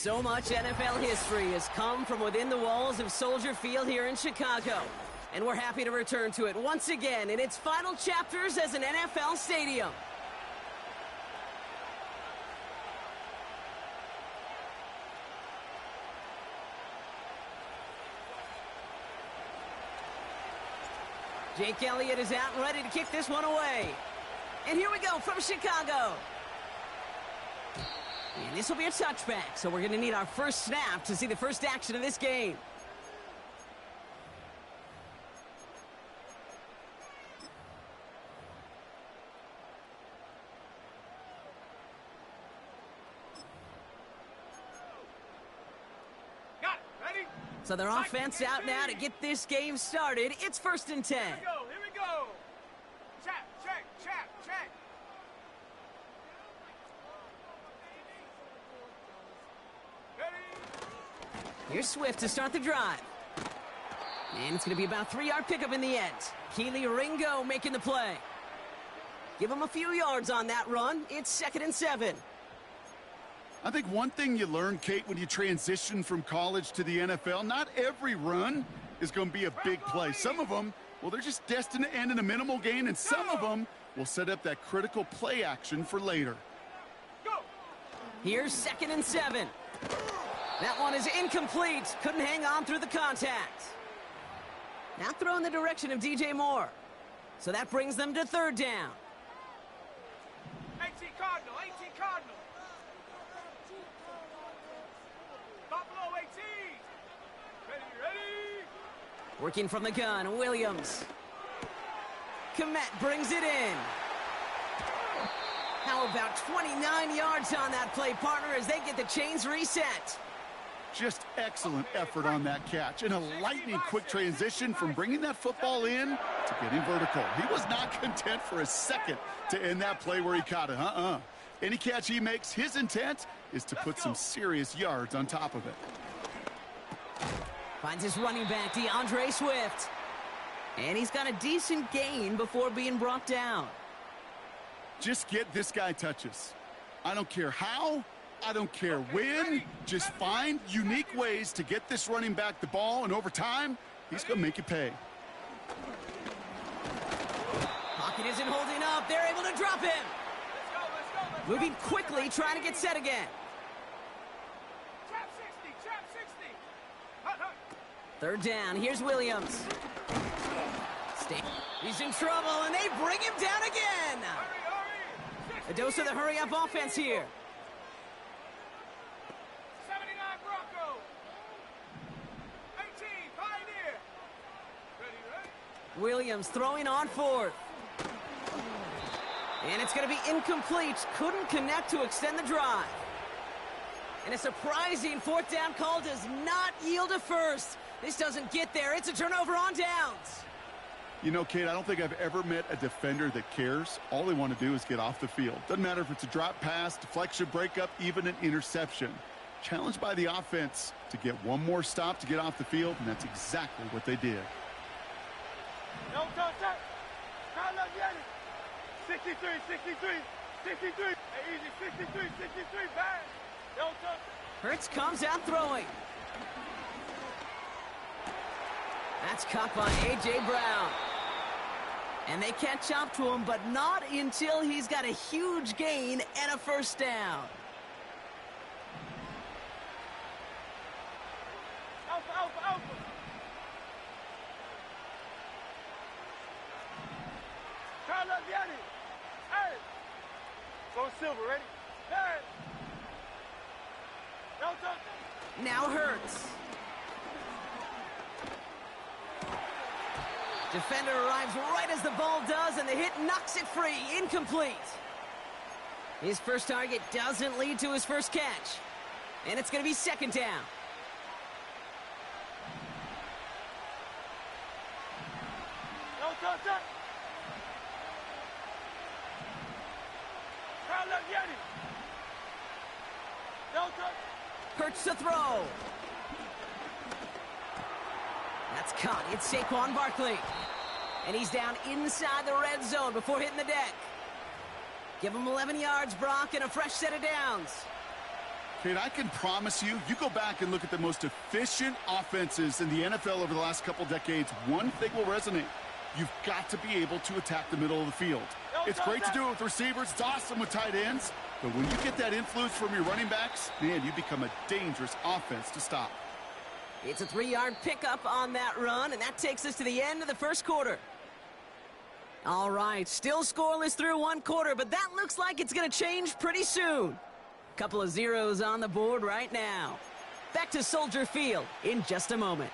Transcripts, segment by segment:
So much NFL history has come from within the walls of Soldier Field here in Chicago. And we're happy to return to it once again in its final chapters as an NFL stadium. Jake Elliott is out and ready to kick this one away. And here we go from Chicago. And this will be a touchback, so we're going to need our first snap to see the first action of this game. Got it. Ready? So their offense out now to get this game started. It's 1st and 10. Here we go. Check. Here's Swift to start the drive. And it's going to be about a 3-yard pickup in the end. Keely Ringo making the play. Give him a few yards on that run. It's 2nd and 7. I think one thing you learn, Kate, when you transition from college to the NFL, not every run is going to be a big play. Some of them, well, they're just destined to end in a minimal gain, and some of them will set up that critical play action for later. Go. Here's 2nd and 7. That one is incomplete. Couldn't hang on through the contact. Now throw in the direction of DJ Moore. So that brings them to 3rd down. 18 Cardinal. Buffalo 18. Ready. Working from the gun, Williams. Komet brings it in. How about 29 yards on that play, partner, as they get the chains reset? Just excellent effort on that catch. And a lightning-quick transition from bringing that football in to getting vertical. He was not content for a second to end that play where he caught it. Any catch he makes, his intent is to put some serious yards on top of it. Finds his running back, DeAndre Swift. And he's got a decent gain before being brought down. Just get this guy touches. I don't care how. I don't care when. Just find unique ways to get this running back the ball, and over time, he's going to make you pay. Pocket isn't holding up. They're able to drop him. Let's go. Moving quickly, trying to get set again. Trap 60. Hut. 3rd down. Here's Williams. He's in trouble, and they bring him down again. Hurry. A dose of the hurry-up offense here. 79 Bronco. 18 Pioneer. Ready. Williams throwing on 4th. And it's going to be incomplete. Couldn't connect to extend the drive. And a surprising 4th down call does not yield a first. This doesn't get there. It's a turnover on downs. You know, Kate, I don't think I've ever met a defender that cares. All they want to do is get off the field. Doesn't matter if it's a drop pass, deflection, breakup, even an interception. Challenged by the offense to get one more stop to get off the field, and that's exactly what they did. No touch. 63. Hey, easy. 63. Bang. No touch. Hurts comes out throwing. That's caught by A.J. Brown. And they catch up to him, but not until he's got a huge gain and a 1st down. Alpha. Carl Vianney. Hey. Go Silver, ready? Hey. No touch. Now Hurts. Defender arrives right as the ball does, and the hit knocks it free. Incomplete. His first target doesn't lead to his first catch. And it's going to be 2nd down. No touch. Carl Vianney. No touch. Hurts to throw. That's caught. It's Saquon Barkley. And he's down inside the red zone before hitting the deck. Give him 11 yards, Brock, and a fresh set of downs. Kate, I can promise you, you go back and look at the most efficient offenses in the NFL over the last couple decades, one thing will resonate. You've got to be able to attack the middle of the field. It's great to do it with receivers. It's awesome with tight ends. But when you get that influence from your running backs, man, you become a dangerous offense to stop. It's a 3-yard pickup on that run, and that takes us to the end of the first quarter. All right, still scoreless through one quarter, but that looks like it's going to change pretty soon. Couple of zeros on the board right now. Back to Soldier Field in just a moment.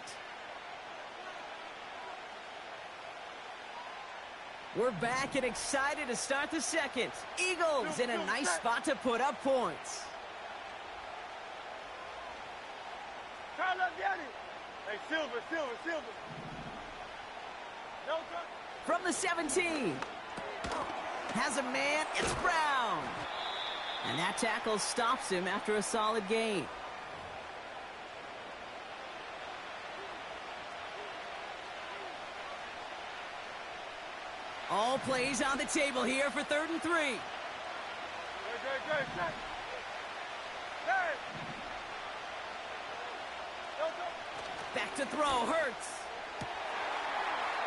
We're back and excited to start the second. Eagles in a nice spot to put up points. Hey, Silver. No touch. From the 17. Has a man, it's Brown. And that tackle stops him after a solid gain. All plays on the table here for 3rd and 3. Good. Back to throw, Hurts.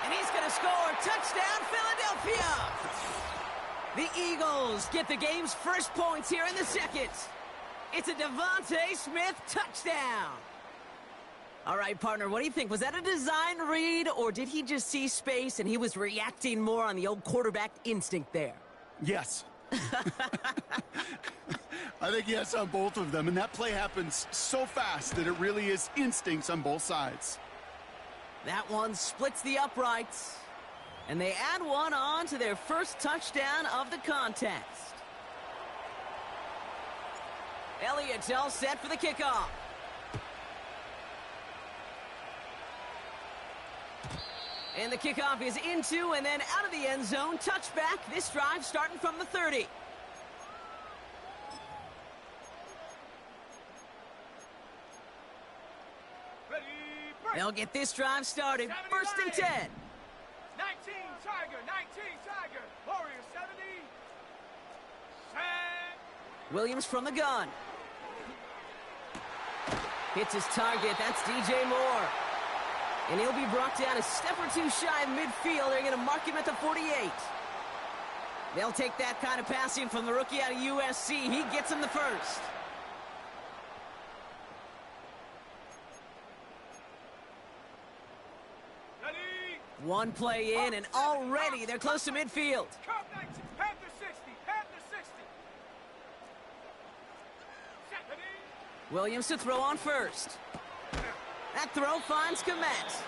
And he's going to score. Touchdown, Philadelphia! The Eagles get the game's first points here in the second. It's a Devontae Smith touchdown. All right, partner, what do you think? Was that a design read, or did he just see space and he was reacting more on the old quarterback instinct there? Yes. I think yes on both of them, and that play happens so fast that it really is instincts on both sides. That one splits the uprights, and they add one on to their first touchdown of the contest. Elliott's all set for the kickoff. And the kickoff is into and then out of the end zone. Touchback. This drive starting from the 30. They'll get this drive started. 1st and 10. 19 Tiger. Warrior 70. Set. Williams from the gun. Hits his target. That's DJ Moore. And he'll be brought down a step or two shy of midfield. They're going to mark him at the 48. They'll take that kind of passing from the rookie out of USC. He gets him the first. One play in, and already they're close to midfield. Panther 60. Williams to throw on first. That throw finds Komet.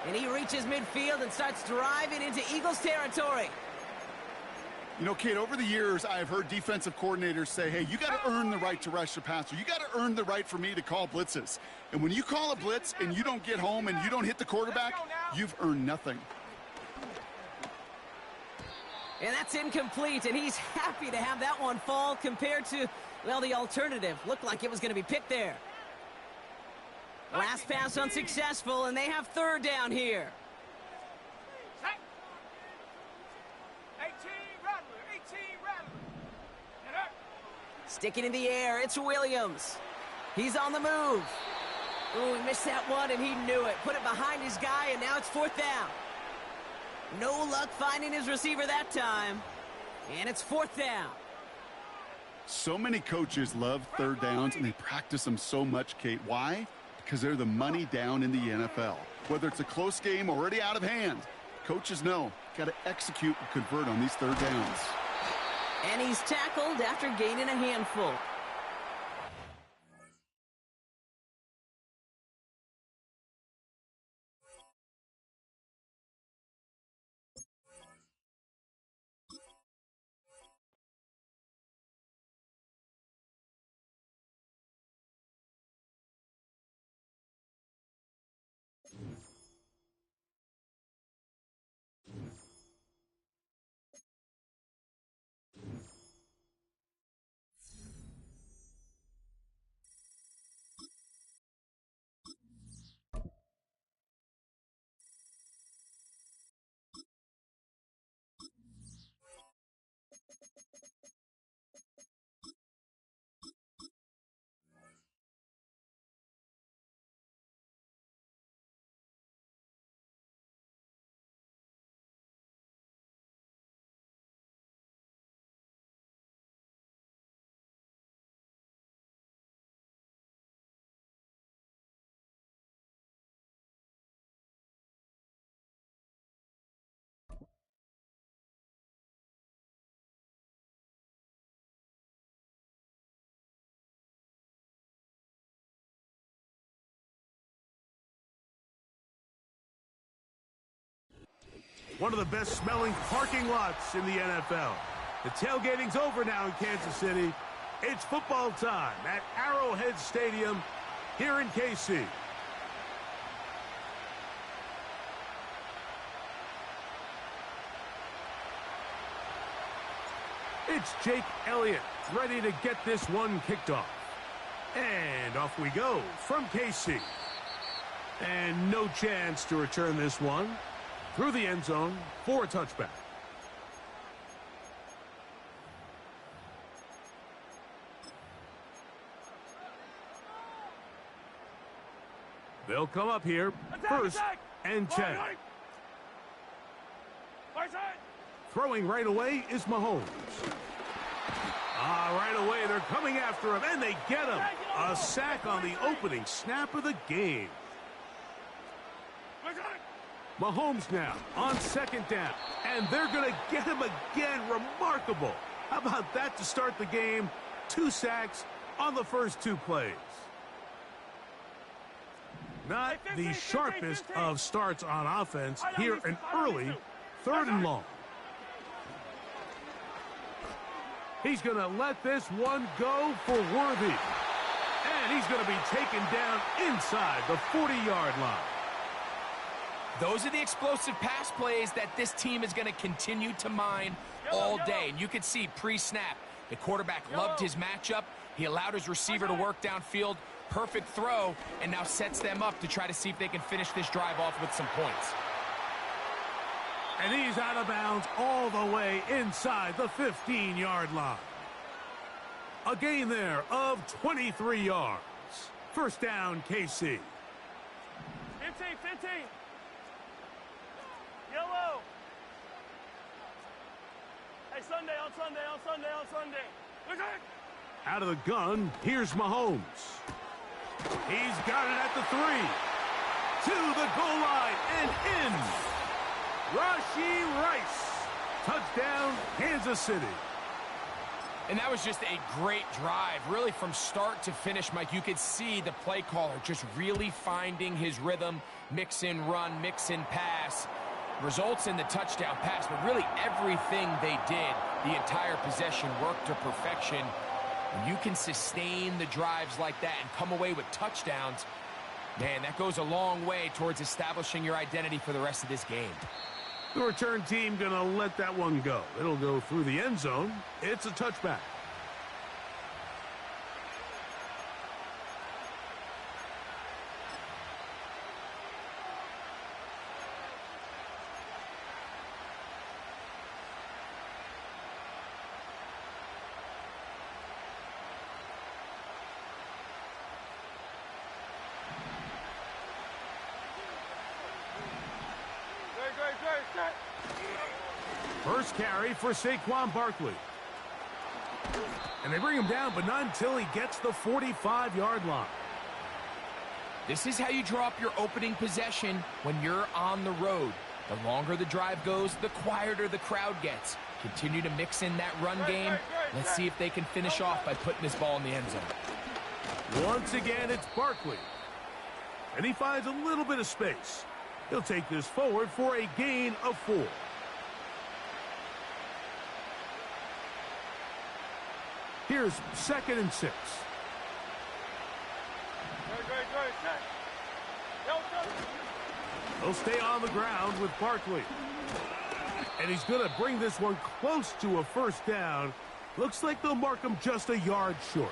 And he reaches midfield and starts driving into Eagles territory. You know, Kate, over the years, I've heard defensive coordinators say, hey, you got to earn the right to rush the passer. You got to earn the right for me to call blitzes. And when you call a blitz and you don't get home and you don't hit the quarterback, you've earned nothing. And that's incomplete, and he's happy to have that one fall compared to, well, the alternative. Looked like it was going to be picked there. Last pass unsuccessful, and they have 3rd down here. 18 Rattler. Sticking in the air, it's Williams. He's on the move. Ooh, he missed that one, and he knew it. Put it behind his guy, and now it's 4th down. No luck finding his receiver that time. And it's 4th down. So many coaches love 3rd downs, and they practice them so much, Kate. Why? Because they're the money down in the NFL. Whether it's a close game already out of hand, coaches know, got to execute and convert on these 3rd downs. And he's tackled after gaining a handful. one of the best-smelling parking lots in the NFL. The tailgating's over now in Kansas City. It's football time at Arrowhead Stadium here in KC. It's Jake Elliott ready to get this one kicked off. And off we go from KC. And no chance to return this one through the end zone for a touchback. They'll come up here first and 10. Throwing right away is Mahomes. Right away, they're coming after him, and they get him. A sack on the opening snap of the game. Mahomes now on second down, and they're going to get him again. Remarkable. How about that to start the game? 2 sacks on the first 2 plays. Not the sharpest of starts on offense. Here an early 3rd and long. He's going to let this one go for Worthy. And he's going to be taken down inside the 40-yard line. Those are the explosive pass plays that this team is going to continue to mine all day. And you can see pre-snap, the quarterback loved his matchup. He allowed his receiver to work downfield. Perfect throw, and now sets them up to try to see if they can finish this drive off with some points. And he's out of bounds all the way inside the 15-yard line. A gain there of 23 yards. First down, KC. 15. Yellow. Hey, Sunday. Look at. Out of the gun, here's Mahomes. He's got it at the 3. To the goal line and in. Rashee Rice. Touchdown, Kansas City. And that was just a great drive. Really from start to finish, Mike, you could see the play caller just really finding his rhythm. Mix in run, mix in pass. Results in the touchdown pass, but really everything they did, the entire possession worked to perfection. When you can sustain the drives like that and come away with touchdowns, man, that goes a long way towards establishing your identity for the rest of this game. The return team going to let that one go. It'll go through the end zone. It's a touchback. First carry for Saquon Barkley. And they bring him down, but not until he gets the 45-yard line. This is how you draw up your opening possession when you're on the road. The longer the drive goes, the quieter the crowd gets. Continue to mix in that run game. Let's see if they can finish off by putting this ball in the end zone. Once again, it's Barkley. And he finds a little bit of space. He'll take this forward for a gain of 4. Here's 2nd and 6. They'll stay on the ground with Barkley. And he's going to bring this one close to a first down. Looks like they'll mark him just a yard short.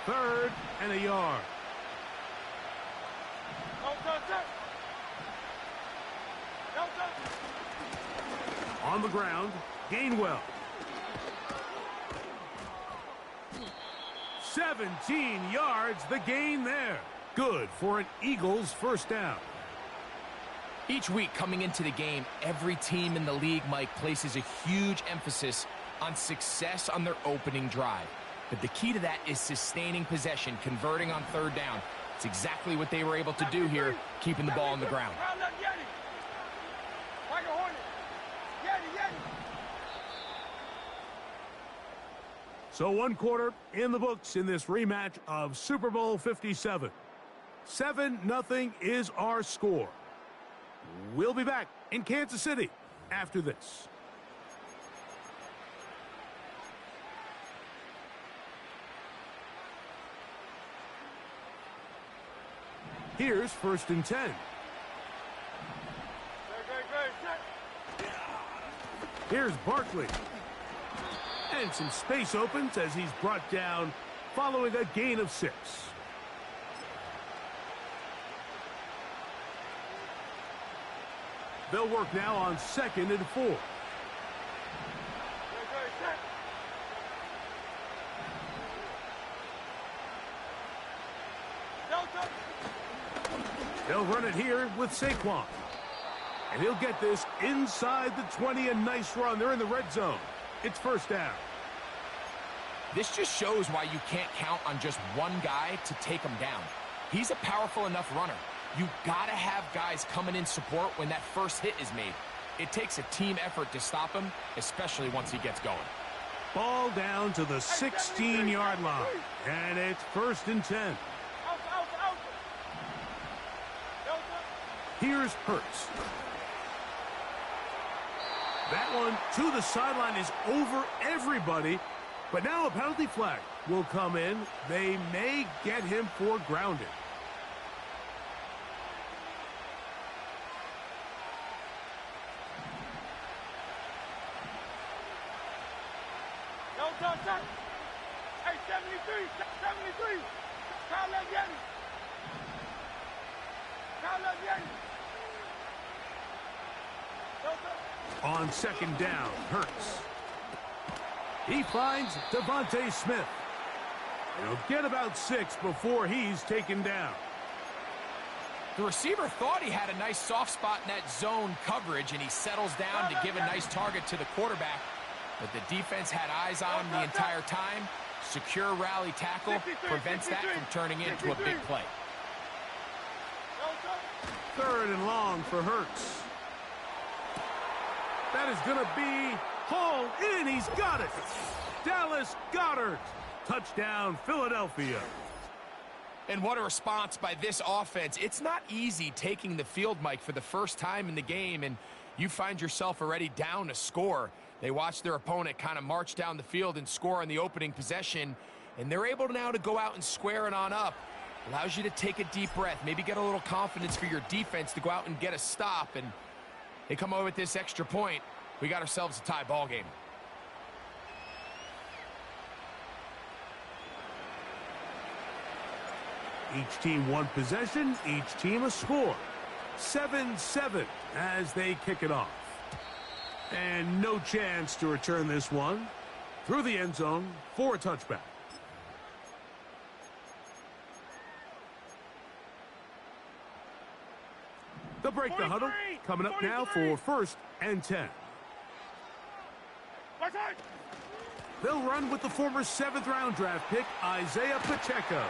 Third and a yard. On the ground, Gainwell. 17 yards, the gain there. Good for an Eagles first down. Each week coming into the game, every team in the league, Mike, places a huge emphasis on success on their opening drive. But the key to that is sustaining possession, converting on third down. It's exactly what they were able to do here, keeping the ball on the ground. So one quarter in the books in this rematch of Super Bowl 57. 7-0 is our score. We'll be back in Kansas City after this. Here's 1st and 10. Here's Barkley. And some space opens as he's brought down following a gain of 6. They'll work now on 2nd and 4. They'll run it here with Saquon. And he'll get this inside the 20. A nice run. They're in the red zone. It's 1st down. This just shows why you can't count on just one guy to take him down. He's a powerful enough runner. You gotta have guys coming in support when that first hit is made. It takes a team effort to stop him, especially once he gets going. Ball down to the 16-yard line. And it's 1st and 10. Here's Hurts. That one to the sideline is over everybody. But now a penalty flag will come in. They may get him for grounding. Hey, 73. Kyle Yeti. On 2nd down, Hurts. He finds Devontae Smith. He'll get about 6 before he's taken down. The receiver thought he had a nice soft spot in that zone coverage, and he settles down to give a nice target to the quarterback. But the defense had eyes on him the entire time. Secure rally tackle prevents that from turning into a big play. 3rd and long for Hurts. That is going to be hauled in. He's got it. Dallas Goedert. Touchdown, Philadelphia. And what a response by this offense. It's not easy taking the field, Mike, for the first time in the game, and you find yourself already down a score. They watch their opponent kind of march down the field and score on the opening possession, and they're able now to go out and square it on up. Allows you to take a deep breath, maybe get a little confidence for your defense to go out and get a stop, and they come over with this extra point. We got ourselves a tie ball game. Each team one possession, each team a score. 7-7 as they kick it off. And no chance to return this one. Through the end zone for a touchback. They'll break the huddle. Coming up now for 1st and 10. They'll run with the former 7th-round draft pick, Isaiah Pacheco.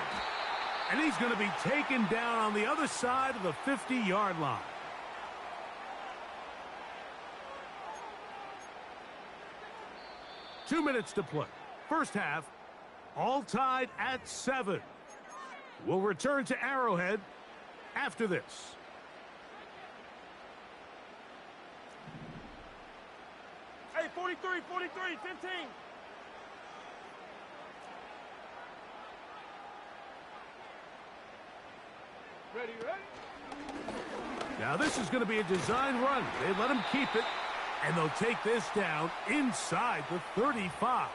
And he's going to be taken down on the other side of the 50-yard line. Two minutes to play. First half, all tied at 7. We'll return to Arrowhead after this. Hey, 43, 15. Ready? Now this is going to be a design run. They let him keep it, and they'll take this down inside the 35.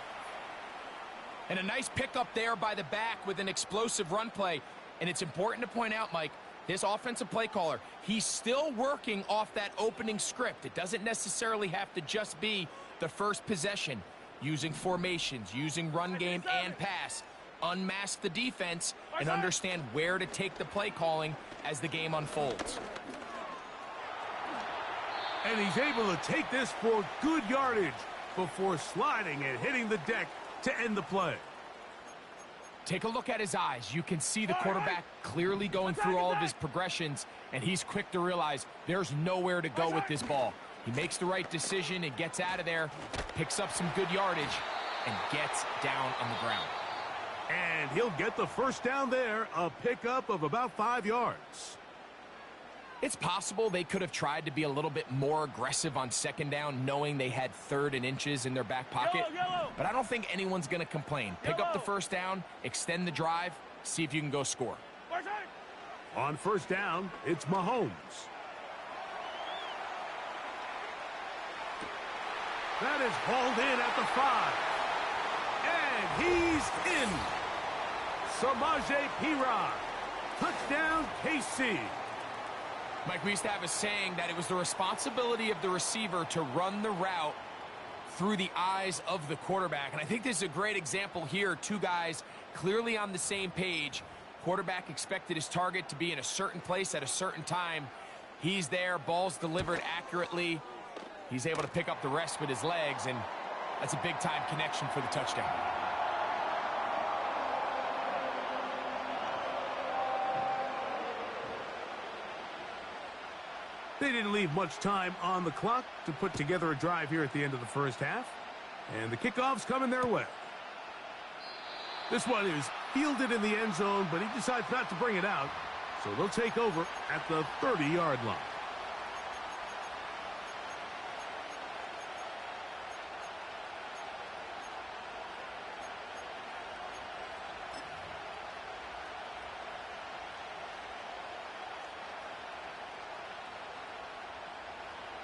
And a nice pickup there by the back with an explosive run play. And it's important to point out, Mike, this offensive play caller, he's still working off that opening script. It doesn't necessarily have to just be the first possession. Using formations, using run game and pass. Unmask the defense and understand where to take the play calling as the game unfolds. And he's able to take this for good yardage before sliding and hitting the deck to end the play. Take a look at his eyes. You can see the quarterback clearly going through all of his progressions, and he's quick to realize there's nowhere to go with this ball. He makes the right decision and gets out of there, picks up some good yardage, and gets down on the ground. And he'll get the first down there, a pickup of about 5 yards. It's possible they could have tried to be a little bit more aggressive on second down, knowing they had 3rd and inches in their back pocket. But I don't think anyone's going to complain. Pick up the first down, extend the drive, see if you can go score. On first down, it's Mahomes. That is hauled in at the 5. And he's in. Samaje Perine. Touchdown, KC. Mike, we used to have a saying that it was the responsibility of the receiver to run the route through the eyes of the quarterback. And I think this is a great example here. 2 guys clearly on the same page. Quarterback expected his target to be in a certain place at a certain time. He's there, ball's delivered accurately. He's able to pick up the rest with his legs, and that's a big-time connection for the touchdown. They didn't leave much time on the clock to put together a drive here at the end of the first half. And the kickoff's coming their way. This one is fielded in the end zone, but he decides not to bring it out. So they'll take over at the 30-yard line.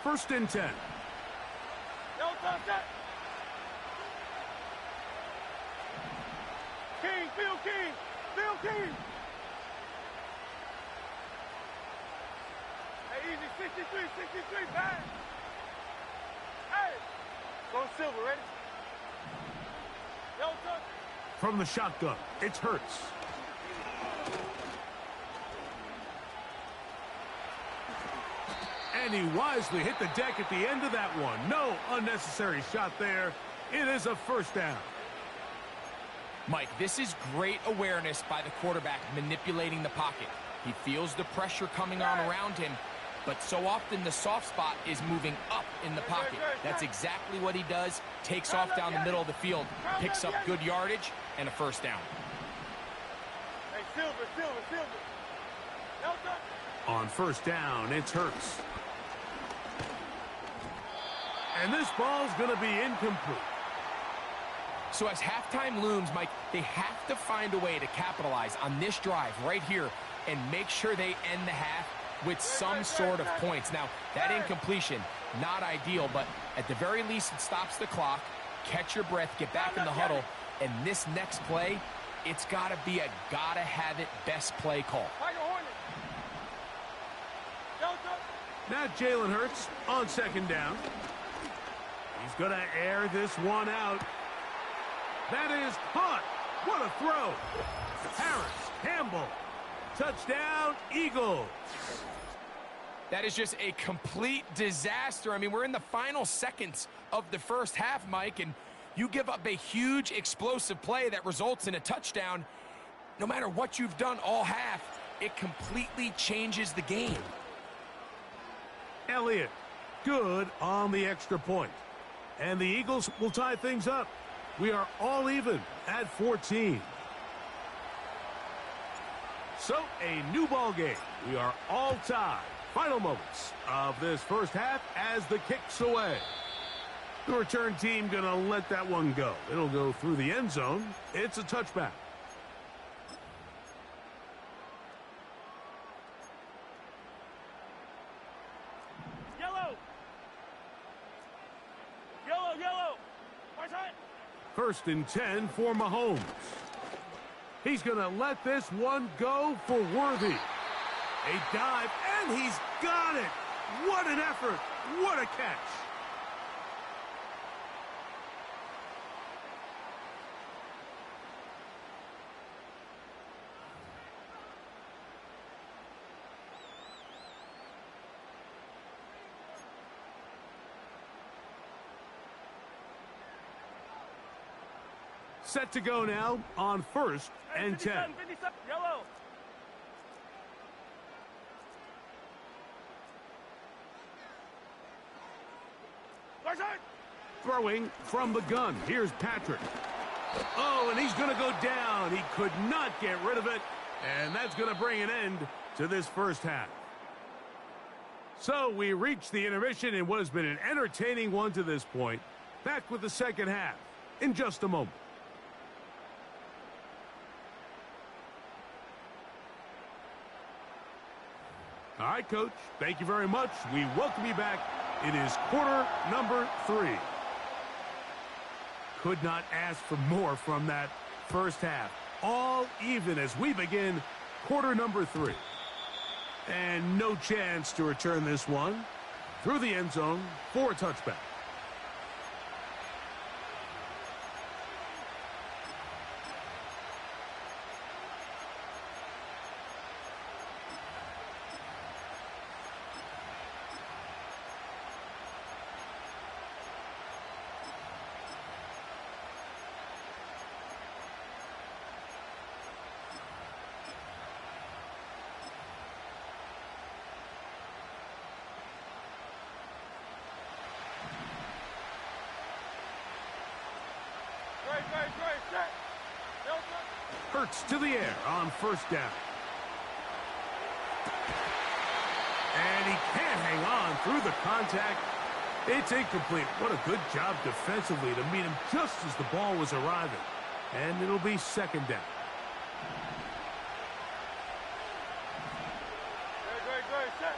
First and 10. Yo, touch that. King, Phil King, Phil King. Hey, easy, 63, bang. Hey, go Silver, ready? Yo, touch. From the shotgun, it's Hurts. And he wisely hit the deck at the end of that one. No unnecessary shot there. It is a first down. Mike, this is great awareness by the quarterback manipulating the pocket. He feels the pressure coming on around him, but so often the soft spot is moving up in the pocket. That's exactly what he does. Takes off down the middle of the field, picks up good yardage, and a first down. Hey, Silver. Yo, touch. On first down, it's Hurts. And this ball's going to be incomplete. So as halftime looms, Mike, they have to find a way to capitalize on this drive right here and make sure they end the half with some sort of points. Now, that incompletion, not ideal, but at the very least, it stops the clock. Catch your breath, get back in the huddle, and this next play, it's got to be a gotta-have-it best play call. Now Jalen Hurts on second down. He's going to air this one out. That is caught. What a throw. Harris, Campbell. Touchdown, Eagles. That is just a complete disaster. I mean, we're in the final seconds of the first half, Mike, and you give up a huge explosive play that results in a touchdown. No matter what you've done all half, it completely changes the game. Elliott, good on the extra point. And the Eagles will tie things up. We are all even at 14. So, a new ball game. We are all tied. Final moments of this first half as the kick's away. The return team going to let that one go. It'll go through the end zone. It's a touchback. Yellow. Right side. First and 10 for Mahomes. He's going to let this one go for Worthy. A dive, and he's got it. What an effort. What a catch. Set to go now on first and 10. 57, yellow. Right side. Throwing from the gun. Here's Patrick. Oh, and he's going to go down. He could not get rid of it. And that's going to bring an end to this first half. So we reach the intermission in what has been an entertaining one to this point. Back with the second half in just a moment. All right, Coach. Thank you very much. We welcome you back. It is quarter number 3. Could not ask for more from that first half. All even as we begin quarter number 3. And no chance to return this one through the end zone for a touchback. Set. Hurts to the air on first down. And he can't hang on through the contact. It's incomplete. What a good job defensively to meet him just as the ball was arriving. And it'll be second down. Great. Set.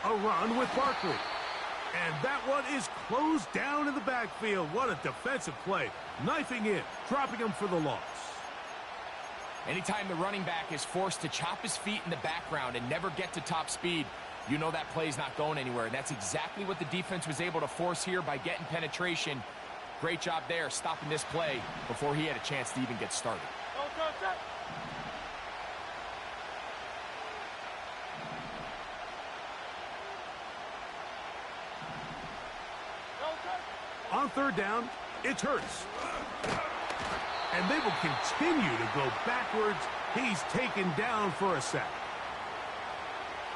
A run with Barkley. And that one is closed down in the backfield. What a defensive play. Knifing in, dropping him for the loss. Anytime the running back is forced to chop his feet in the background and never get to top speed, you know that play's not going anywhere. And that's exactly what the defense was able to force here by getting penetration. Great job there, stopping this play before he had a chance to even get started. Set. On third down, it's Hurts. And they will continue to go backwards. He's taken down for a sack.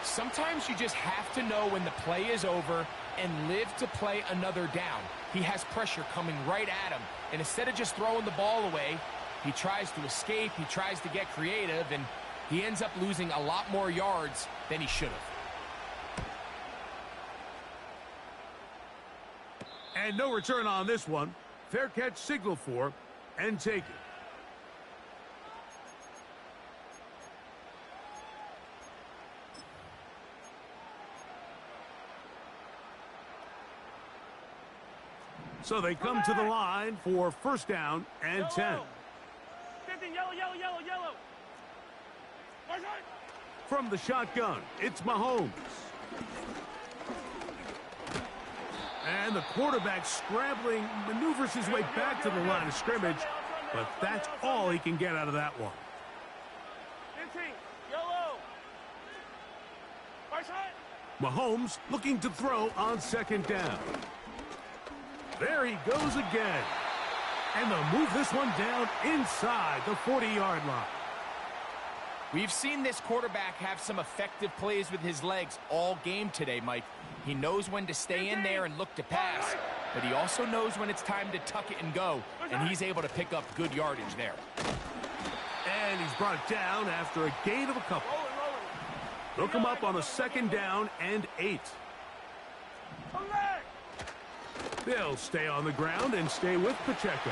Sometimes you just have to know when the play is over and live to play another down. He has pressure coming right at him. And instead of just throwing the ball away, he tries to escape, he tries to get creative, and he ends up losing a lot more yards than he should have. And no return on this one. Fair catch signal for and take it. So they come to the line for first down and 10. 15, yellow. From the shotgun, it's Mahomes. And the quarterback scrambling, maneuvers his way back to the line of scrimmage, but that's all he can get out of that one. 15, yellow. Mahomes looking to throw on second down. There he goes again. And they'll move this one down inside the 40-yard line. We've seen this quarterback have some effective plays with his legs all game today, Mike. He knows when to stay in there and look to pass, but he also knows when it's time to tuck it and go, and he's able to pick up good yardage there. And he's brought down after a gain of a couple. They'll come up on a second down and 8. They'll stay on the ground and stay with Pacheco.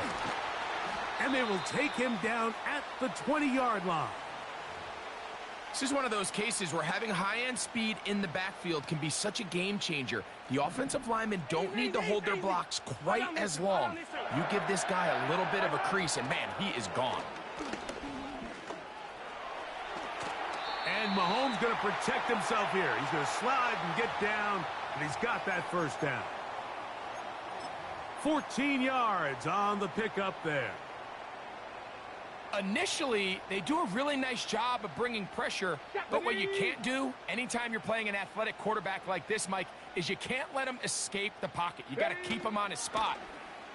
And they will take him down at the 20-yard line. This is one of those cases where having high-end speed in the backfield can be such a game changer. The offensive linemen don't need to hold their blocks quite as long. You give this guy a little bit of a crease, and man, he is gone. And Mahomes going to protect himself here. He's going to slide and get down, and he's got that first down. 14 yards on the pickup there. Initially, they do a really nice job of bringing pressure, but what you can't do anytime you're playing an athletic quarterback like this, Mike, is you can't let him escape the pocket. You got to keep him on his spot.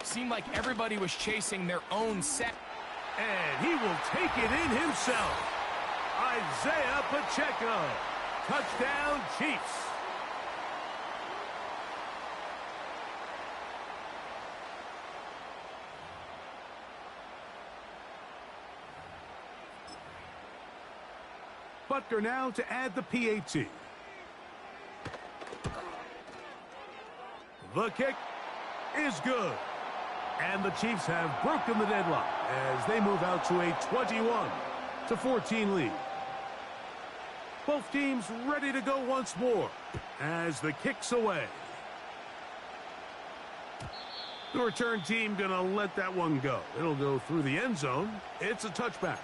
Seemed like everybody was chasing their own set. And he will take it in himself. Isaiah Pacheco. Touchdown, Chiefs. Butker now to add the PAT. The kick is good. And the Chiefs have broken the deadlock as they move out to a 21-14 lead. Both teams ready to go once more as the kick's away. The return team going to let that one go. It'll go through the end zone. It's a touchback.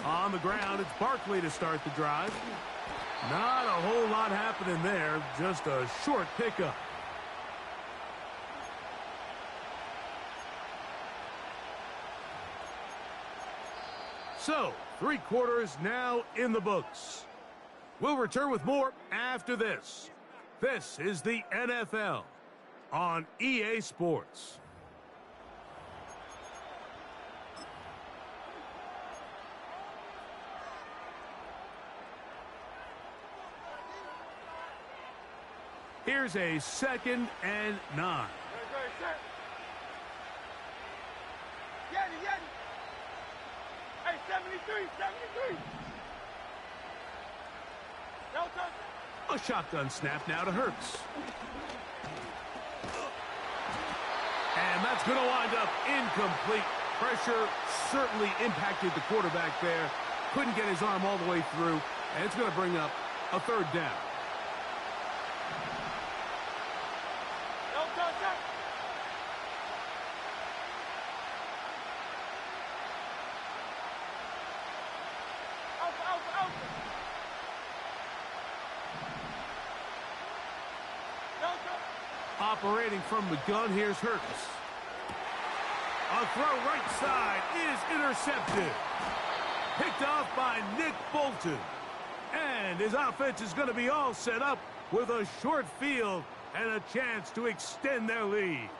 On the ground, it's Barkley to start the drive. Not a whole lot happening there, just a short pickup. So, 3 quarters now in the books. We'll return with more after this. This is the NFL on EA Sports. Here's a 2nd and 9. Hey, 73. A shotgun snap now to Hurts. And that's going to wind up incomplete. Pressure certainly impacted the quarterback there. Couldn't get his arm all the way through. And it's going to bring up a 3rd down. Operating from the gun, here's Hurts. A throw right side is intercepted. Picked off by Nick Bolton. And his offense is going to be all set up with a short field and a chance to extend their lead.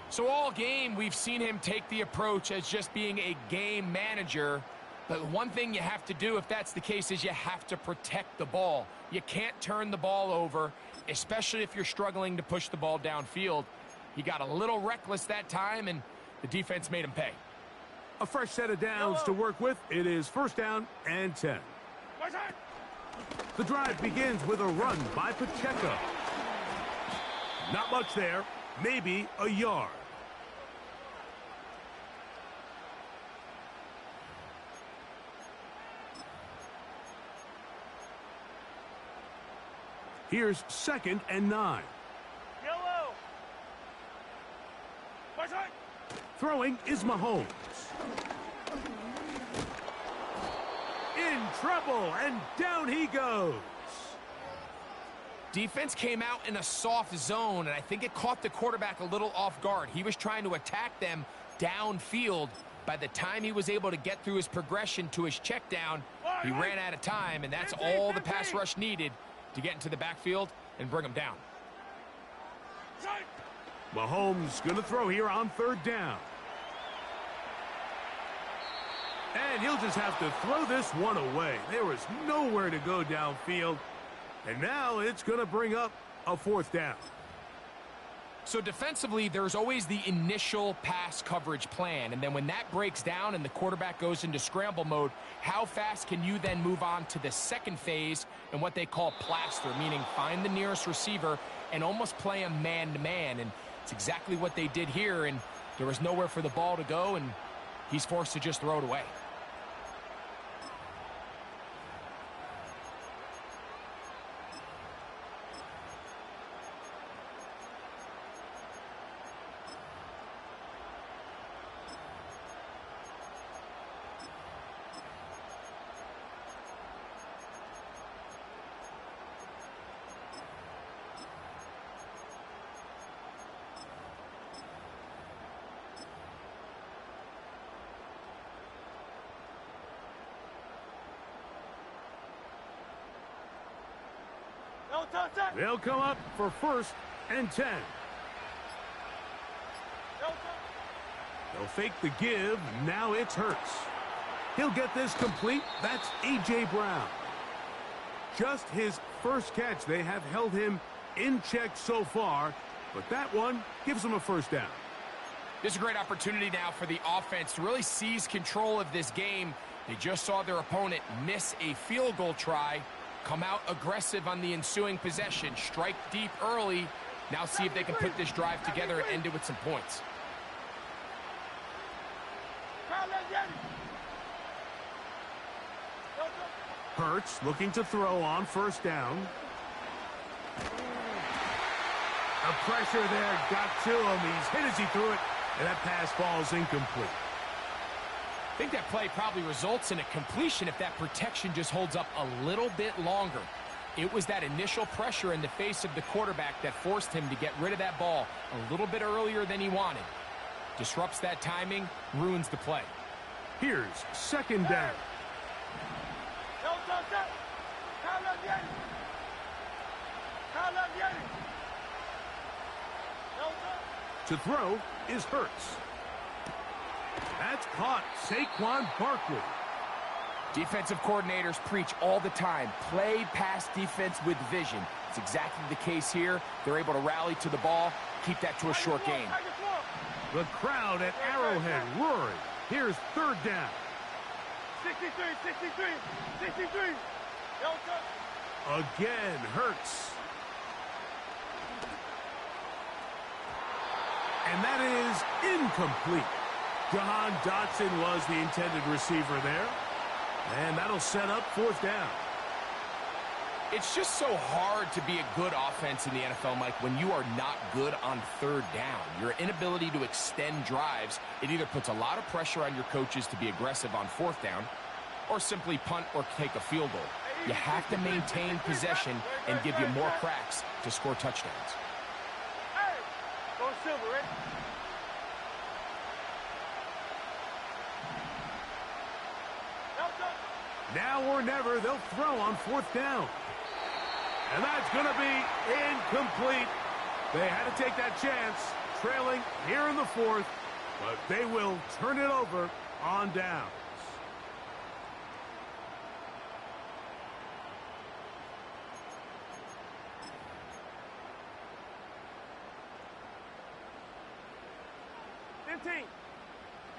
So all game, we've seen him take the approach as just being a game manager. But one thing you have to do if that's the case is you have to protect the ball. You can't turn the ball over, especially if you're struggling to push the ball downfield. He got a little reckless that time, and the defense made him pay. A fresh set of downs to work with. It is 1st down and 10. The drive begins with a run by Pacheco. Not much there. Maybe a yard. Here's 2nd and 9. Yellow. Throwing is Mahomes. In trouble, and down he goes. Defense came out in a soft zone, and I think it caught the quarterback a little off guard. He was trying to attack them downfield. By the time he was able to get through his progression to his check down, he ran out of time, and that's all the pass rush needed to get into the backfield and bring him down. Mahomes going to throw here on 3rd down. And he'll just have to throw this one away. There was nowhere to go downfield. And now it's going to bring up a 4th down. So defensively, there's always the initial pass coverage plan. And then when that breaks down and the quarterback goes into scramble mode, how fast can you then move on to the 2nd phase and what they call plaster, meaning find the nearest receiver and almost play him man-to-man. And it's exactly what they did here, and there was nowhere for the ball to go, and he's forced to just throw it away. They'll come up for 1st and 10. They'll fake the give. Now it's Hurts. He'll get this complete. That's A.J. Brown. Just his first catch. They have held him in check so far, but that one gives him a 1st down. This is a great opportunity now for the offense to really seize control of this game. They just saw their opponent miss a field goal try, come out aggressive on the ensuing possession, strike deep early. Now see if they can put this drive together and end it with some points. Hurts looking to throw on 1st down. The pressure there got to him. He's hit as he threw it, and that pass falls incomplete. I think that play probably results in a completion if that protection just holds up a little bit longer. It was that initial pressure in the face of the quarterback that forced him to get rid of that ball a little bit earlier than he wanted. Disrupts that timing, ruins the play. Here's 2nd down. To throw is Hurts. That's caught. Saquon Barkley. Defensive coordinators preach all the time, play pass defense with vision. It's exactly the case here. They're able to rally to the ball, keep that to a short game. The crowd at Arrowhead roaring. Here's 3rd down. 63. Again, Hurts. And that is incomplete. Jahan Dotson was the intended receiver there. And that'll set up 4th down. It's just so hard to be a good offense in the NFL, Mike, when you are not good on 3rd down. Your inability to extend drives, it either puts a lot of pressure on your coaches to be aggressive on 4th down or simply punt or take a field goal. You have to maintain possession and give you more cracks to score touchdowns. Hey, go silver, right? Now or never, they'll throw on 4th down. And that's going to be incomplete. They had to take that chance, trailing here in the 4th, but they will turn it over on downs.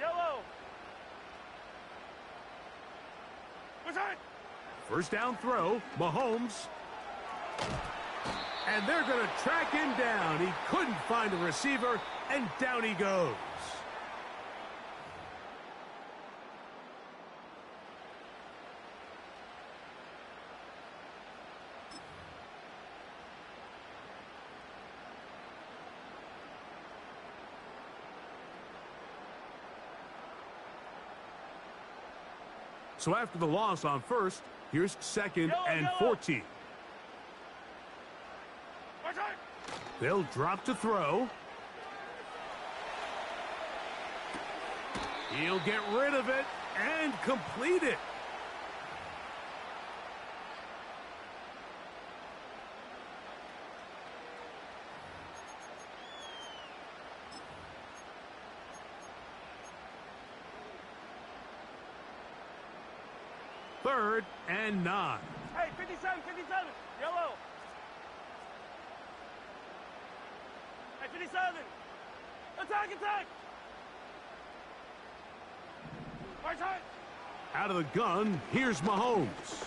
Yellow. 1st down throw, Mahomes. And they're going to track him down. He couldn't find a receiver, and down he goes. So after the loss on 1st, here's 2nd and 14. They'll drop to throw. He'll get rid of it and complete it. Third and 9. Hey, 57. Yellow. Hey, 57. Attack. Right side. Out of the gun, here's Mahomes.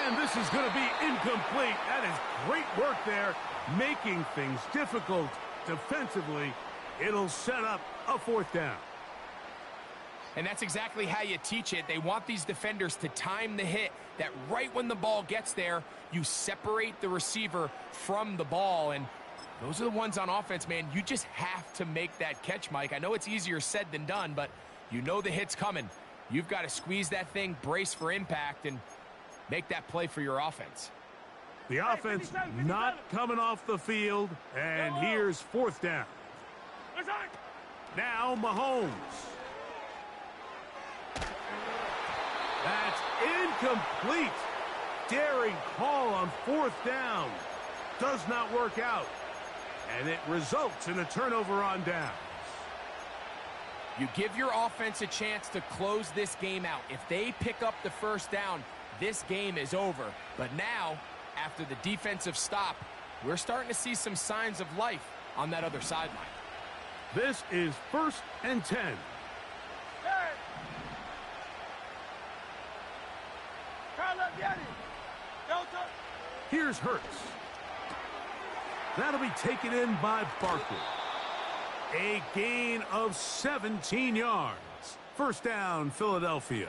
And this is going to be incomplete. That is great work there, making things difficult defensively. It'll set up a 4th down. And that's exactly how you teach it. They want these defenders to time the hit, that right when the ball gets there, you separate the receiver from the ball. And those are the ones on offense, man. You just have to make that catch, Mike. I know it's easier said than done, but you know the hit's coming. You've got to squeeze that thing, brace for impact, and make that play for your offense. The offense not coming off the field, and here's 4th down. Now Mahomes. That's incomplete. daring call on 4th down. Does not work out. And it results in a turnover on downs. You give your offense a chance to close this game out. If they pick up the 1st down, this game is over. But now, after the defensive stop, we're starting to see some signs of life on that other sideline. This is 1st and 10. Here's Hurts. That'll be taken in by Barkley. A gain of 17 yards. 1st down, Philadelphia.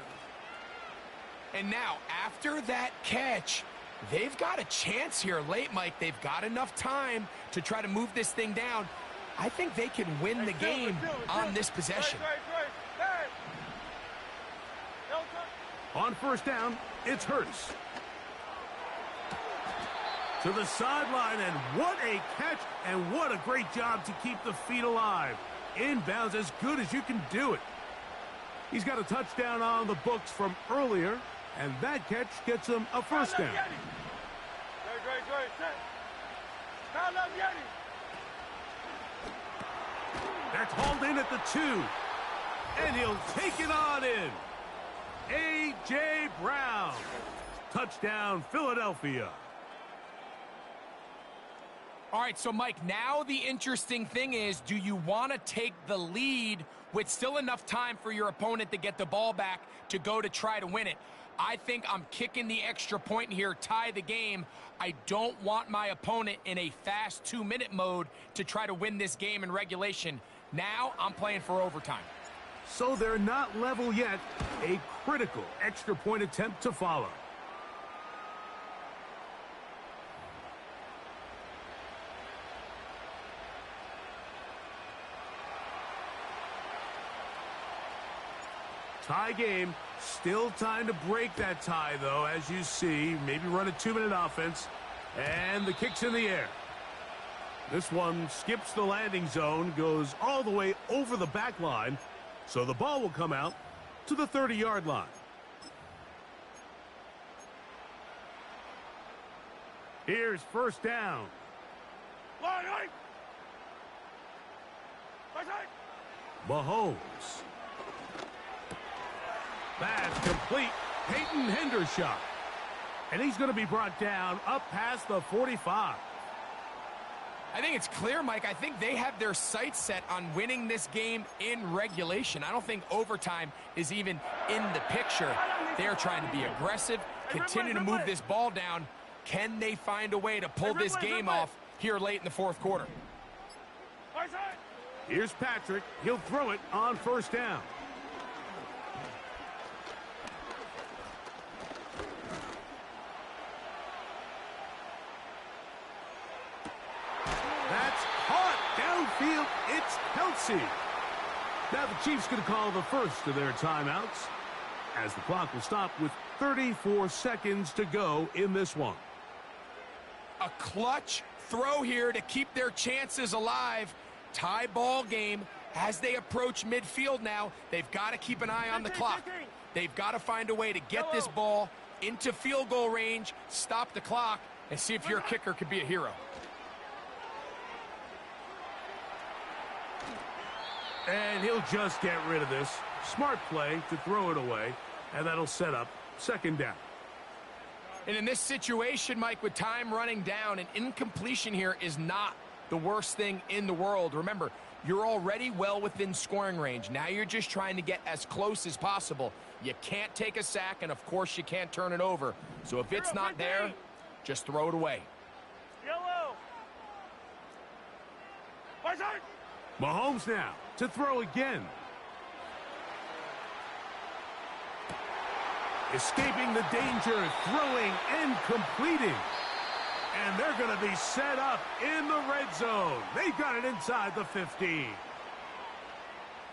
And now, after that catch, they've got a chance here late, Mike. They've got enough time to try to move this thing down. I think they can win the game on this possession. On 1st down, it's Hurts. To the sideline, and what a catch, and what a great job to keep the feet alive. Inbounds as good as you can do it. He's got a touchdown on the books from earlier, and that catch gets him a 1st down. That's hauled in at the 2, and he'll take it on in. A.J. Brown. Touchdown, Philadelphia. All right, so Mike, now the interesting thing is, do you want to take the lead with still enough time for your opponent to get the ball back to go to try to win it? I think I'm kicking the extra point here, tie the game. I don't want my opponent in a fast 2-minute mode to try to win this game in regulation. Now I'm playing for overtime. So they're not level yet. A critical extra point attempt to follow. Tie game. Still time to break that tie, though, as you see. Maybe run a 2-minute offense. And the kick's in the air. This one skips the landing zone, goes all the way over the back line. So the ball will come out to the 30-yard line. Here's 1st down. Mahomes. That's complete. Peyton Hendershot. And he's going to be brought down up past the 45. I think it's clear, Mike. I think they have their sights set on winning this game in regulation. I don't think overtime is even in the picture. They're trying to be aggressive, continue to move this ball down. Can they find a way to pull this game off here late in the 4th quarter? Here's Patrick. He'll throw it on 1st down. That's caught downfield. It's Kelsey. Now the Chiefs going to call the first of their timeouts, as the clock will stop with 34 seconds to go in this one. A clutch throw here to keep their chances alive. Tie ball game as they approach midfield now. They've got to keep an eye on the clock. They've got to find a way to get this ball into field goal range, stop the clock, and see if your kicker could be a hero. And he'll just get rid of this. Smart play to throw it away, and that'll set up 2nd down. And in this situation, Mike, with time running down, an incompletion here is not the worst thing in the world. Remember, you're already well within scoring range. Now you're just trying to get as close as possible. You can't take a sack, and of course you can't turn it over. So if it's not there, just throw it away. Yellow. Mahomes now to throw again. Escaping the danger, throwing and completing. And they're going to be set up in the red zone. They've got it inside the 15.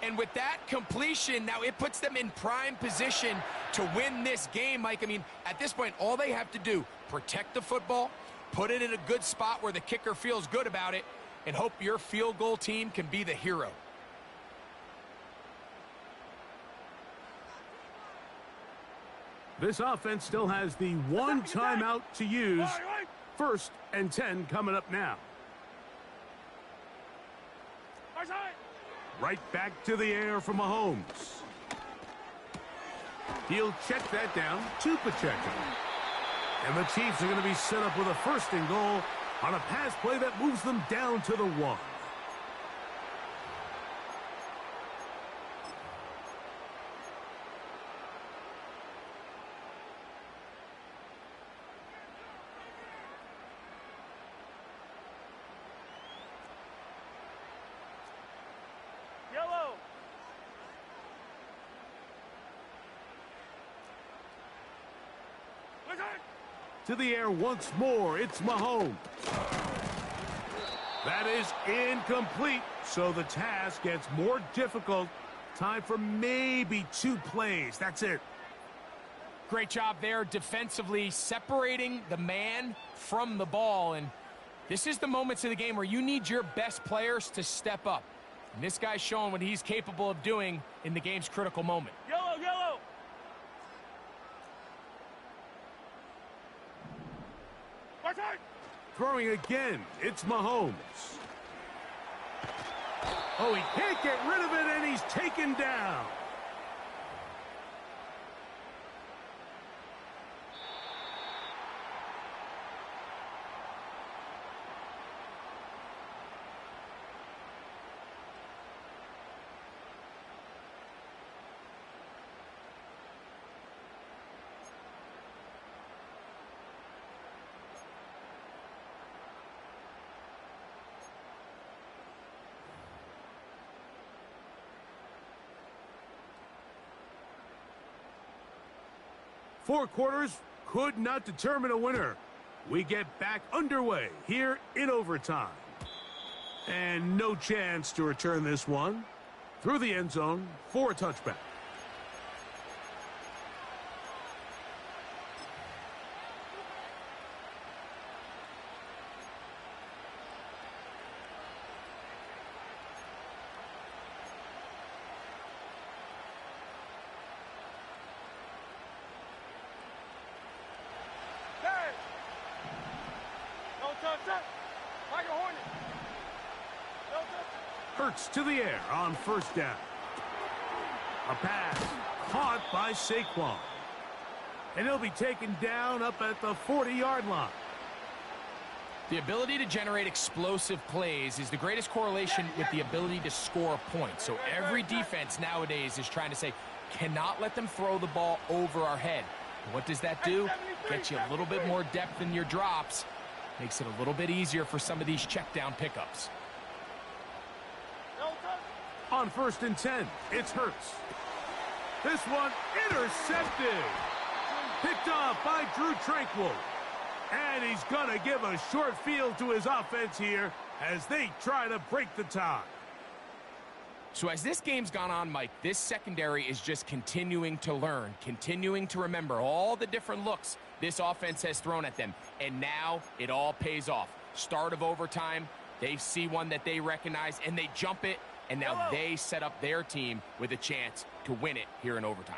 And with that completion, now it puts them in prime position to win this game, Mike. I mean, at this point, all they have to do, protect the football, put it in a good spot where the kicker feels good about it, and hope your field goal team can be the hero. This offense still has the one timeout to use. 1st and 10 coming up now. Right back to the air for Mahomes. He'll check that down to Pacheco. And the Chiefs are going to be set up with a 1st and goal on a pass play that moves them down to the 1. Yellow. To the air once more, it's Mahomes. That is incomplete, so the task gets more difficult. Time for maybe 2 plays. That's it. Great job there defensively, separating the man from the ball. And this is the moments of the game where you need your best players to step up. And this guy's showing what he's capable of doing in the game's critical moment. Yellow, yellow. Throwing again, it's Mahomes. Oh, he can't get rid of it, and he's taken down. Four quarters could not determine a winner. We get back underway here in overtime. And no chance to return this one. Through the end zone for a touchback. Hurts to the air on 1st down. A pass caught by Saquon. And he'll be taken down up at the 40-yard line. The ability to generate explosive plays is the greatest correlation with the ability to score points. So every defense nowadays is trying to say, cannot let them throw the ball over our head. And what does that do? Gets you a little bit more depth in your drops. Makes it a little bit easier for some of these check down pickups. On 1st and 10, it's Hurts. This one intercepted. Picked off by Drew Tranquill. And he's going to give a short field to his offense here as they try to break the tie. So as this game's gone on, Mike, this secondary is just continuing to learn, continuing to remember all the different looks this offense has thrown at them. And now it all pays off. Start of overtime, they see one that they recognize, and they jump it. And now they set up their team with a chance to win it here in overtime.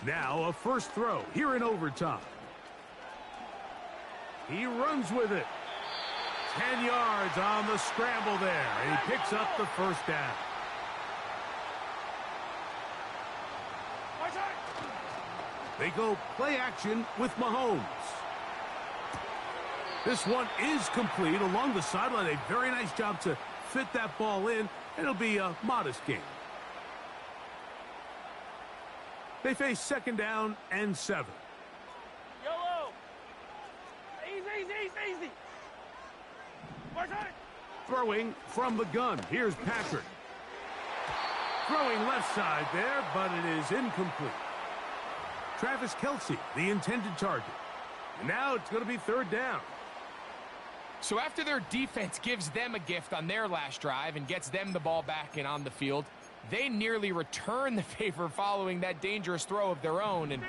Now a 1st throw here in overtime. He runs with it. 10 yards on the scramble there. And he picks up the 1st down. They go play action with Mahomes. This one is complete along the sideline. A very nice job to fit that ball in. It'll be a modest gain. They face 2nd down and 7. Yellow. Easy. Throwing from the gun. Here's Patrick. Throwing left side there, but it is incomplete. Travis Kelce, the intended target. And now it's going to be 3rd down. So after their defense gives them a gift on their last drive and gets them the ball back and on the field, they nearly return the favor following that dangerous throw of their own. And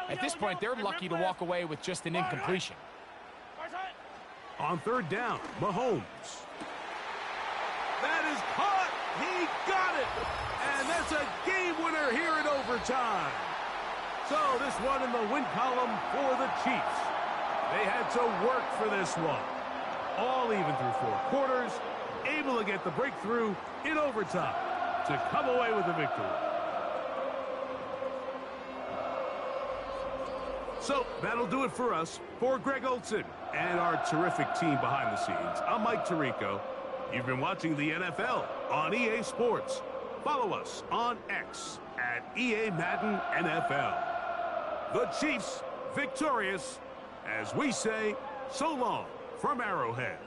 at this point, they're lucky to walk away with just an incompletion. On 3rd down, Mahomes. That is caught, He got it! And that's a game winner here in overtime. So this one in the win column for the Chiefs. They had to work for this one. All even through 4 quarters, able to get the breakthrough in overtime to come away with the victory. So that'll do it for us. For Greg Olson and our terrific team behind the scenes, I'm Mike Tirico. You've been watching the NFL on EA Sports. Follow us on X at EA Madden NFL. The Chiefs victorious as we say so long from Arrowhead.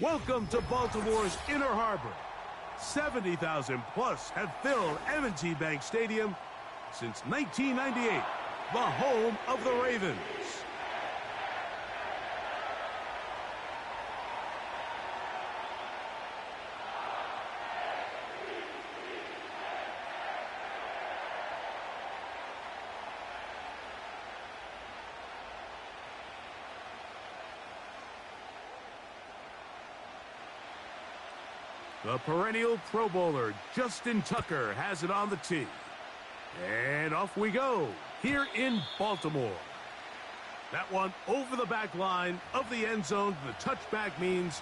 Welcome to Baltimore's Inner Harbor. 70,000 plus have filled M&T Bank Stadium since 1998, the home of the Ravens. The perennial Pro Bowler, Justin Tucker, has it on the tee. And off we go, here in Baltimore. That one over the back line of the end zone. The touchback means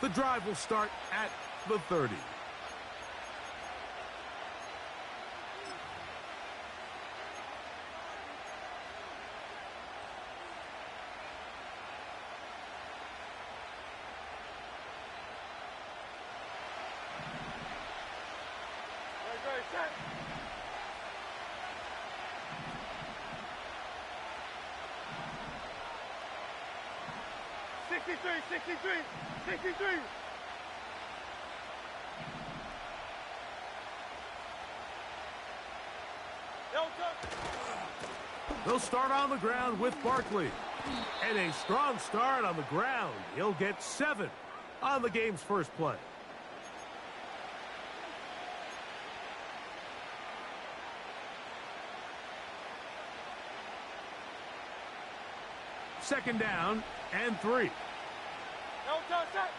the drive will start at the 30. Set. 63, 63, 63. They'll start on the ground with Barkley. And a strong start on the ground. He'll get 7 on the game's first play. Second down and 3. Set.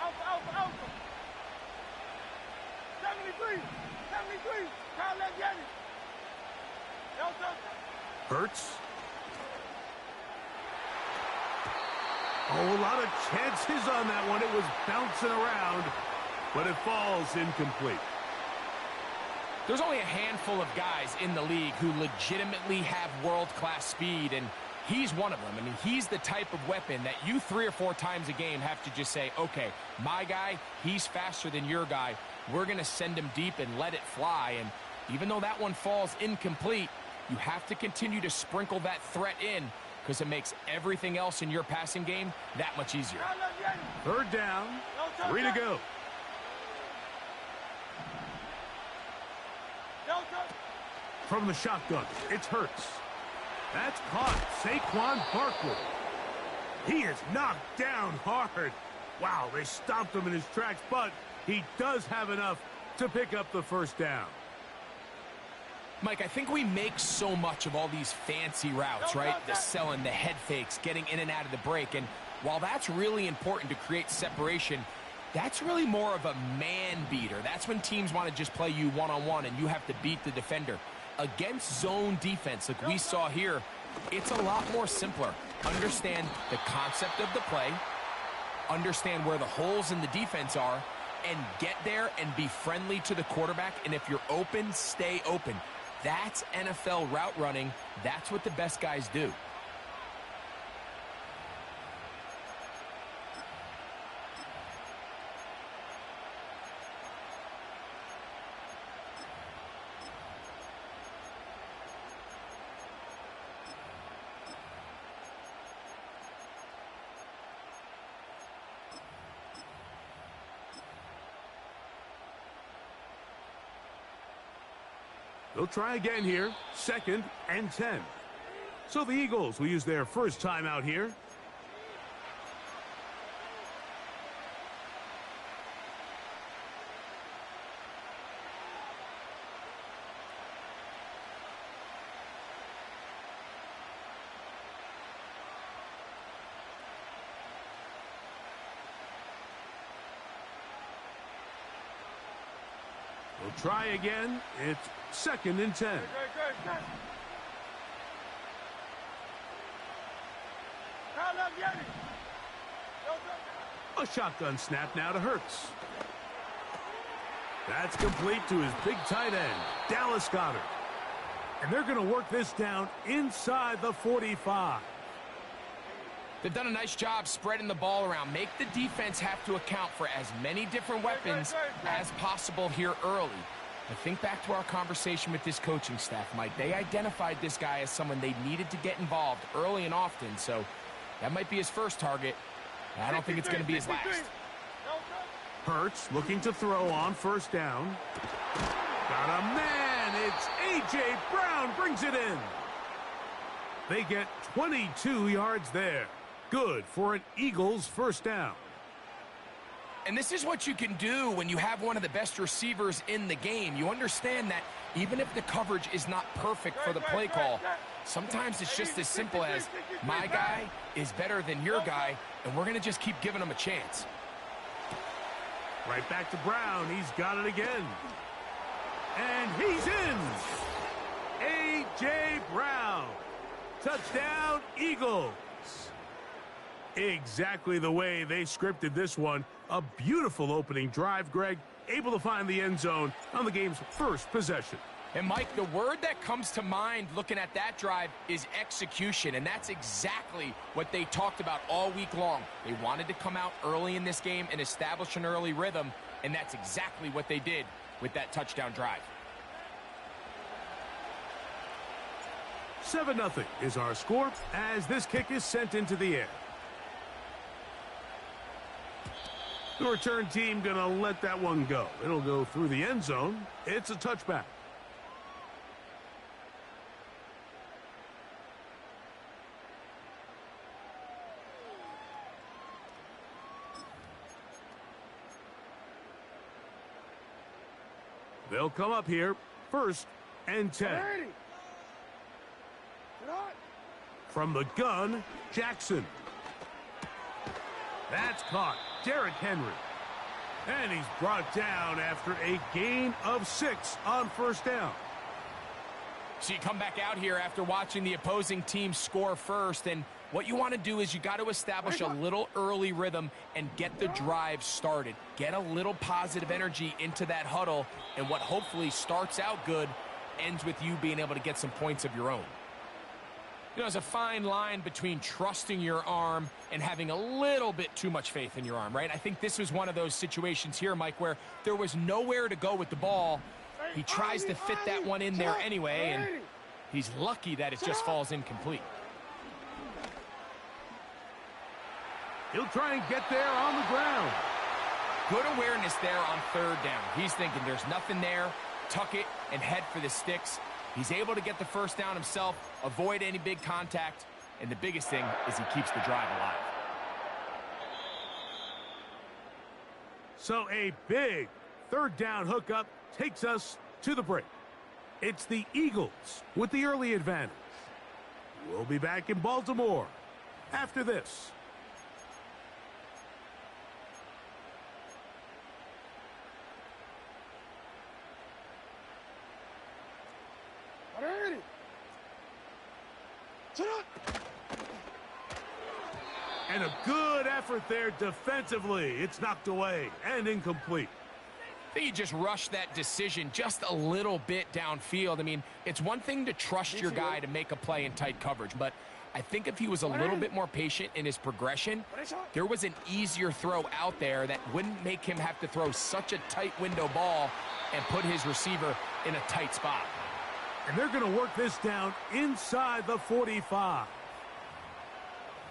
Alpha. 73, 73. Kyle, let's get it. Hurts. Oh, a lot of chances on that one. It was bouncing around, but it falls incomplete. There's only a handful of guys in the league who legitimately have world-class speed, and he's one of them. I mean, he's the type of weapon that you 3 or 4 times a game have to just say, okay, my guy, he's faster than your guy. We're going to send him deep and let it fly. And even though that one falls incomplete, you have to continue to sprinkle that threat in because it makes everything else in your passing game that much easier. Third down, 3 to go. From the shotgun, it's Hurts. That's caught. Saquon Barkley. He is knocked down hard. Wow, they stopped him in his tracks, but he does have enough to pick up the first down. Mike, I think we make so much of all these fancy routes, right? The selling, the head fakes, getting in and out of the break. And while that's really important to create separation, That's really more of a man beater. That's when teams want to just play you one-on-one and you have to beat the defender. Against zone defense, like we saw here, it's a lot more simpler. Understand the concept of the play, understand where the holes in the defense are, and get there and be friendly to the quarterback. And if you're open, stay open. That's NFL route running. That's what the best guys do. They'll try again here. 2nd and 10. So the Eagles will use their first timeout here. They'll try again. It's 2nd and 10. A shotgun snap now to Hurts. That's complete to his big tight end, Dallas Goedert. And they're going to work this down inside the 45. They've done a nice job spreading the ball around. Make the defense have to account for as many different weapons as possible here early. But think back to our conversation with this coaching staff, Mike. They identified this guy as someone they needed to get involved early and often, so that might be his first target. I don't think it's going to be his last. Hurts looking to throw on 1st down. Got a man. It's A.J. Brown brings it in. They get 22 yards there. Good for an Eagles 1st down. And this is what you can do when you have one of the best receivers in the game. You understand that even if the coverage is not perfect for the play call, sometimes it's just as simple as my guy is better than your guy, and we're going to just keep giving him a chance. Right back to Brown. He's got it again. And he's in. A.J. Brown. Touchdown, Eagles. Exactly the way they scripted this one. A beautiful opening drive, Greg. Able to find the end zone on the game's first possession. And, Mike, the word that comes to mind looking at that drive is execution, and that's exactly what they talked about all week long. They wanted to come out early in this game and establish an early rhythm, and that's exactly what they did with that touchdown drive. 7-0 is our score as this kick is sent into the air. The return team going to let that one go. It'll go through the end zone. It's a touchback. They'll come up here. 1st and 10. From the gun, Jackson. That's caught. Derrick Henry. And he's brought down after a gain of 6 on 1st down. So you come back out here after watching the opposing team score first, and what you want to do is you got to establish a little early rhythm and get the drive started. Get a little positive energy into that huddle, and what hopefully starts out good ends with you being able to get some points of your own. You know, there's a fine line between trusting your arm and having a little bit too much faith in your arm, right? I think this was one of those situations here, Mike, where there was nowhere to go with the ball. He tries to fit that one in there anyway, and he's lucky that it just falls incomplete. He'll try and get there on the ground. Good awareness there on 3rd down. He's thinking there's nothing there, tuck it, and head for the sticks. He's able to get the 1st down himself, avoid any big contact, and the biggest thing is he keeps the drive alive. So a big 3rd down hookup takes us to the break. It's the Eagles with the early advantage. We'll be back in Baltimore after this. And a good effort there defensively. It's knocked away and incomplete. I think you just rushed that decision just a little bit downfield. I mean, it's one thing to trust your guy to make a play in tight coverage, but I think if he was a little bit more patient in his progression, there was an easier throw out there that wouldn't make him have to throw such a tight window ball and put his receiver in a tight spot. And they're going to work this down inside the 45.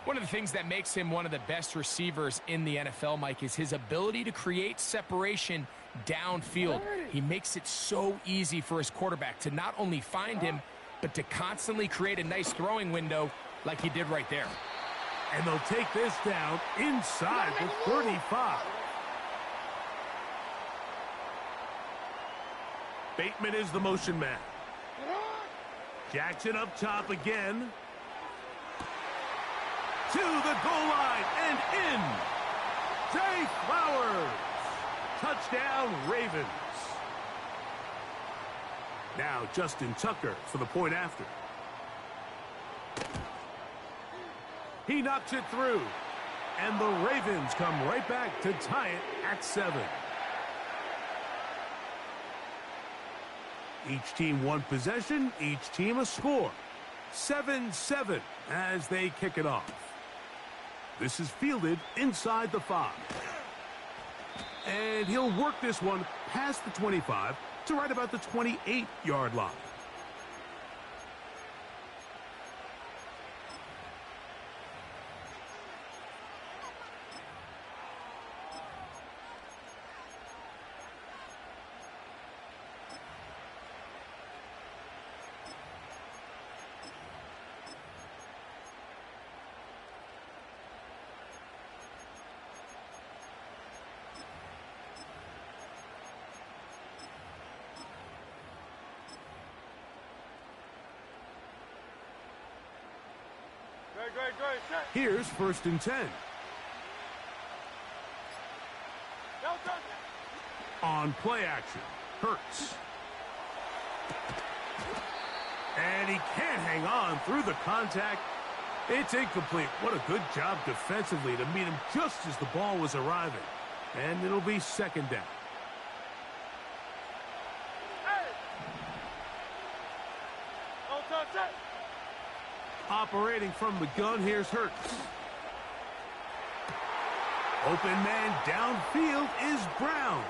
One of the things that makes him one of the best receivers in the NFL, Mike, is his ability to create separation downfield. He makes it so easy for his quarterback to not only find him, but to constantly create a nice throwing window like he did right there. And they'll take this down inside the 35. Bateman is the motion man. Jackson up top again. To the goal line and in. Zay Flowers. Touchdown, Ravens. Now Justin Tucker for the point after. He knocks it through. And the Ravens come right back to tie it at 7. Each team one possession, each team a score. 7-7 as they kick it off. This is fielded inside the 5. And he'll work this one past the 25 to right about the 28-yard line. Great. Here's 1st and 10. On play action, Hurts. And he can't hang on through the contact. It's incomplete. What a good job defensively to meet him just as the ball was arriving. And it'll be 2nd down. Operating from the gun, here's Hurts. Open man downfield is Brown.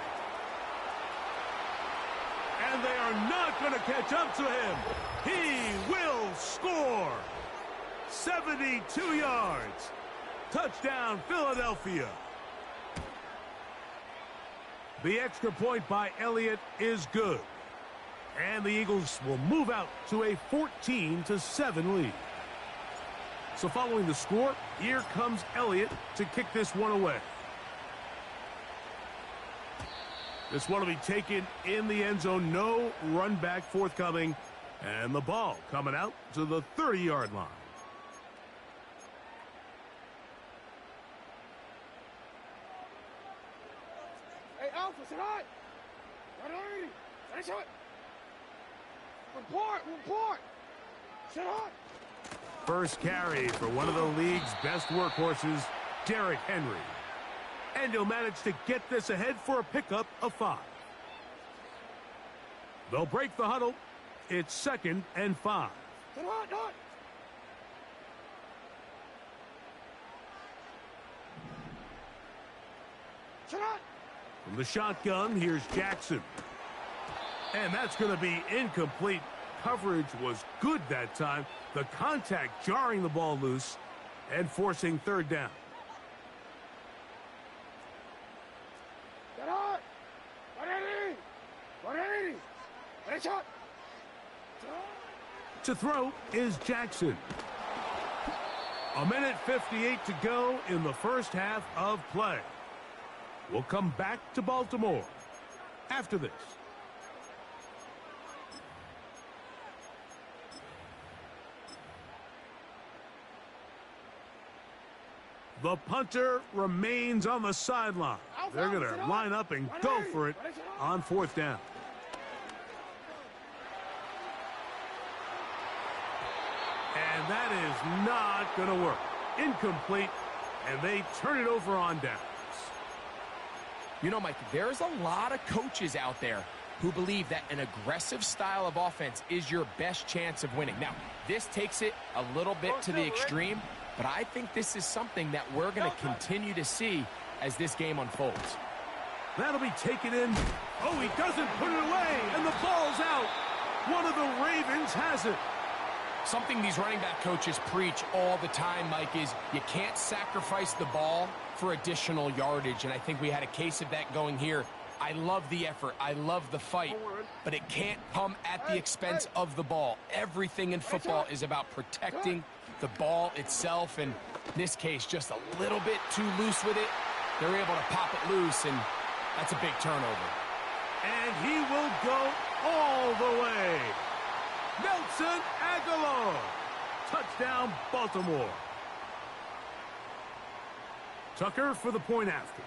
And they are not going to catch up to him. He will score. 72 yards. Touchdown, Philadelphia. The extra point by Elliott is good. And the Eagles will move out to a 14-7 lead. So following the score, here comes Elliott to kick this one away. This one will be taken in the end zone. No run back forthcoming. And the ball coming out to the 30-yard line. Hey, Alpha, sit on. Report. Sit on. First carry for one of the league's best workhorses, Derrick Henry. And he'll manage to get this ahead for a pickup of 5. They'll break the huddle. It's 2nd and 5. Sit on. From the shotgun, here's Jackson. And that's going to be incomplete. Coverage was good that time. The contact jarring the ball loose and forcing 3rd down. To throw is Jackson. 1:58 to go in the first half of play. We'll come back to Baltimore after this. The punter remains on the sideline. They're going to line up and go for it on 4th down. And that is not going to work. Incomplete, and they turn it over on downs. You know, Mike, there's a lot of coaches out there who believe that an aggressive style of offense is your best chance of winning. Now, this takes it a little bit to the extreme, but I think this is something that we're going to continue to see as this game unfolds. That'll be taken in. Oh, he doesn't put it away, and the ball's out. One of the Ravens has it. Something these running back coaches preach all the time, Mike, is you can't sacrifice the ball for additional yardage, and I think we had a case of that going here. I love the effort. I love the fight, but it can't come at the expense of the ball. Everything in football is about protecting the ball itself, and in this case, just a little bit too loose with it. They're able to pop it loose, and that's a big turnover. And he will go all the way. Nelson Aguilar. Touchdown, Baltimore. Tucker for the point after.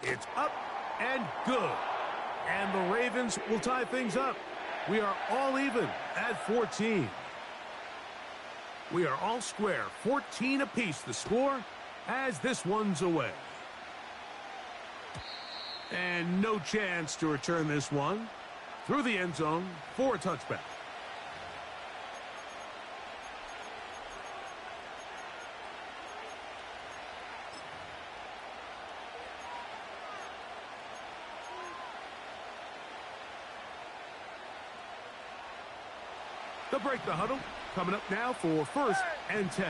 It's up and good. And the Ravens will tie things up. We are all even at 14. We are all square. 14 apiece the score as this one's away. And no chance to return this one through the end zone for a touchback. They'll break the huddle. Coming up now for 1st and 10.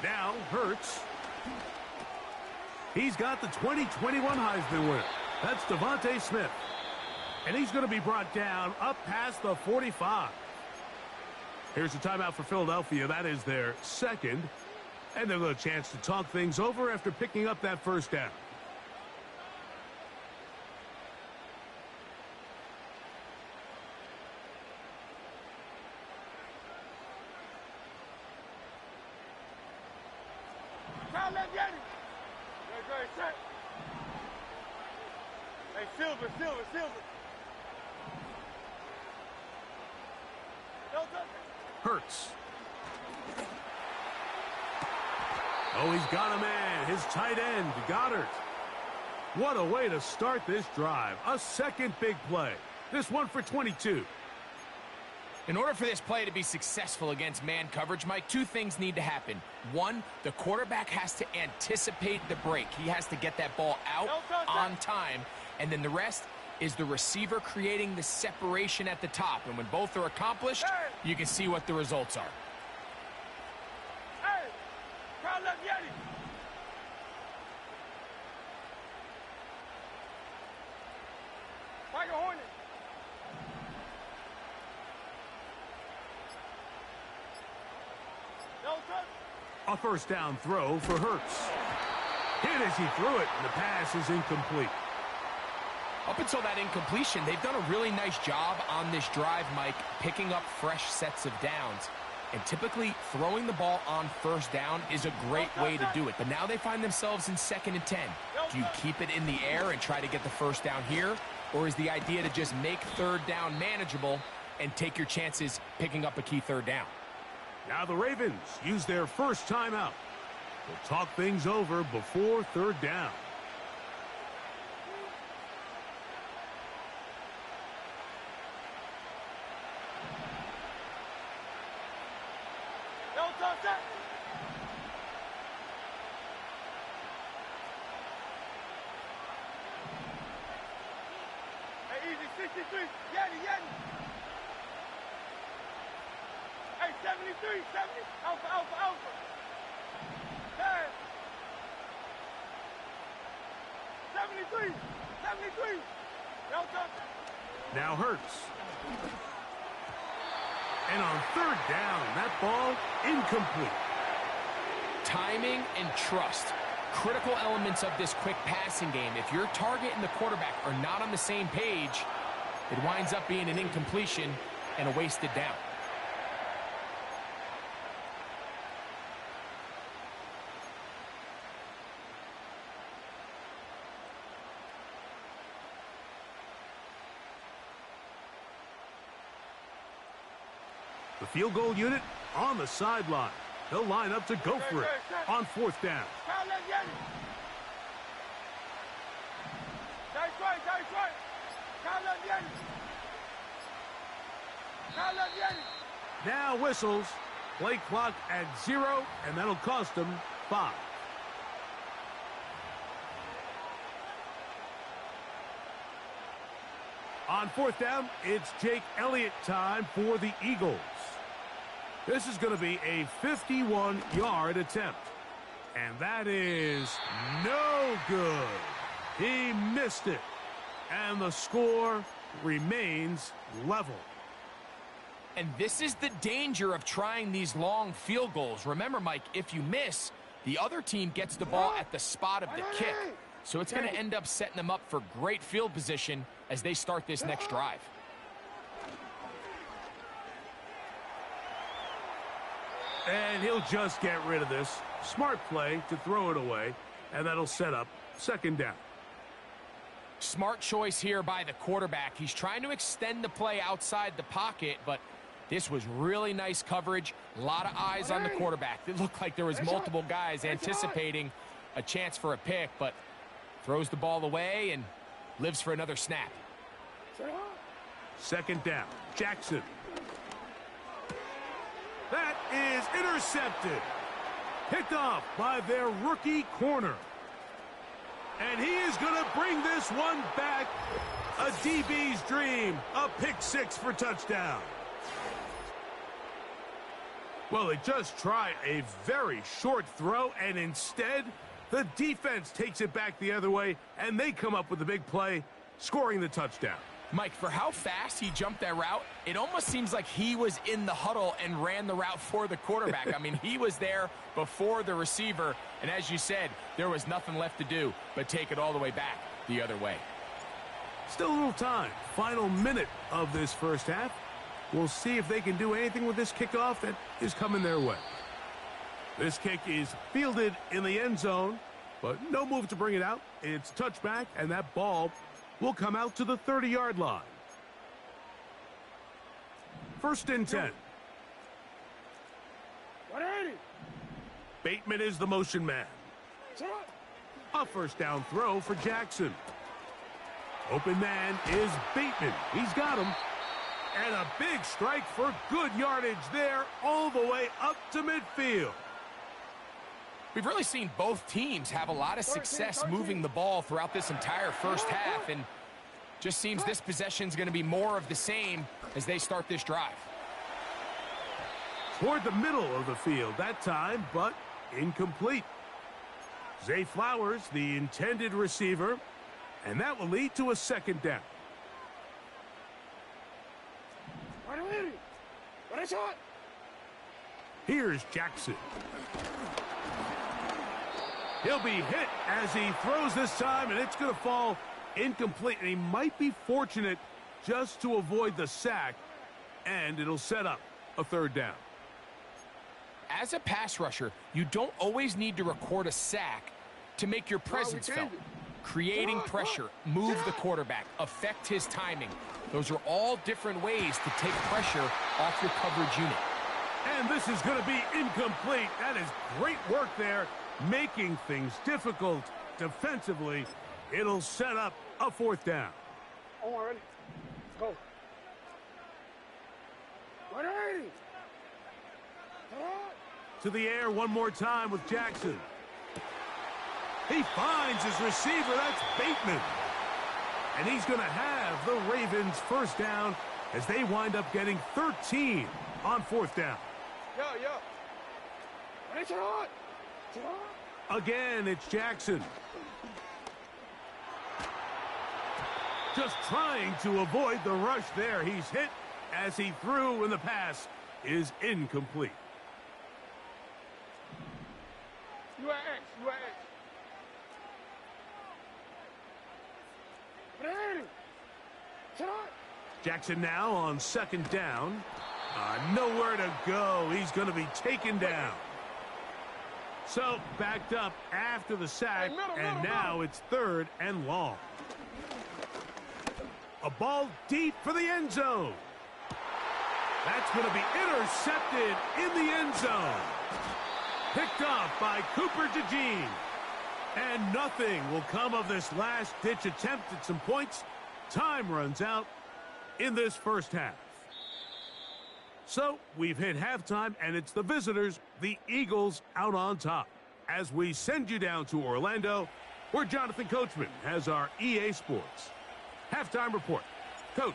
Now Hurts. He's got the 2021 Heisman winner. That's Devontae Smith. And he's going to be brought down up past the 45. Here's a timeout for Philadelphia. That is their second. And they'll get a chance to talk things over after picking up that first down. Hey, Silver. Hurts. Oh, he's got a man. His tight end, Goddard. What a way to start this drive. A second big play. This one for 22. In order for this play to be successful against man coverage, Mike, two things need to happen. One, the quarterback has to anticipate the break. He has to get that ball out on time. And then the rest is the receiver creating the separation at the top. And when both are accomplished, you can see what the results are. Hey, crowd left Yeti. Tiger Hornet. No touch. A first down throw for Hurts. Hit as he threw it, and the pass is incomplete. Up until that incompletion, they've done a really nice job on this drive, Mike, picking up fresh sets of downs. And typically, throwing the ball on first down is a great way to do it. But now they find themselves in 2nd and 10. Do you keep it in the air and try to get the first down here? Or is the idea to just make 3rd down manageable and take your chances picking up a key 3rd down? Now the Ravens use their first timeout. They'll talk things over before 3rd down. No touch. Hey, easy 63. Yeti. Hey, 73, 70. Alpha. Hey. 73. No touch. Now Hurts. And on 3rd down, that ball incomplete. Timing and trust. Critical elements of this quick passing game. If your target and the quarterback are not on the same page, it winds up being an incompletion and a wasted down. The field goal unit on the sideline. They'll line up to go for it on 4th down. Now whistles. Play clock at 0, and that'll cost them 5. On 4th down, it's Jake Elliott time for the Eagles. This is going to be a 51-yard attempt. And that is no good. He missed it. And the score remains level. And this is the danger of trying these long field goals. Remember, Mike, if you miss, the other team gets the ball at the spot of the kick. So it's going to end up setting them up for great field position as they start this next drive. And he'll just get rid of this. Smart play to throw it away, and that'll set up 2nd down. Smart choice here by the quarterback. He's trying to extend the play outside the pocket, but this was really nice coverage. A lot of eyes on the quarterback. It looked like there was multiple guys anticipating a chance for a pick, but throws the ball away and lives for another snap. 2nd down. Jackson. That is intercepted. Picked off by their rookie corner. And he is going to bring this one back. A DB's dream. A pick 6 for touchdown. Well, they just try a very short throw, and instead, the defense takes it back the other way, and they come up with a big play, scoring the touchdown. Mike, for how fast he jumped that route, it almost seems like he was in the huddle and ran the route for the quarterback. I mean, he was there before the receiver, and as you said, there was nothing left to do but take it all the way back the other way. Still a little time. Final minute of this first half. We'll see if they can do anything with this kickoff that is coming their way. This kick is fielded in the end zone, but no move to bring it out. It's touchback, and that ball will come out to the 30-yard line. 1st and 10. Bateman is the motion man. A 1st down throw for Jackson. Open man is Bateman. He's got him. And a big strike for good yardage there all the way up to midfield. We've really seen both teams have a lot of success moving the ball throughout this entire first half, and just seems this possession's going to be more of the same as they start this drive. Toward the middle of the field that time, but incomplete. Zay Flowers, the intended receiver, and that will lead to a 2nd down. Here's Jackson. He'll be hit as he throws this time, and it's going to fall incomplete. And he might be fortunate just to avoid the sack, and it'll set up a 3rd down. As a pass rusher, you don't always need to record a sack to make your presence felt. Creating pressure, move the quarterback, affect his timing. Those are all different ways to take pressure off your coverage unit. And this is going to be incomplete. That is great work there, making things difficult defensively. It'll set up a 4th down. Ready? Go. Ready? To the air one more time with Jackson. He finds his receiver. That's Bateman. And he's going to have the Ravens 1st down as they wind up getting 13 on 4th down. Again, it's Jackson. Just trying to avoid the rush there. He's hit as he threw, and the pass is incomplete. You are X. Ready? Jackson now on 2nd down. Nowhere to go. He's going to be taken down. So backed up after the sack, and now it's 3rd and long. A ball deep for the end zone. That's going to be intercepted in the end zone. Picked off by Cooper DeJean. And nothing will come of this last-ditch attempt at some points. Time runs out in this first half. So we've hit halftime, and it's the visitors, the Eagles, out on top. As we send you down to Orlando, where Jonathan Coachman has our EA Sports halftime report. Coach,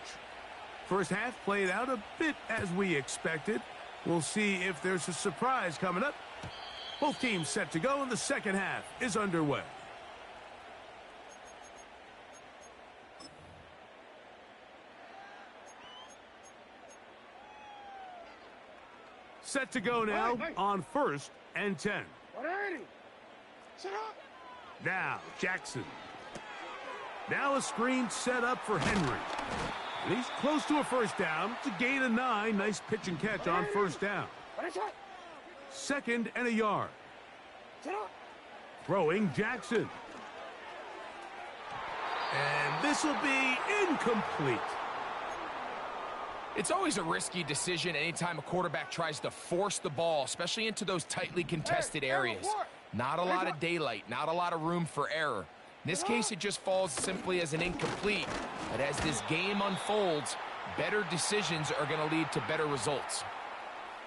first half played out a bit as we expected. We'll see if there's a surprise coming up. Both teams set to go, and the second half is underway. Set to go now on 1st and 10. Now, Jackson. Now a screen set up for Henry. And he's close to a first down. It's a gain of 9. Nice pitch and catch on first down. 2nd and a yard. Throwing Jackson. And this will be incomplete. It's always a risky decision anytime a quarterback tries to force the ball, especially into those tightly contested areas. Not a lot of daylight, not a lot of room for error. In this case, it just falls simply as an incomplete. But as this game unfolds, better decisions are going to lead to better results.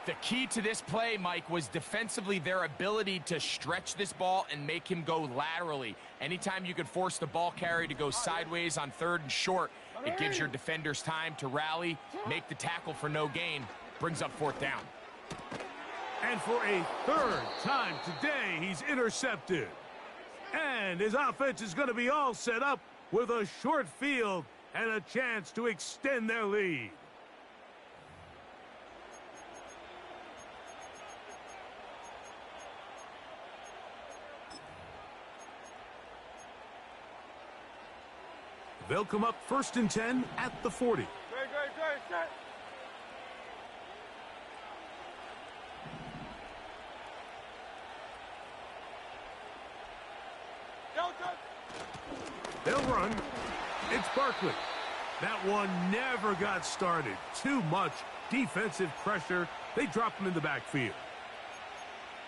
The key to this play, Mike, was defensively their ability to stretch this ball and make him go laterally. Anytime you could force the ball carrier to go sideways on 3rd and short, it gives your defenders time to rally, make the tackle for no gain, brings up 4th down. And for a 3rd time today, he's intercepted. And his offense is going to be all set up with a short field and a chance to extend their lead. They'll come up 1st and 10 at the 40. Great, set. They'll run. It's Barkley. That one never got started. Too much defensive pressure. They drop him in the backfield.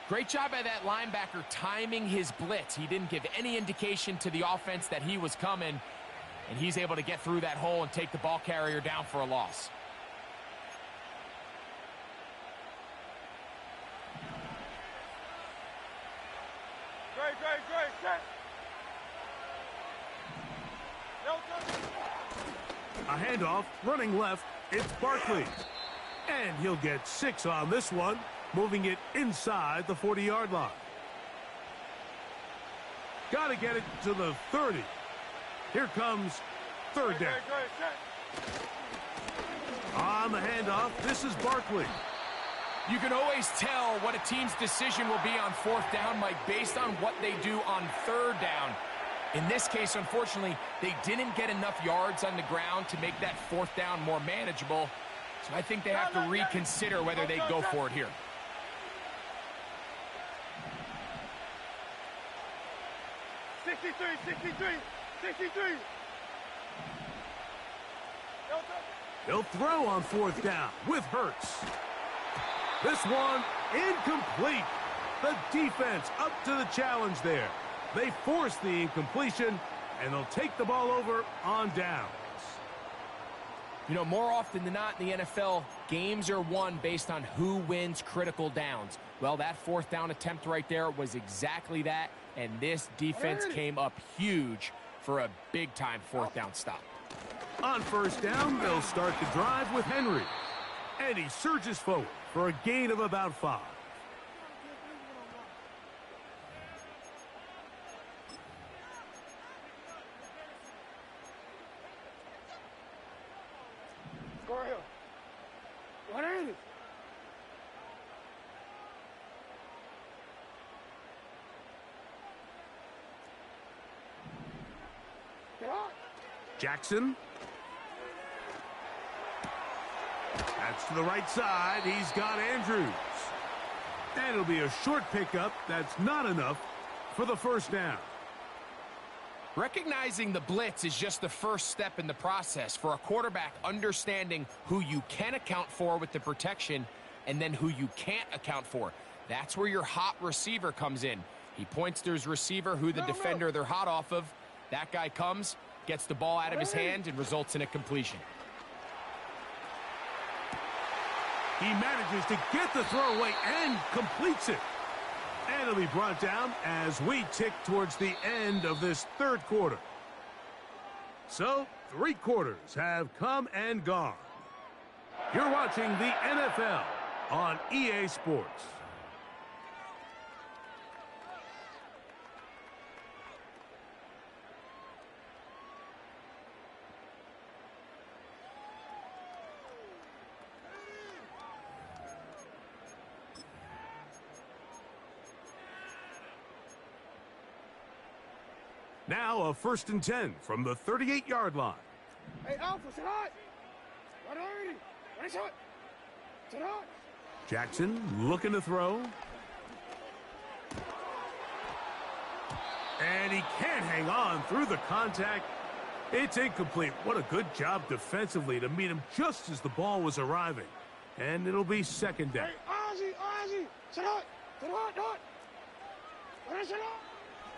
Great job by that linebacker timing his blitz. He didn't give any indication to the offense that he was coming. And he's able to get through that hole and take the ball carrier down for a loss. Great, set. A handoff, running left, it's Barkley. And he'll get 6 on this one, moving it inside the 40-yard line. Got to get it to the 30. Here comes 3rd down. On the handoff, this is Barkley. You can always tell what a team's decision will be on 4th down, Mike, based on what they do on 3rd down. In this case, unfortunately, they didn't get enough yards on the ground to make that 4th down more manageable. So I think they have to reconsider whether they go for it here. They'll throw on 4th down with Hurts. This one incomplete. The defense up to the challenge there. They force the incompletion, and they'll take the ball over on downs. You know, more often than not in the NFL, games are won based on who wins critical downs. Well, that 4th down attempt right there was exactly that, and this defense came up huge for a big-time 4th down stop. On 1st down, they'll start the drive with Henry. And he surges forward for a gain of about 5. Jackson. That's to the right side. He's got Andrews. And it'll be a short pickup. That's not enough for the 1st down. Recognizing the blitz is just the first step in the process for a quarterback understanding who you can account for with the protection and then who you can't account for. That's where your hot receiver comes in. He points to his receiver, who the defender they're hot off of. That guy comes, gets the ball out of his hand, and results in a completion. He manages to get the throw away and completes it. And it'll be brought down as we tick towards the end of this third quarter. So, 3 quarters have come and gone. You're watching the NFL on EA Sports. Now a 1st and 10 from the 38-yard line. Hey, Alpha, sit hot. Sit hot. Jackson looking to throw. And he can't hang on through the contact. It's incomplete. What a good job defensively to meet him just as the ball was arriving. And it'll be 2nd down. Hey, Ozzy. Sit hot.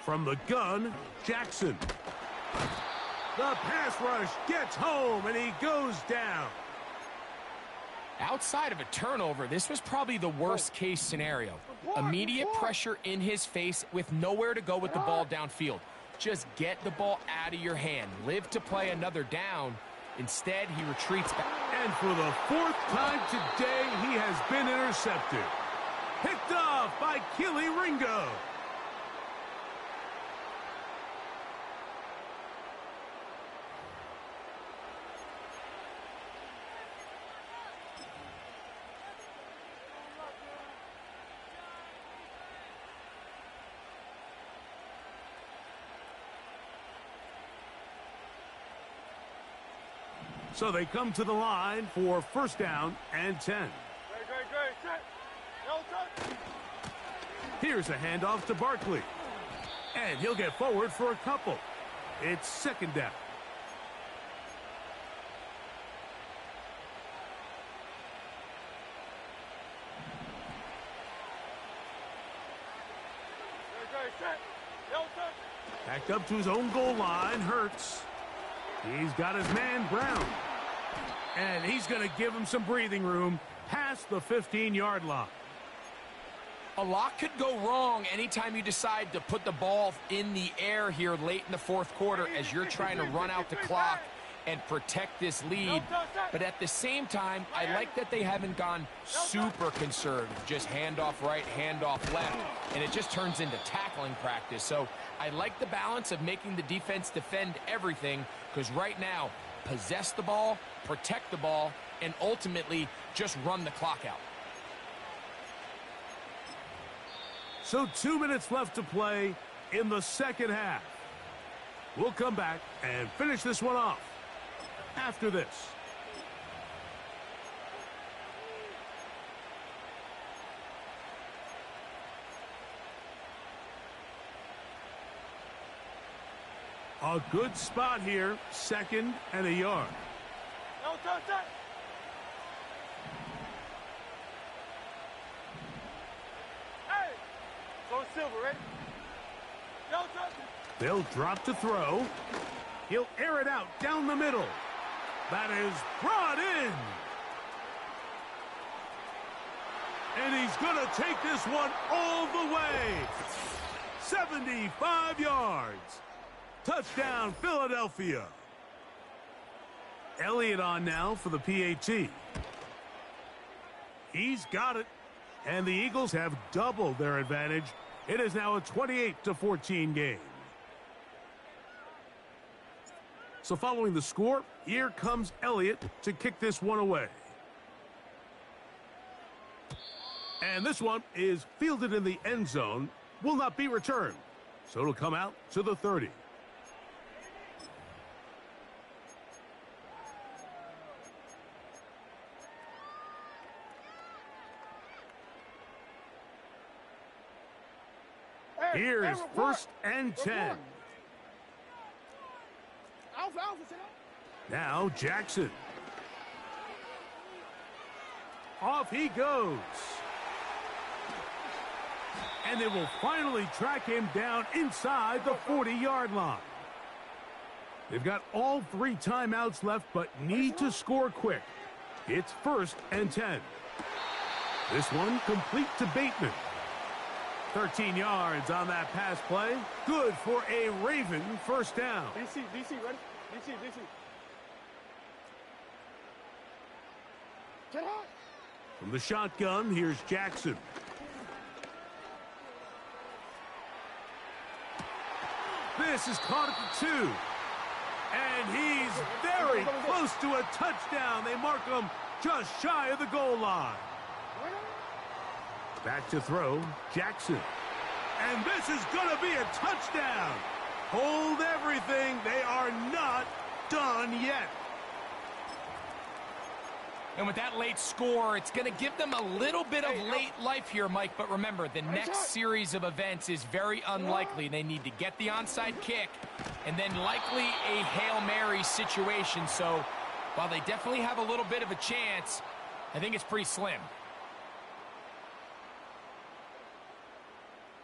From the gun, Jackson. The pass rush gets home, and he goes down. Outside of a turnover, this was probably the worst-case scenario. Immediate pressure in his face with nowhere to go with the ball downfield. Just get the ball out of your hand. Live to play another down. Instead, he retreats back. And for the 4th time today, he has been intercepted. Picked off by Keely Ringo. So they come to the line for 1st down and 10. Great. Set. Here's a handoff to Barkley. And he'll get forward for a couple. It's 2nd down. Set. Backed up to his own goal line, Hurts. He's got his man, Brown. And he's going to give him some breathing room past the 15-yard line. A lot could go wrong anytime you decide to put the ball in the air here late in the 4th quarter as you're trying to run out the clock and protect this lead. But at the same time, I like that they haven't gone super conservative. Just handoff right, handoff left, and it just turns into tackling practice. So I like the balance of making the defense defend everything, because right now, possess the ball, protect the ball, and ultimately just run the clock out. So 2 minutes left to play in the 2nd half. We'll come back and finish this one off after this. A good spot here, 2nd and a yard. No touch that. Hey, go silver, right? No touch. They'll drop to throw. He'll air it out down the middle. That is brought in. And he's going to take this one all the way. 75 yards. Touchdown, Philadelphia. Elliott on now for the PAT. He's got it. And the Eagles have doubled their advantage. It is now a 28-14 game. So following the score, here comes Elliott to kick this one away. And this one is fielded in the end zone, will not be returned. So it'll come out to the 30. Here's 1st and 10. Now Jackson. Off he goes. And they will finally track him down inside the 40-yard line. They've got all 3 timeouts left, but need to score quick. It's 1st and 10. This one complete to Bateman. 13 yards on that pass play. Good for a Raven first down. DC, ready? DC. Get hot. From the shotgun, here's Jackson. This is caught at the 2. And he's very close to a touchdown. They mark him just shy of the goal line. Back to throw, Jackson. And this is going to be a touchdown. Hold everything. They are not done yet. And with that late score, it's going to give them a little bit of late life here, Mike. But remember, the next series of events is very unlikely. They need to get the onside kick and then likely a Hail Mary situation. So while they definitely have a little bit of a chance, I think it's pretty slim.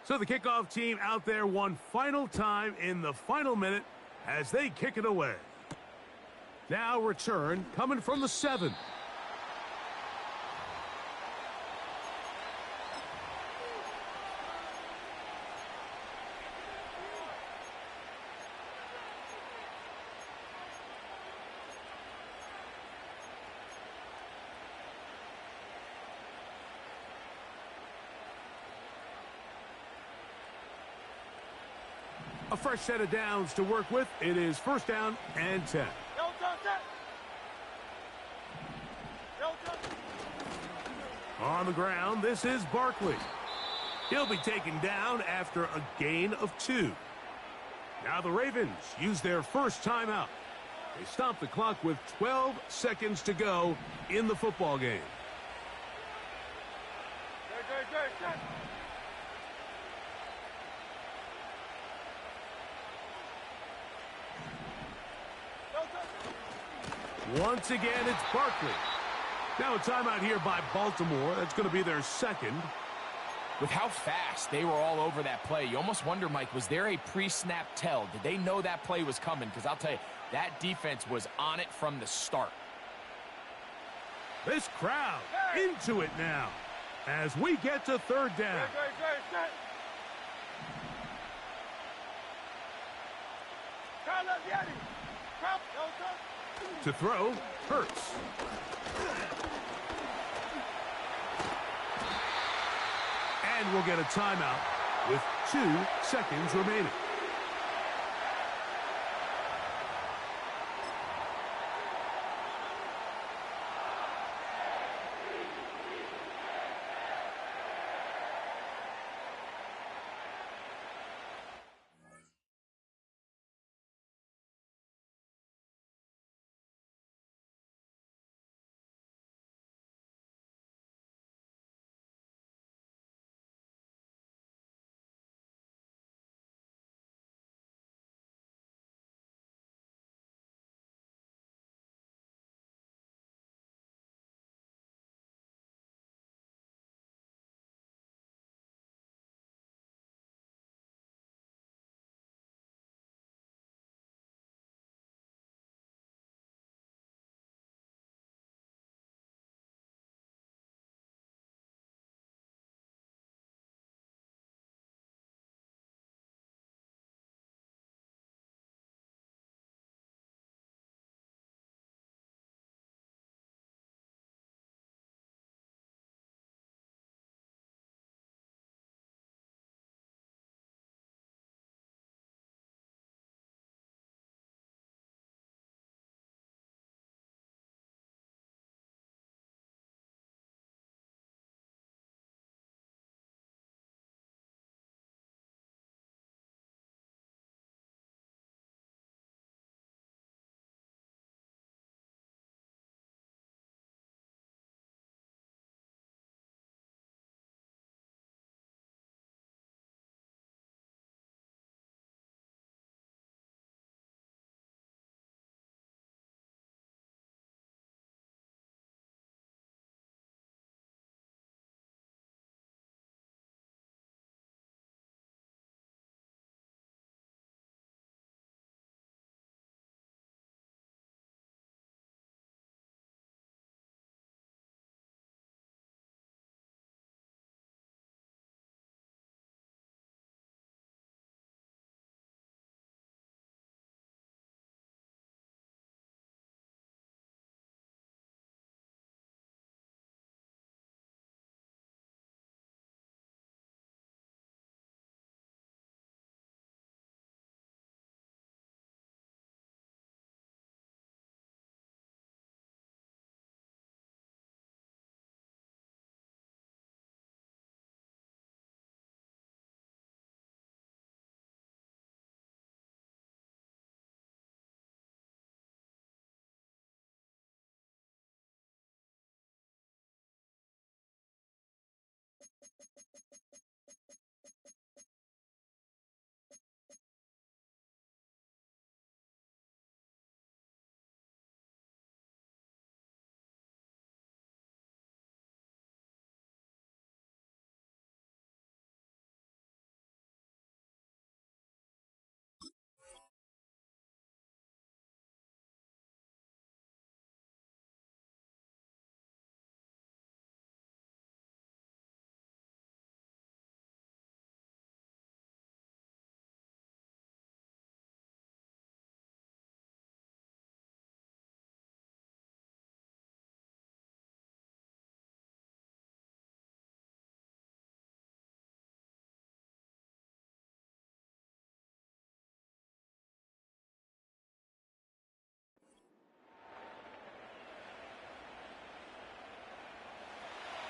So the kickoff team out there one final time in the final minute as they kick it away. Now return coming from the 7. A fresh set of downs to work with. It is 1st down and 10. On the ground, this is Barkley. He'll be taken down after a gain of 2. Now the Ravens use their first timeout. They stop the clock with 12 seconds to go in the football game. Good. Once again, it's Barkley. Now a timeout here by Baltimore. That's going to be their 2nd. With how fast they were all over that play, you almost wonder, Mike, was there a pre-snap tell? Did they know that play was coming? Because I'll tell you, that defense was on it from the start. This crowd into it now as we get to 3rd down. Good. To throw, Hurts. And we'll get a timeout with 2 seconds remaining.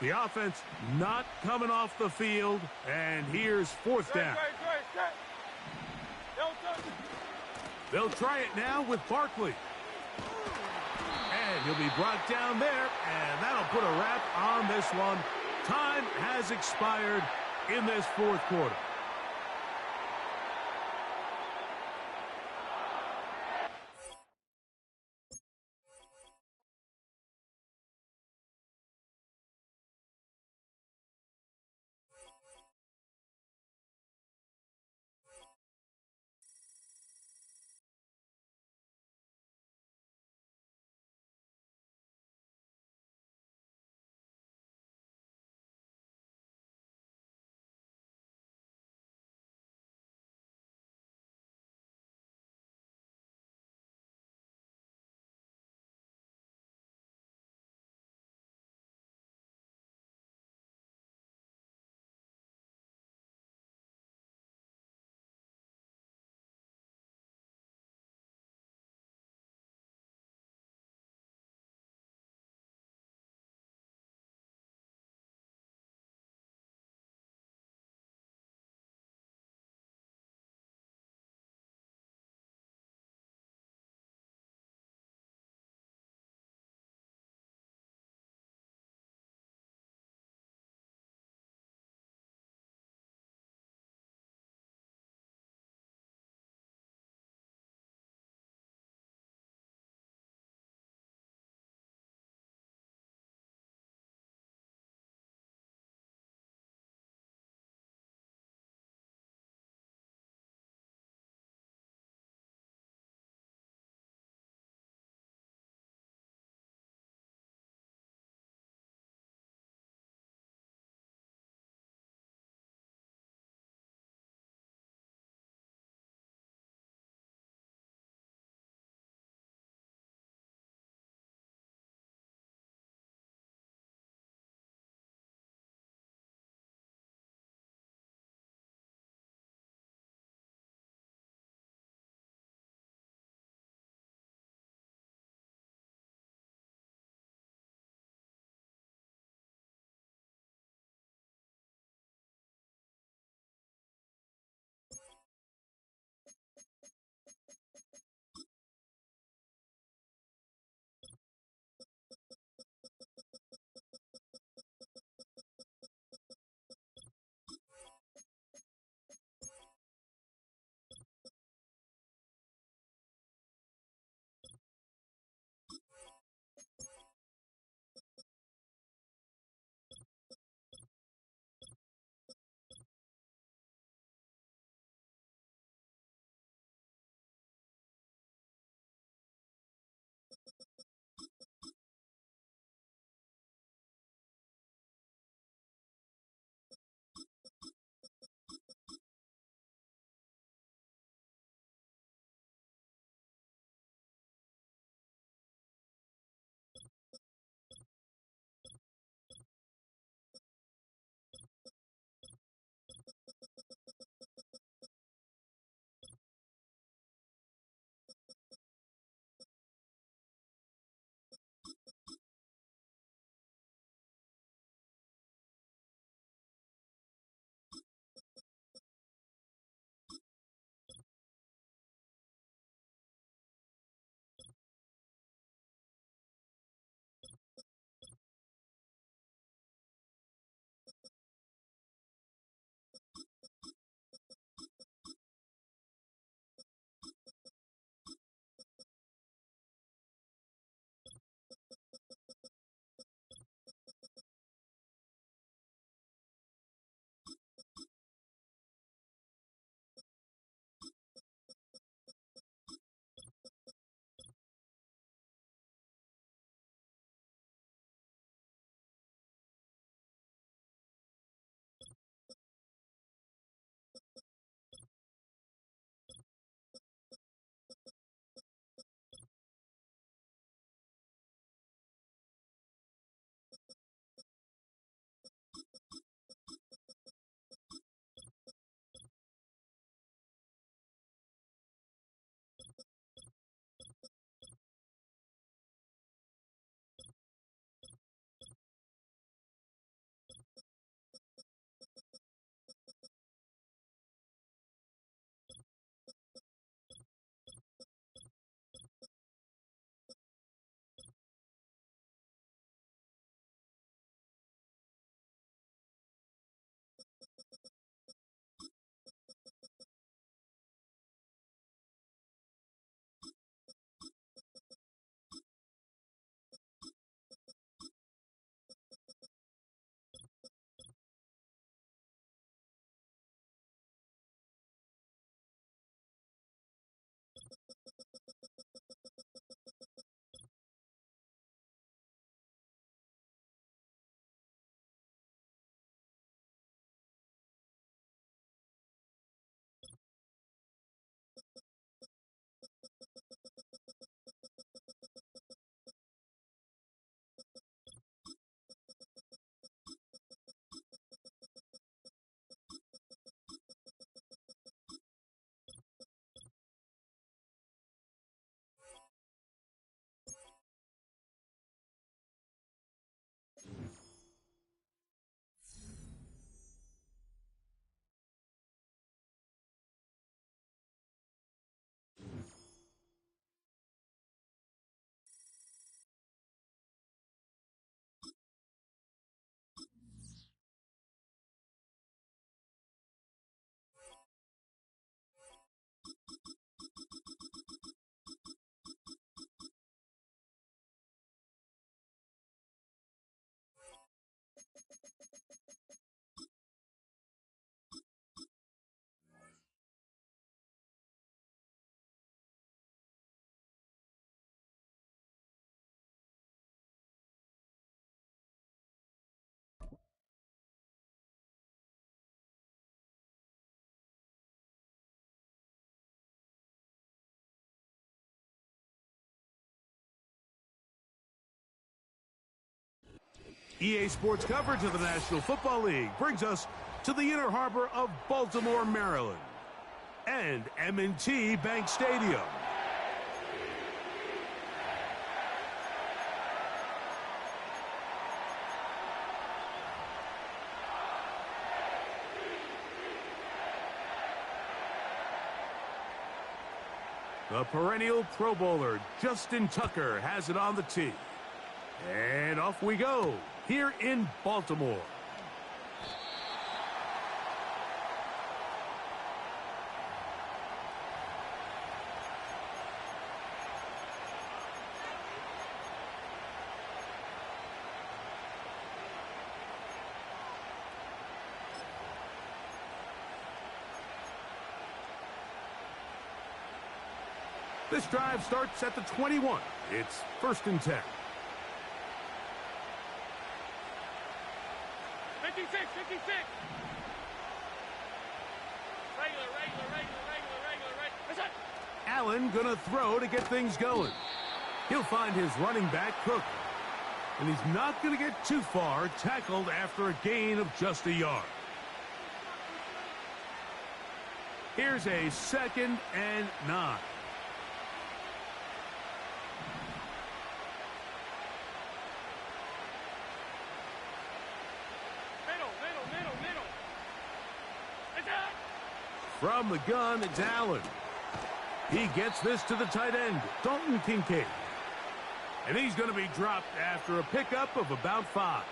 The offense not coming off the field, and here's fourth down. They'll try it now with Barkley. And he'll be brought down there, and that'll put a wrap on this one. Time has expired in this fourth quarter. EA Sports coverage of the National Football League brings us to the inner harbor of Baltimore, Maryland, and M&T Bank Stadium. The perennial Pro Bowler, Justin Tucker, has it on the tee. And off we go, here in Baltimore. This drive starts at the 21. It's 1st and 10. 56. Regular. That's it. Allen gonna throw to get things going. He'll find his running back, Cook. And he's not gonna get too far, tackled after a gain of just a yard. Here's a 2nd and 9. Middle. That's it. From the gun, it's Allen. He gets this to the tight end, Dalton Kincaid. And he's going to be dropped after a pickup of about 5.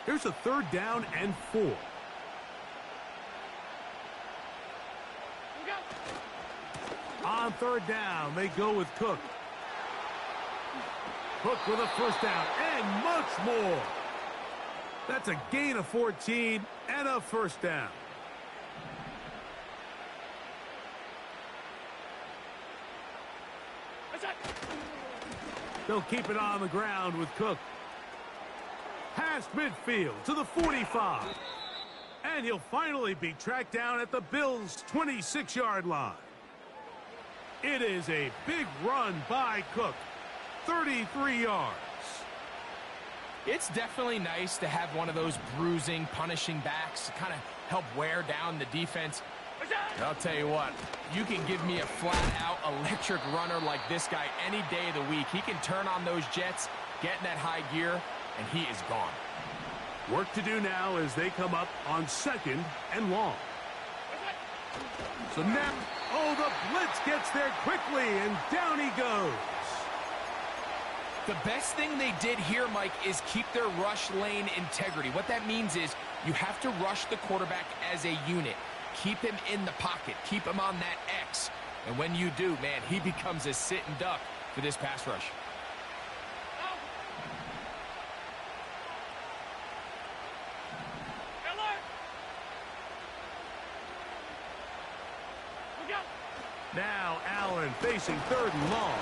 Here's a 3rd down and 4. On 3rd down, they go with Cook. Cook with a 1st down and much more. That's a gain of 14 and a 1st down. That's it. They'll keep it on the ground with Cook. Past midfield to the 45. And he'll finally be tracked down at the Bills' 26-yard line. It is a big run by Cook. 33 yards. It's definitely nice to have one of those bruising, punishing backs to kind of help wear down the defense. And I'll tell you what, you can give me a flat-out electric runner like this guy any day of the week. He can turn on those jets, get in that high gear, and he is gone. Work to do now as they come up on 2nd and long. So now, the blitz gets there quickly, and down he goes. The best thing they did here, Mike, is keep their rush lane integrity. What that means is you have to rush the quarterback as a unit. Keep him in the pocket. Keep him on that X. And when you do, man, he becomes a sit and duck for this pass rush. Now Allen facing 3rd and long.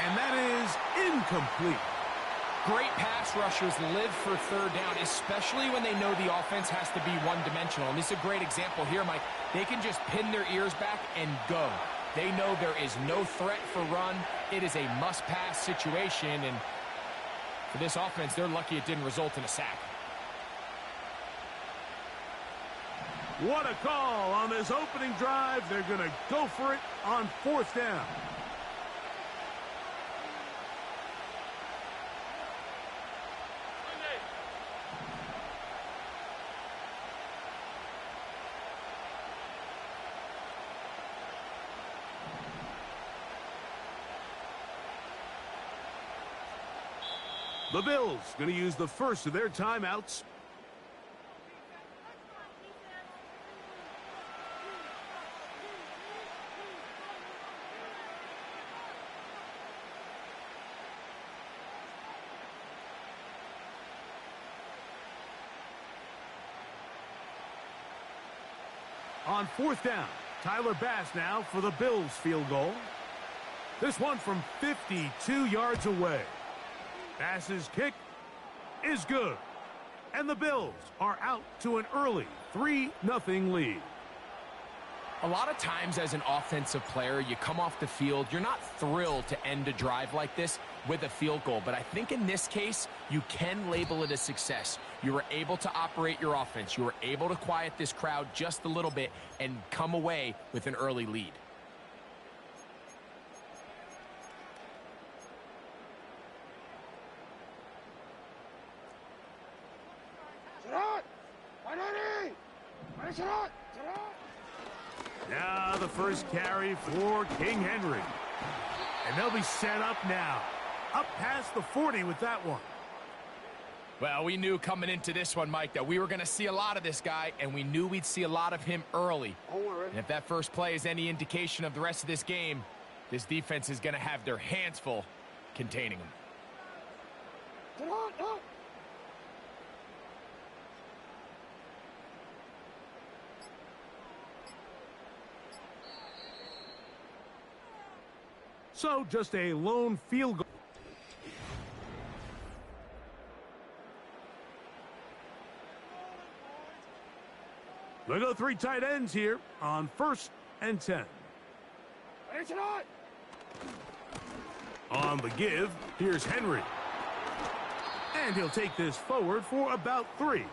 And that is incomplete. Great pass rushers live for 3rd down, especially when they know the offense has to be one-dimensional. And this is a great example here, Mike. They can just pin their ears back and go. They know there is no threat for run. It is a must-pass situation. And for this offense, they're lucky it didn't result in a sack. What a call on this opening drive. They're going to go for it on 4th down. The Bills going to use the first of their timeouts. On 4th down, Tyler Bass now for the Bills field goal. This one from 52 yards away. Passes kick is good. And the Bills are out to an early 3-0 lead. A lot of times as an offensive player, you come off the field, you're not thrilled to end a drive like this with a field goal. But I think in this case, you can label it a success. You were able to operate your offense. You were able to quiet this crowd just a little bit and come away with an early lead. Now the first carry for King Henry. And they'll be set up now. Up past the 40 with that one. Well, we knew coming into this one, Mike, that we were going to see a lot of this guy, and we knew we'd see a lot of him early. And if that first play is any indication of the rest of this game, this defense is going to have their hands full containing him. So just a lone field goal. They go 3 tight ends here on 1st and 10. On the give, here's Henry. And he'll take this forward for about 3.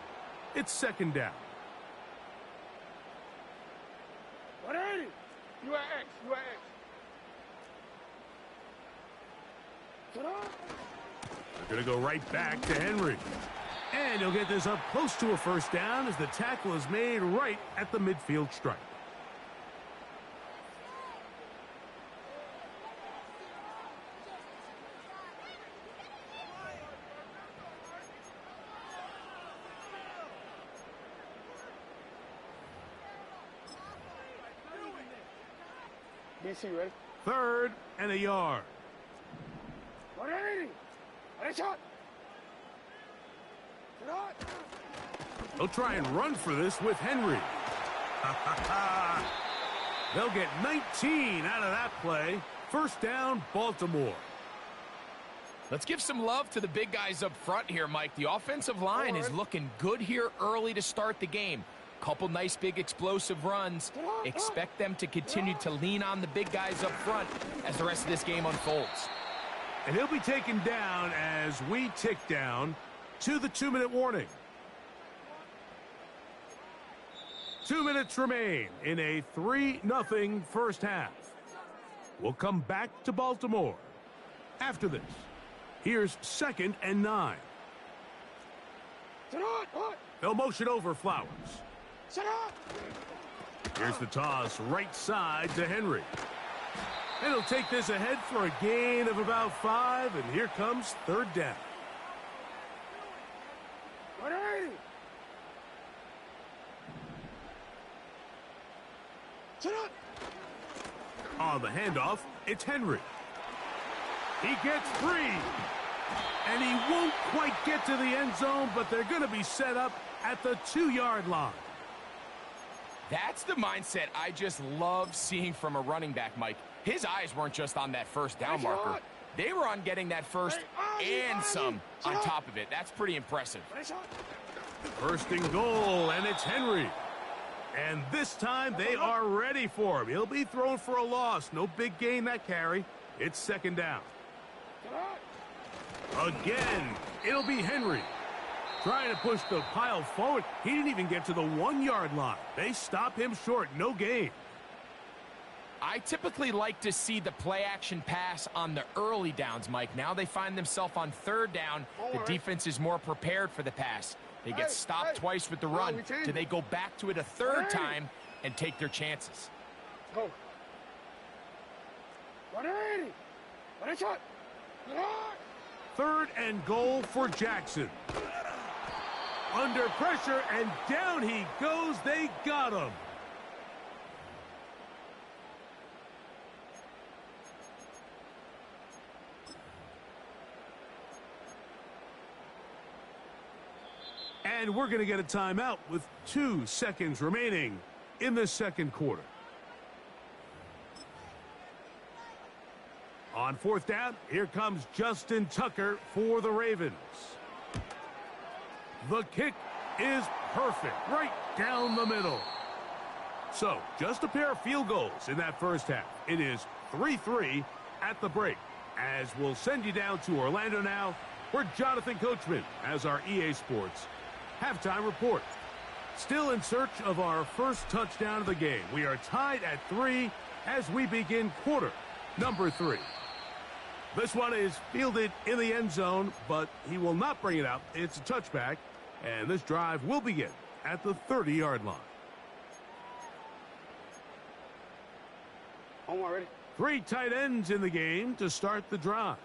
It's 2nd down. You are X. You are X. They're going to go right back to Henry. And he'll get this up close to a 1st down as the tackle is made right at the midfield stripe. DC, ready? 3rd and a yard. They'll try and run for this with Henry. They'll get 19 out of that play. 1st down, Baltimore. Let's give some love to the big guys up front here, Mike. The offensive line is looking good here early to start the game. Couple nice big explosive runs. Expect them to continue to lean on the big guys up front as the rest of this game unfolds. And he'll be taken down as we tick down to the 2-minute warning. 2 minutes remain in a 3-0 first half. We'll come back to Baltimore after this. Here's 2nd and 9. They'll motion over Flowers. Here's the toss right side to Henry. And he'll take this ahead for a gain of about 5, and here comes 3rd down. On the handoff, it's Henry. He gets 3. And he won't quite get to the end zone, but they're going to be set up at the 2-yard line. That's the mindset I just love seeing from a running back, Mike. His eyes weren't just on that 1st down marker. They were on getting that first and some on top of it. That's pretty impressive. 1st and goal, and it's Henry. And this time they are ready for him. He'll be thrown for a loss. No big gain that carry. It's 2nd down. Again, it'll be Henry. Trying to push the pile forward. He didn't even get to the 1-yard line. They stop him short. No gain. I typically like to see the play-action pass on the early downs, Mike. Now they find themselves on 3rd down. The defense is more prepared for the pass. They get stopped twice with the run. Do they go back to it a 3rd time and take their chances? 3rd and goal for Jackson. Under pressure, and down he goes. They got him. And we're going to get a timeout with 2 seconds remaining in the 2nd quarter. On fourth down, here comes Justin Tucker for the Ravens. The kick is perfect, right down the middle. So, just a pair of field goals in that first half. It is 3-3 at the break. As we'll send you down to Orlando now, where Jonathan Coachman has our EA Sports halftime report. Still in search of our first touchdown of the game. We are tied at 3 as we begin quarter number 3. This one is fielded in the end zone, but he will not bring it out. It's a touchback, and this drive will begin at the 30-yard line. Omar, ready? 3 tight ends in the game to start the drive.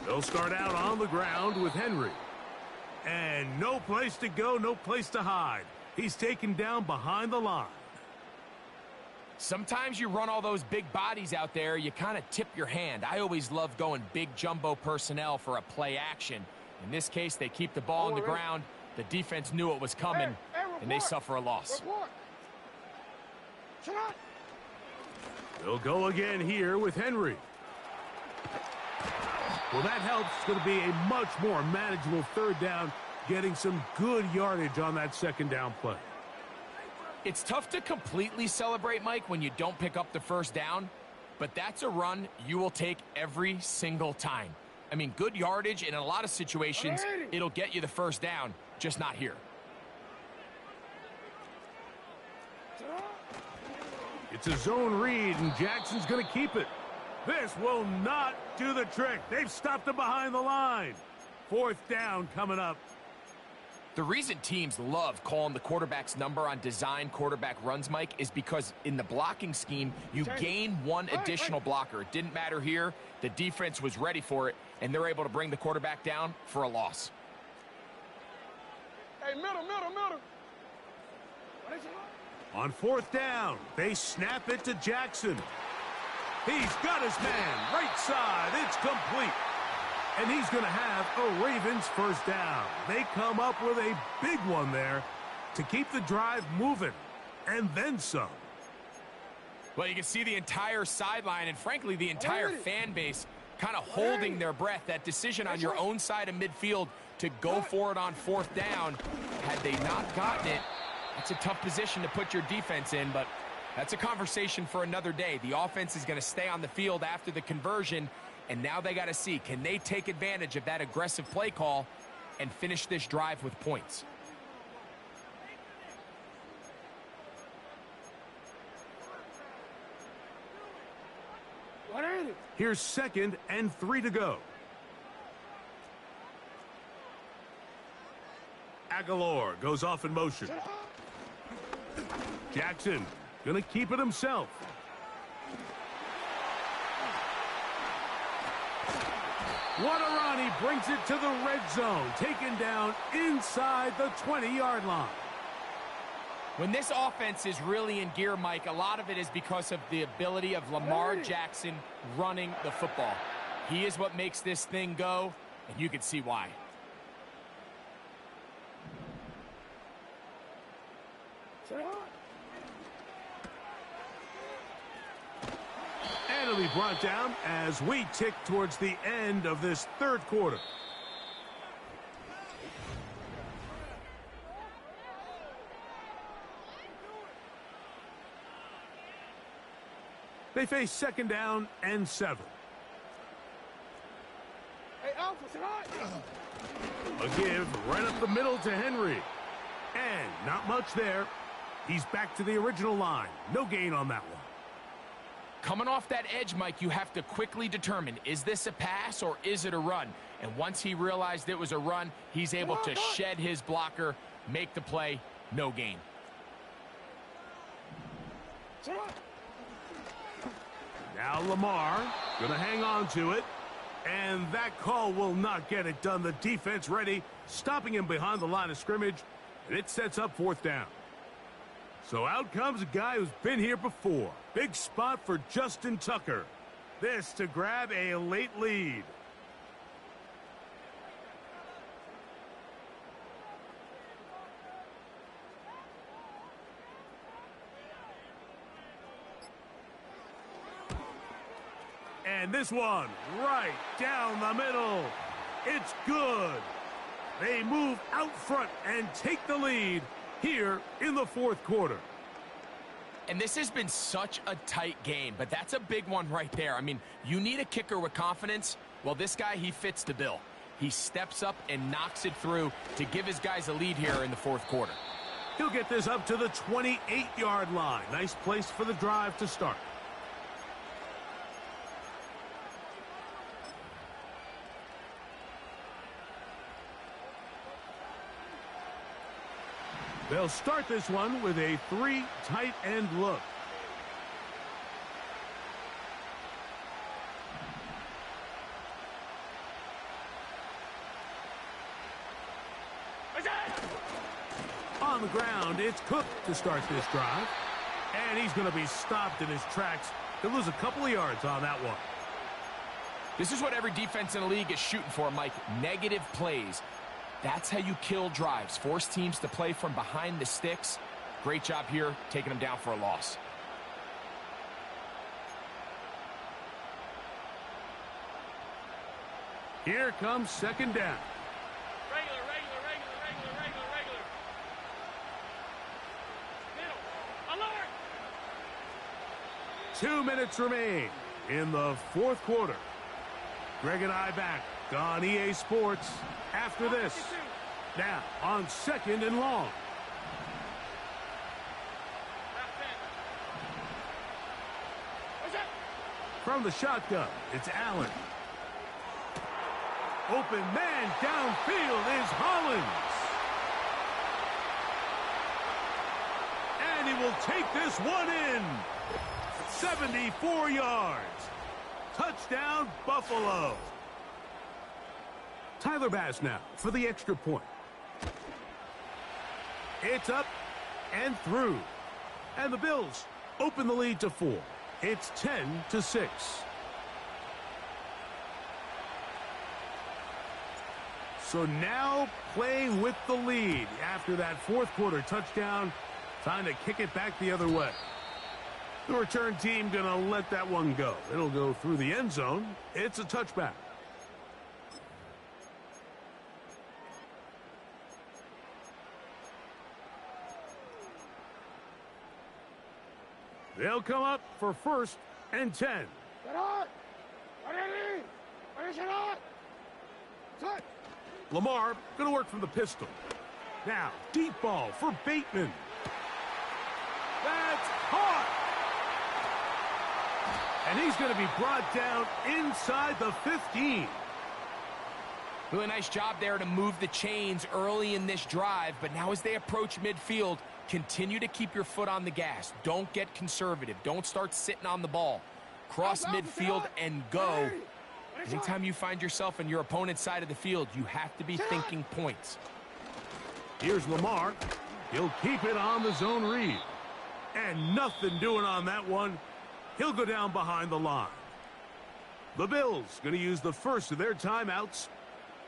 They'll start out on the ground with Henry. And no place to go, no place to hide. He's taken down behind the line. Sometimes you run all those big bodies out there, you kind of tip your hand. I always love going big jumbo personnel for a play action. In this case, they keep the ball on the ground. The defense knew it was coming, and they suffer a loss. They'll go again here with Henry. Well, that helps. It's going to be a much more manageable third down, getting some good yardage on that second down play. It's tough to completely celebrate, Mike, when you don't pick up the first down, but that's a run you will take every single time. I mean, good yardage, and in a lot of situations, it'll get you the first down, just not here. It's a zone read, and Jackson's going to keep it. This will not do the trick. They've stopped him behind the line. Fourth down coming up. The reason teams love calling the quarterback's number on design quarterback runs, Mike, is because in the blocking scheme, you gain one additional blocker. It didn't matter here. The defense was ready for it, and they're able to bring the quarterback down for a loss. Hey, middle. On fourth down, they snap it to Jackson. He's got his man, right side, it's complete. And he's going to have a Ravens first down. They come up with a big one there to keep the drive moving, and then some. Well, you can see the entire sideline and, frankly, the entire fan base kind of holding their breath. That decision on your own side of midfield to go for it on fourth down, had they not gotten it, it's a tough position to put your defense in, but that's a conversation for another day. The offense is going to stay on the field after the conversion, and now they got to see, can they take advantage of that aggressive play call and finish this drive with points? Here's 2nd and 3 to go. Aguilar goes off in motion. Jackson gonna keep it himself. What a run. He brings it to the red zone. Taken down inside the 20-yard line. When this offense is really in gear, Mike, a lot of it is because of the ability of Lamar Jackson running the football. He is what makes this thing go, and you can see why. And it'll be brought down as we tick towards the end of this third quarter. They face 2nd down and 7. Hey, Alpha, A give right up the middle to Henry. And not much there. He's back to the original line. No gain on that one. Coming off that edge, Mike, you have to quickly determine, is this a pass or is it a run? And once he realized it was a run, he's able to shed his blocker, make the play, no gain. Now Lamar gonna hang on to it. And that call will not get it done. The defense ready, stopping him behind the line of scrimmage. And it sets up 4th down. So out comes a guy who's been here before. Big spot for Justin Tucker. This to grab a late lead. this one right down the middle. It's good. They move out front and take the lead here in the fourth quarter. And this has been such a tight game, but that's a big one right there. I mean, you need a kicker with confidence. Well, this guy, he fits the bill. He steps up and knocks it through to give his guys a lead here in the fourth quarter. He'll get this up to the 28-yard line. Nice place for the drive to start. They'll start this one with a 3 tight end look. On the ground, it's Cook to start this drive. And he's going to be stopped in his tracks. He'll lose a couple of yards on that one. This is what every defense in the league is shooting for, Mike. Negative plays. That's how you kill drives. Force teams to play from behind the sticks. Great job here, taking them down for a loss. Here comes second down. Regular. Middle. Alert! 2 minutes remain in the fourth quarter. Greg and I back on EA Sports after this. Now on second and long. From the shotgun, it's Allen. Open man downfield is Hollins. And he will take this one in. 74 yards. Touchdown, Buffalo. Tyler Bass now for the extra point. It's up and through. And the Bills open the lead to 4. It's 10-6. So now playing with the lead after that fourth quarter touchdown. Time to kick it back the other way. The return team going to let that one go. It'll go through the end zone. It's a touchback. They'll come up for first and 10. Lamar going to work from the pistol. Now, deep ball for Bateman. That's caught. And he's going to be brought down inside the 15. Really nice job there to move the chains early in this drive, but now as they approach midfield, continue to keep your foot on the gas. Don't get conservative. Don't start sitting on the ball. Cross midfield and go. Anytime you find yourself on your opponent's side of the field, you have to be thinking points. Here's Lamar. He'll keep it on the zone read. And nothing doing on that one. He'll go down behind the line. The Bills going to use the first of their timeouts.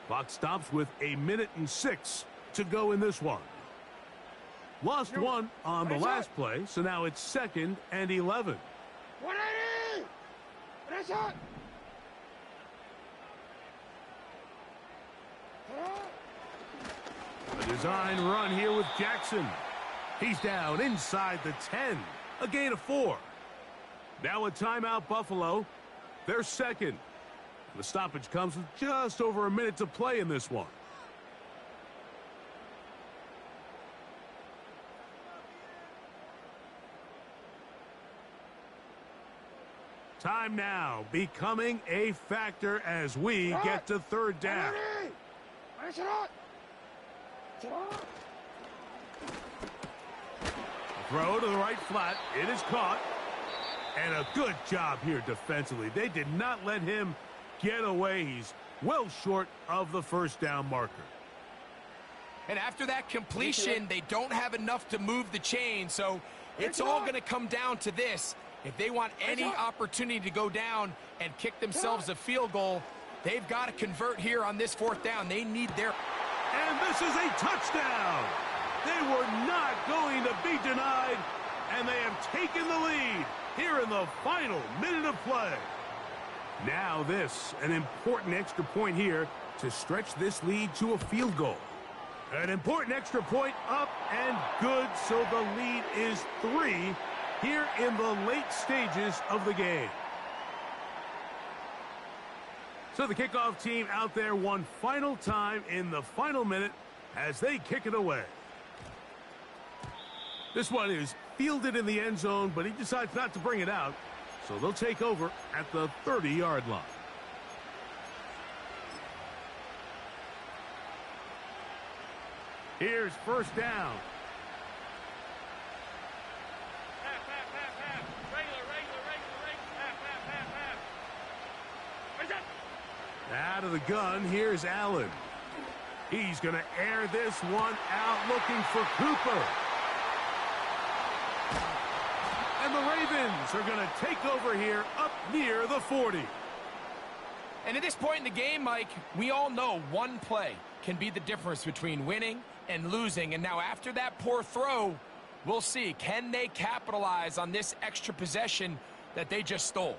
Clock stops with 1:06 to go in this one. Lost one on the last play, so now it's 2nd and 11. 180! A design run here with Jackson. He's down inside the 10. A gain of 4. Now a timeout, Buffalo. They're second. The stoppage comes with just over a minute to play in this one. Time now becoming a factor as we get to third down. Throw to the right flat. It is caught. And a good job here defensively. They did not let him get away. He's well short of the first down marker. And after that completion, they don't have enough to move the chain, so it's all going to come down to this. If they want any opportunity to go down and kick themselves a field goal, they've got to convert here on this fourth down. They need their... And this is a touchdown. They were not going to be denied, and they have taken the lead here in the final minute of play. Now this, an important extra point here to stretch this lead to a field goal. An important extra point up and good, so the lead is 3 here in the late stages of the game. So the kickoff team out there one final time in the final minute as they kick it away. This one is fielded in the end zone, but he decides not to bring it out, so they'll take over at the 30-yard line. Here's first down. Out of the gun, here's Allen. He's going to air this one out, looking for Cooper. And the Ravens are going to take over here up near the 40. And at this point in the game, Mike, we all know one play can be the difference between winning and losing. And now after that poor throw, we'll see, can they capitalize on this extra possession that they just stole?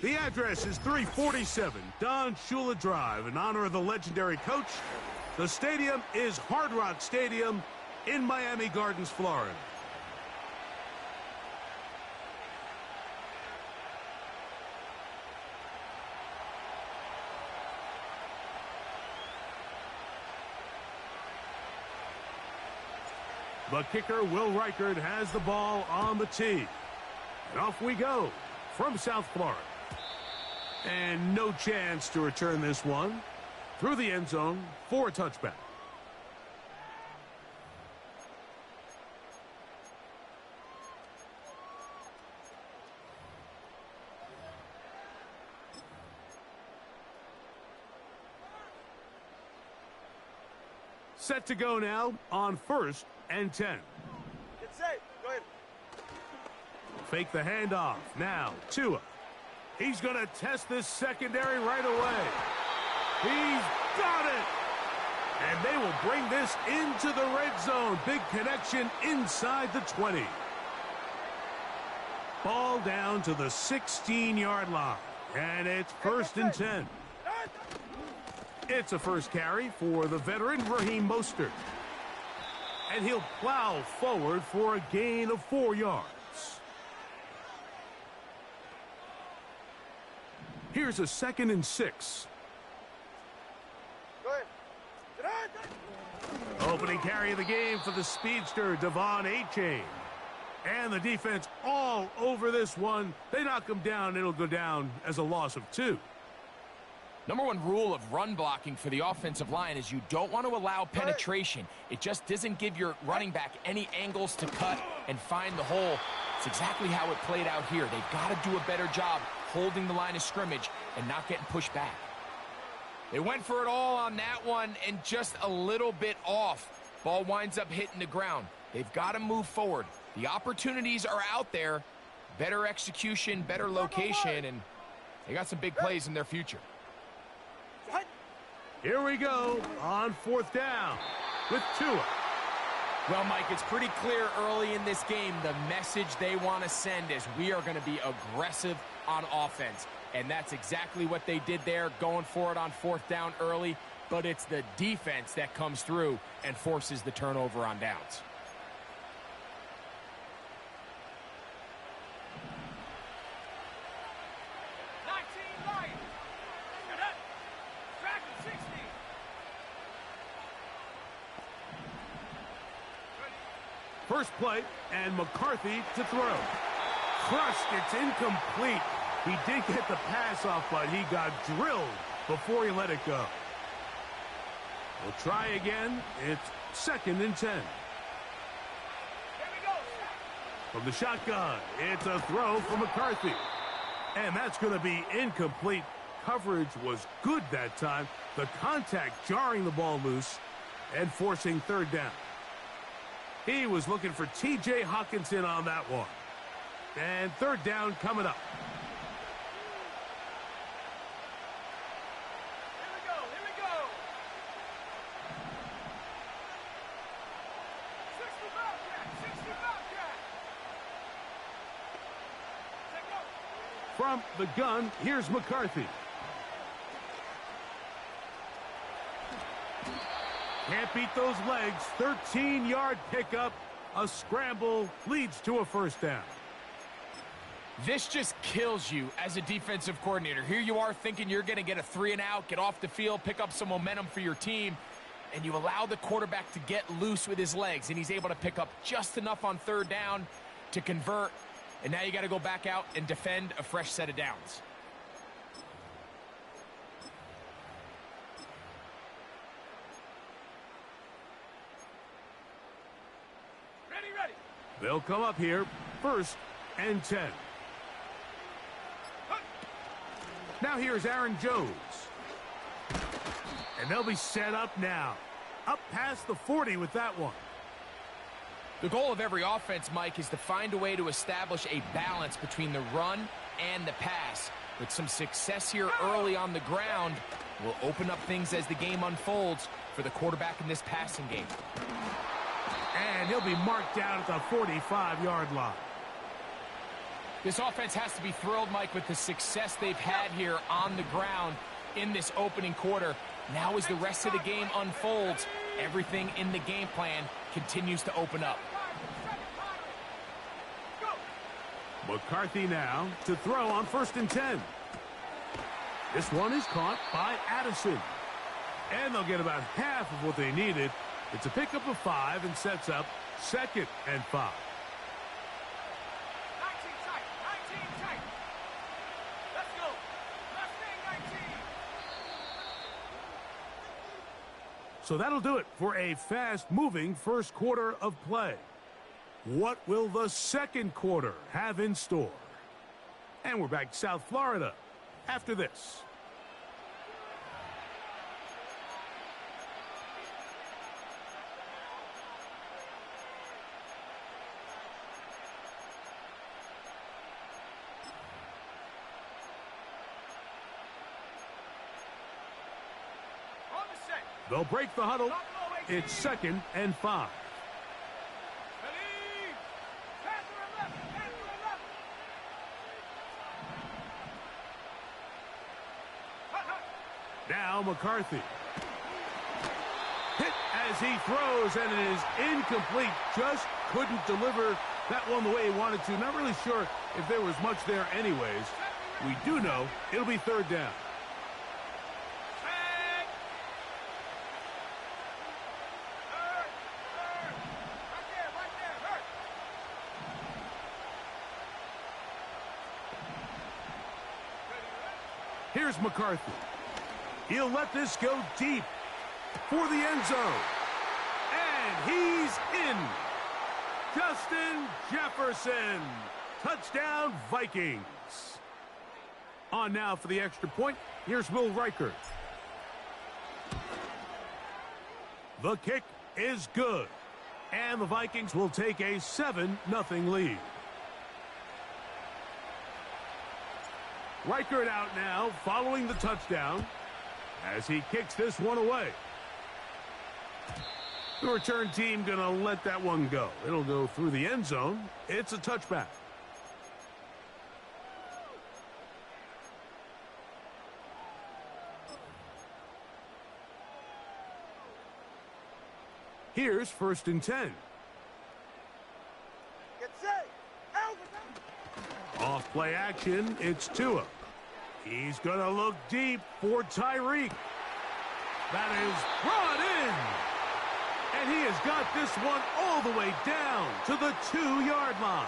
The address is 347 Don Shula Drive in honor of the legendary coach. The stadium is Hard Rock Stadium in Miami Gardens, Florida. The kicker, Will Reichard, has the ball on the tee. And off we go from South Florida. And no chance to return this one through the end zone for a touchback. Set to go now on 1st and 10. Get safe. Go ahead. Fake the handoff. Now, Tua. He's going to test this secondary right away. He's got it. And they will bring this into the red zone. Big connection inside the 20. Ball down to the 16-yard line. And it's 1st and 10. It's a first carry for the veteran Raheem Mostert. And he'll plow forward for a gain of 4 yards. Here's a 2nd and 6. Go ahead. Opening carry of the game for the speedster, Devon Achane. And the defense all over this one. They knock him down. It'll go down as a loss of 2. Number one rule of run blocking for the offensive line is you don't want to allow penetration. It just doesn't give your running back any angles to cut and find the hole. It's exactly how it played out here. They've got to do a better job holding the line of scrimmage and not getting pushed back. They went for it all on that one and just a little bit off. Ball winds up hitting the ground. They've got to move forward. The opportunities are out there. Better execution, better location, and they got some big plays in their future. Here we go on 4th down with Tua. Well, Mike, it's pretty clear early in this game the message they want to send is we are going to be aggressive on offense. And that's exactly what they did there, going for it on 4th down early. But it's the defense that comes through and forces the turnover on downs. First play, and McCarthy to throw. Crushed, it's incomplete. He did get the pass off, but he got drilled before he let it go. We'll try again. It's 2nd and 10. From the shotgun, it's a throw for McCarthy. And that's going to be incomplete. Coverage was good that time. The contact jarring the ball loose and forcing 3rd down. He was looking for T.J. Hawkinson on that one. And 3rd down coming up. Here we go. 60 Bobcat. From the gun, here's McCarthy. Can't beat those legs. 13-yard pickup. A scramble leads to a 1st down. This just kills you as a defensive coordinator. Here you are thinking you're going to get a 3-and-out, get off the field, pick up some momentum for your team, and you allow the quarterback to get loose with his legs, and he's able to pick up just enough on 3rd down to convert, and now you got to go back out and defend a fresh set of downs. Ready. They'll come up here, 1st and 10. Now here's Aaron Jones. And they'll be set up now. Up past the 40 with that one. The goal of every offense, Mike, is to find a way to establish a balance between the run and the pass. With some success here early on the ground will open up things as the game unfolds for the quarterback in this passing game. And he'll be marked down at the 45-yard line. This offense has to be thrilled, Mike, with the success they've had here on the ground in this opening quarter. Now as the rest of the game unfolds, everything in the game plan continues to open up. McCarthy now to throw on 1st and 10. This one is caught by Addison. And they'll get about half of what they needed. It's a pickup of 5 and sets up 2nd and 5. 19 tight. 19 tight. Let's go. Last thing, 19. So that'll do it for a fast-moving first quarter of play. What will the second quarter have in store? And we're back to South Florida after this. On the set. They'll break the huddle. It's 2nd and 5. Ready. Panther 11. Panther 11. Now McCarthy. Hit as he throws, and it is incomplete. Just couldn't deliver that one the way he wanted to. Not really sure if there was much there anyways. We do know it'll be 3rd down. Here's McCarthy. He'll let this go deep for the end zone. And he's in. Justin Jefferson. Touchdown, Vikings. On now for the extra point. Here's Will Reichert. The kick is good. And the Vikings will take a 7-0 lead. Reichert out now following the touchdown as he kicks this one away. The return team going to let that one go. It'll go through the end zone. It's a touchback. Here's 1st and 10. Get set. Off play action, it's Tua. He's going to look deep for Tyreek. That is brought in. And he has got this one all the way down to the 2-yard line.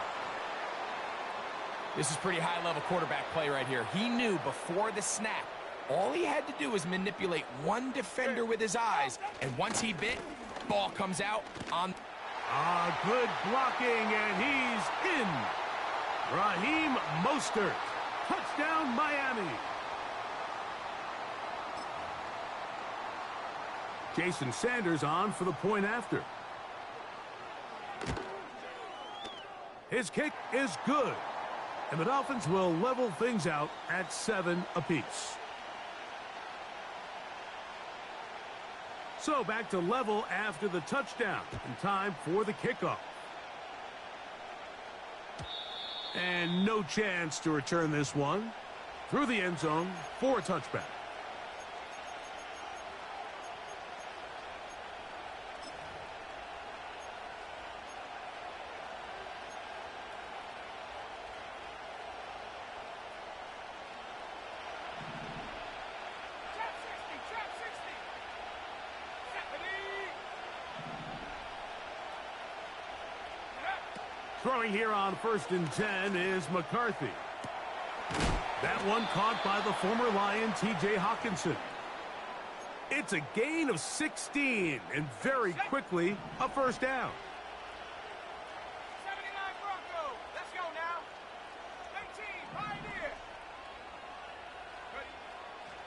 This is pretty high-level quarterback play right here. He knew before the snap, all he had to do was manipulate one defender with his eyes, and once he bit, ball comes out on. Good blocking, and he's in. Raheem Mostert. Touchdown, Miami. Jason Sanders on for the point after. His kick is good. And the Dolphins will level things out at 7 apiece. So back to level after the touchdown. And time for the kickoff. And no chance to return this one through the end zone for a touchback. Throwing here on 1st and 10 is McCarthy. That one caught by the former Lion, T.J. Hawkinson. It's a gain of 16, and very quickly, a 1st down. 79 Bronco. Let's go now. 18, Pioneer.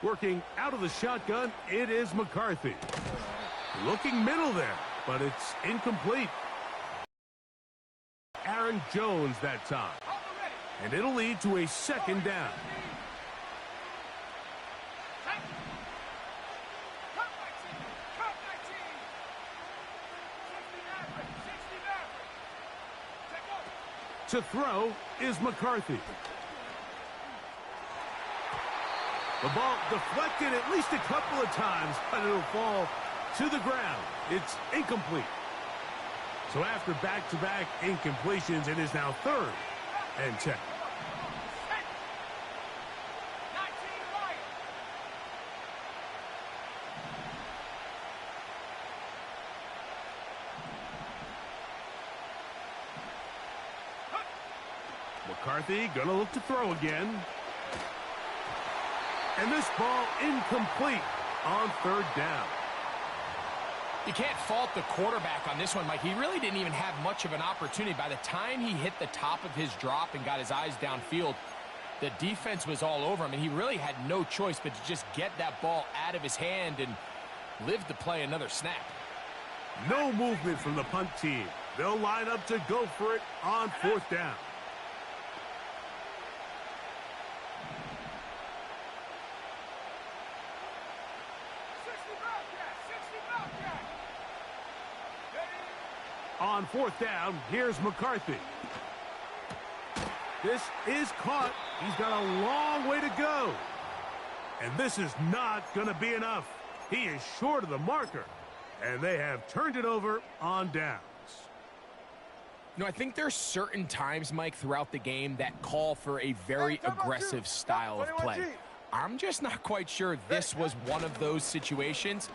Working out of the shotgun, it is McCarthy. Looking middle there, but it's incomplete. Aaron Jones that time. And it'll lead to a 2nd down. To throw is McCarthy. The ball deflected at least a couple of times, but it'll fall to the ground. It's incomplete. So after back-to-back incompletions, it is now 3rd and 10. McCarthy gonna look to throw again. And this ball incomplete on 3rd down. You can't fault the quarterback on this one, Mike. He really didn't even have much of an opportunity. By the time he hit the top of his drop and got his eyes downfield, the defense was all over him, and he really had no choice but to just get that ball out of his hand and live to play another snap. No movement from the punt team. They'll line up to go for it on 4th down. On 4th down, here's McCarthy. This is caught. He's got a long way to go. And this is not going to be enough. He is short of the marker. And they have turned it over on downs. You know, I think there's certain times, Mike, throughout the game that call for a very aggressive style of play. I'm just not quite sure this was one of those situations,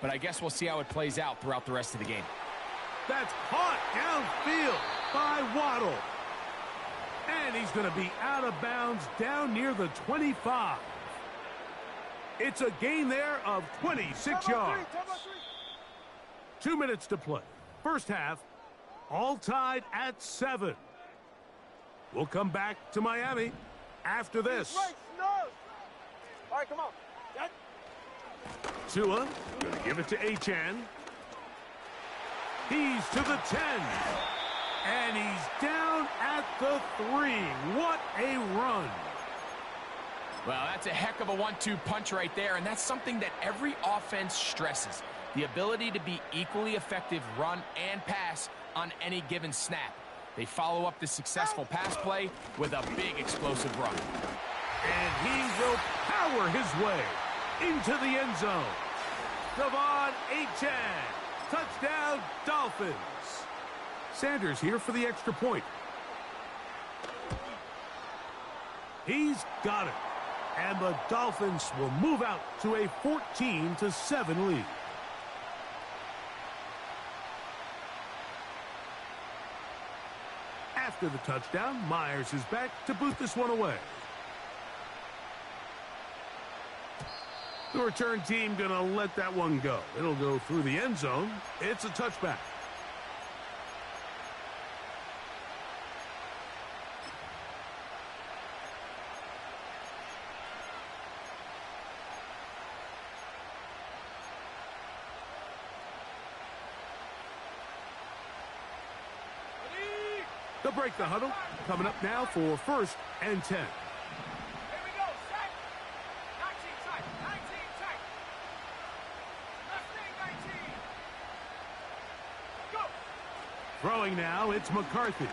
but I guess we'll see how it plays out throughout the rest of the game. That's caught downfield by Waddle. And he's going to be out of bounds down near the 25. It's a gain there of 26 yards. 2 minutes to play. First half, all tied at 7. We'll come back to Miami after this. All right, come on. Tua going to give it to Achane. He's to the 10. And he's down at the 3. What a run. Well, that's a heck of a 1-2 punch right there, and that's something that every offense stresses. The ability to be equally effective run and pass on any given snap. They follow up the successful pass play with a big explosive run. And he will power his way into the end zone. Devon Achane. Touchdown, Dolphins. Sanders here for the extra point. He's got it. And the Dolphins will move out to a 14-7 lead. After the touchdown, Myers is back to boot this one away. The return team going to let that one go. It'll go through the end zone. It's a touchback. They'll break the huddle. Coming up now for 1st and 10. Throwing now, it's McCarthy.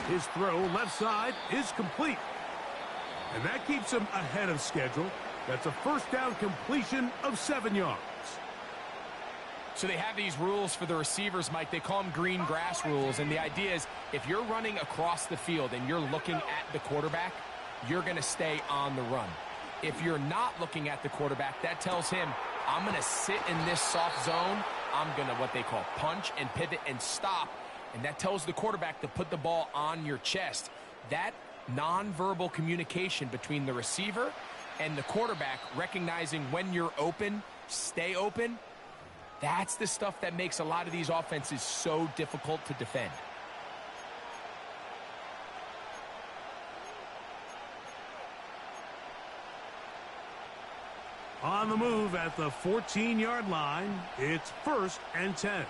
His throw left side is complete. And that keeps him ahead of schedule. That's a 1st down completion of 7 yards. So they have these rules for the receivers, Mike. They call them green grass rules. And the idea is if you're running across the field and you're looking at the quarterback, you're going to stay on the run. If you're not looking at the quarterback, that tells him, I'm going to sit in this soft zone. I'm going to what they call punch and pivot and stop. And that tells the quarterback to put the ball on your chest. That nonverbal communication between the receiver and the quarterback, recognizing when you're open, stay open, that's the stuff that makes a lot of these offenses so difficult to defend. On the move at the 14-yard line, it's 1st and 10.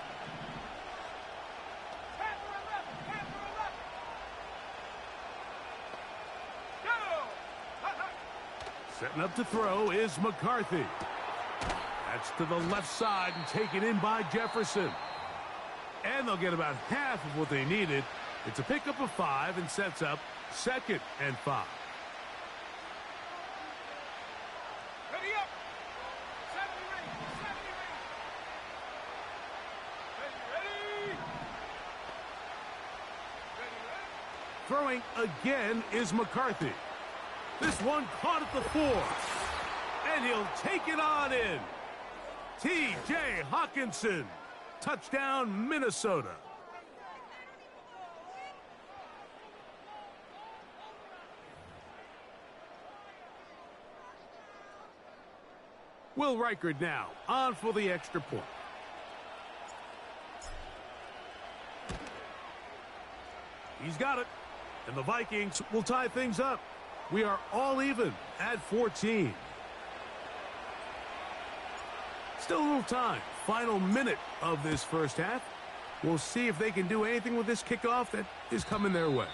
Setting up to throw is McCarthy. That's to the left side and taken in by Jefferson. And they'll get about half of what they needed. It's a pickup of 5 and sets up 2nd and 5. Ready up. 70 ready. 70 ready. Ready. Throwing again is McCarthy. This one caught at the 4. And he'll take it on in. T.J. Hawkinson. Touchdown, Minnesota. Will Reichard now on for the extra point. He's got it. And the Vikings will tie things up. We are all even at 14. Still a little time. Final minute of this first half. We'll see if they can do anything with this kickoff that is coming their way.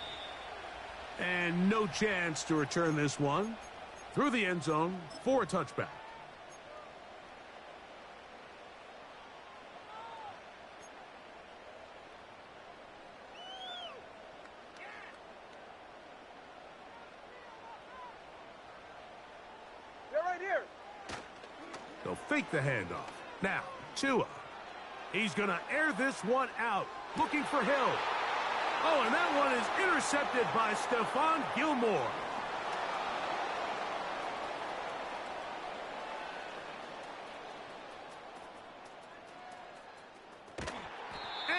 And no chance to return this one through the end zone for a touchback. They're right here. They'll fake the handoff. Now, Tua. He's going to air this one out. Looking for Hill. Oh, and that one is intercepted by Stephon Gilmore.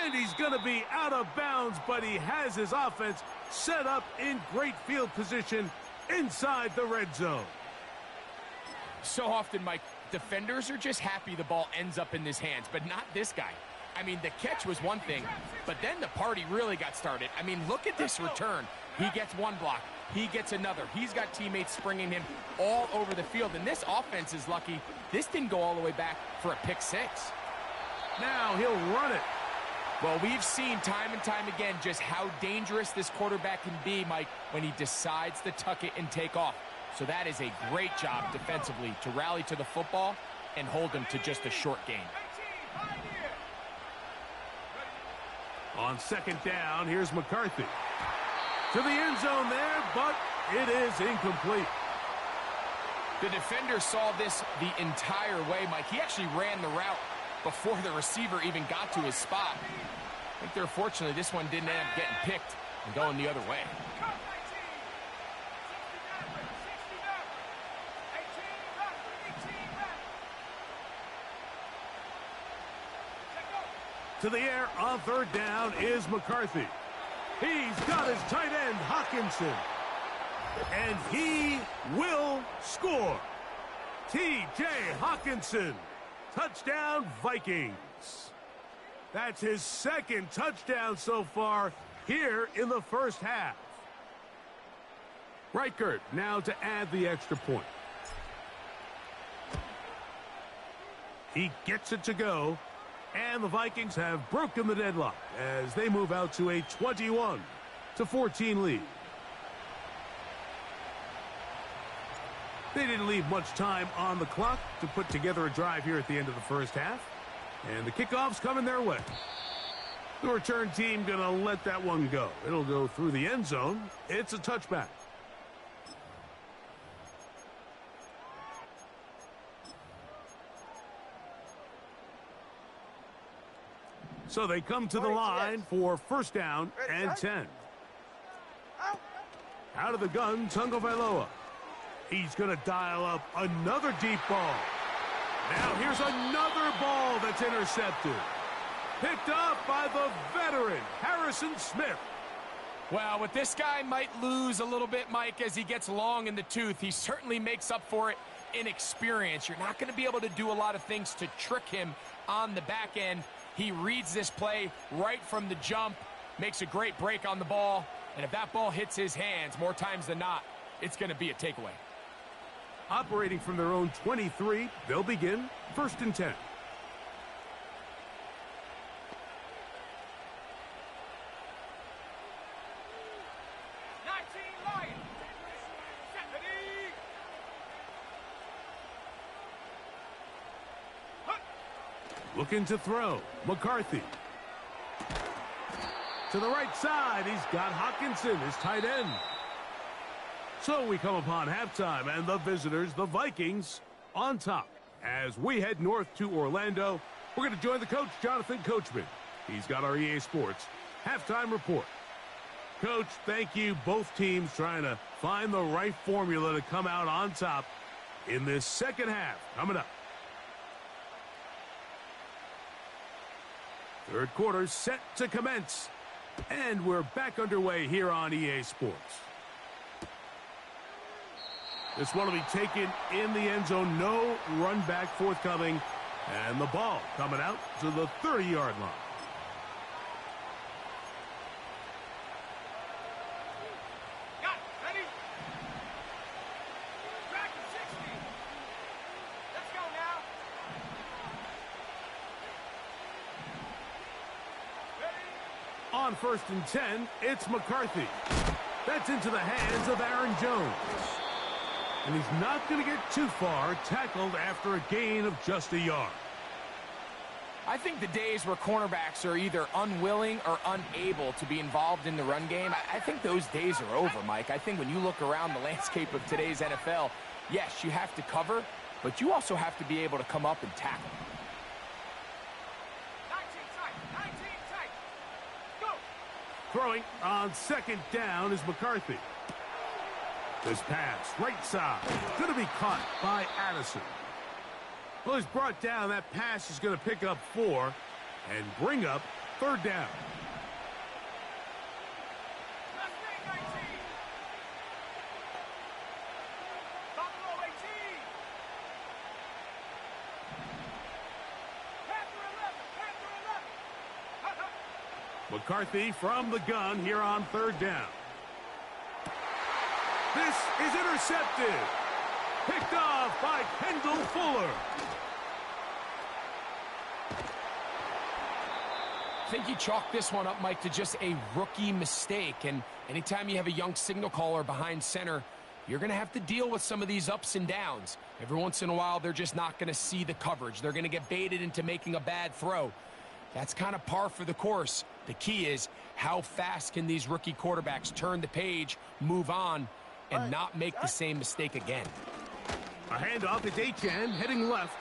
And he's going to be out of bounds, but he has his offense set up in great field position inside the red zone. So often, Mike, defenders are just happy the ball ends up in his hands, but not this guy. I mean, the catch was one thing, but then the party really got started. I mean, look at this return. He gets one block. He gets another. He's got teammates springing him all over the field, and this offense is lucky. This didn't go all the way back for a pick 6. Now he'll run it. Well, we've seen time and time again just how dangerous this quarterback can be, Mike, when he decides to tuck it and take off. So that is a great job defensively to rally to the football and hold him to just a short gain. On second down, here's McCarthy. To the end zone there, but it is incomplete. The defender saw this the entire way, Mike. He actually ran the route before the receiver even got to his spot. I think they're fortunately this one didn't end up getting picked and going the other way. To the air on third down is McCarthy. He's got his tight end, Hawkinson. And he will score. T.J. Hawkinson. Touchdown, Vikings. That's his second touchdown so far here in the first half. Reichard now to add the extra point. He gets it to go. And the Vikings have broken the deadlock as they move out to a 21-14 lead. They didn't leave much time on the clock to put together a drive here at the end of the first half. And the kickoff's coming their way. The return team going to let that one go. It'll go through the end zone. It's a touchback. So they come to the line for first down and 10. Out of the gun, Tagovailoa. He's going to dial up another deep ball. Now here's another ball that's intercepted. Picked up by the veteran, Harrison Smith. Well, with this guy might lose a little bit, Mike, as he gets long in the tooth. He certainly makes up for it in experience. You're not going to be able to do a lot of things to trick him on the back end. He reads this play right from the jump, makes a great break on the ball, and if that ball hits his hands more times than not, it's going to be a takeaway. Operating from their own 23, they'll begin first and 10. Looking to throw. McCarthy. To the right side, he's got Hawkinson, his tight end. So we come upon halftime, and the visitors, the Vikings, on top. As we head north to Orlando, we're going to join the coach, Jonathan Coachman. He's got our EA Sports halftime report. Coach, thank you. Both teams trying to find the right formula to come out on top in this second half. Coming up. Third quarter set to commence. And we're back underway here on EA Sports. This one will be taken in the end zone. No run back forthcoming. And the ball coming out to the 30-yard line. Got it. Ready? Track to 60. Let's go now. Ready? On 1st and 10, it's McCarthy. That's into the hands of Aaron Jones. And he's not going to get too far, tackled after a gain of just a yard. I think the days where cornerbacks are either unwilling or unable to be involved in the run game, I think those days are over, Mike. I think when you look around the landscape of today's NFL, yes, you have to cover, but you also have to be able to come up and tackle. 19 tight. 19 tight. Go. Throwing on second down is McCarthy. This pass, right side, going to be caught by Addison. Well, he's brought down. That pass is going to pick up 4 and bring up third down. Left wing 19. Top row 18. Panther 11. McCarthy from the gun here on third down. This is intercepted. Picked off by Kendall Fuller. I think you chalk this one up, Mike, to just a rookie mistake. And anytime you have a young signal caller behind center, you're going to have to deal with some of these ups and downs. Every once in a while, they're just not going to see the coverage. They're going to get baited into making a bad throw. That's kind of par for the course. The key is how fast can these rookie quarterbacks turn the page, move on, and not make the same mistake again. A handoff is Achane heading left.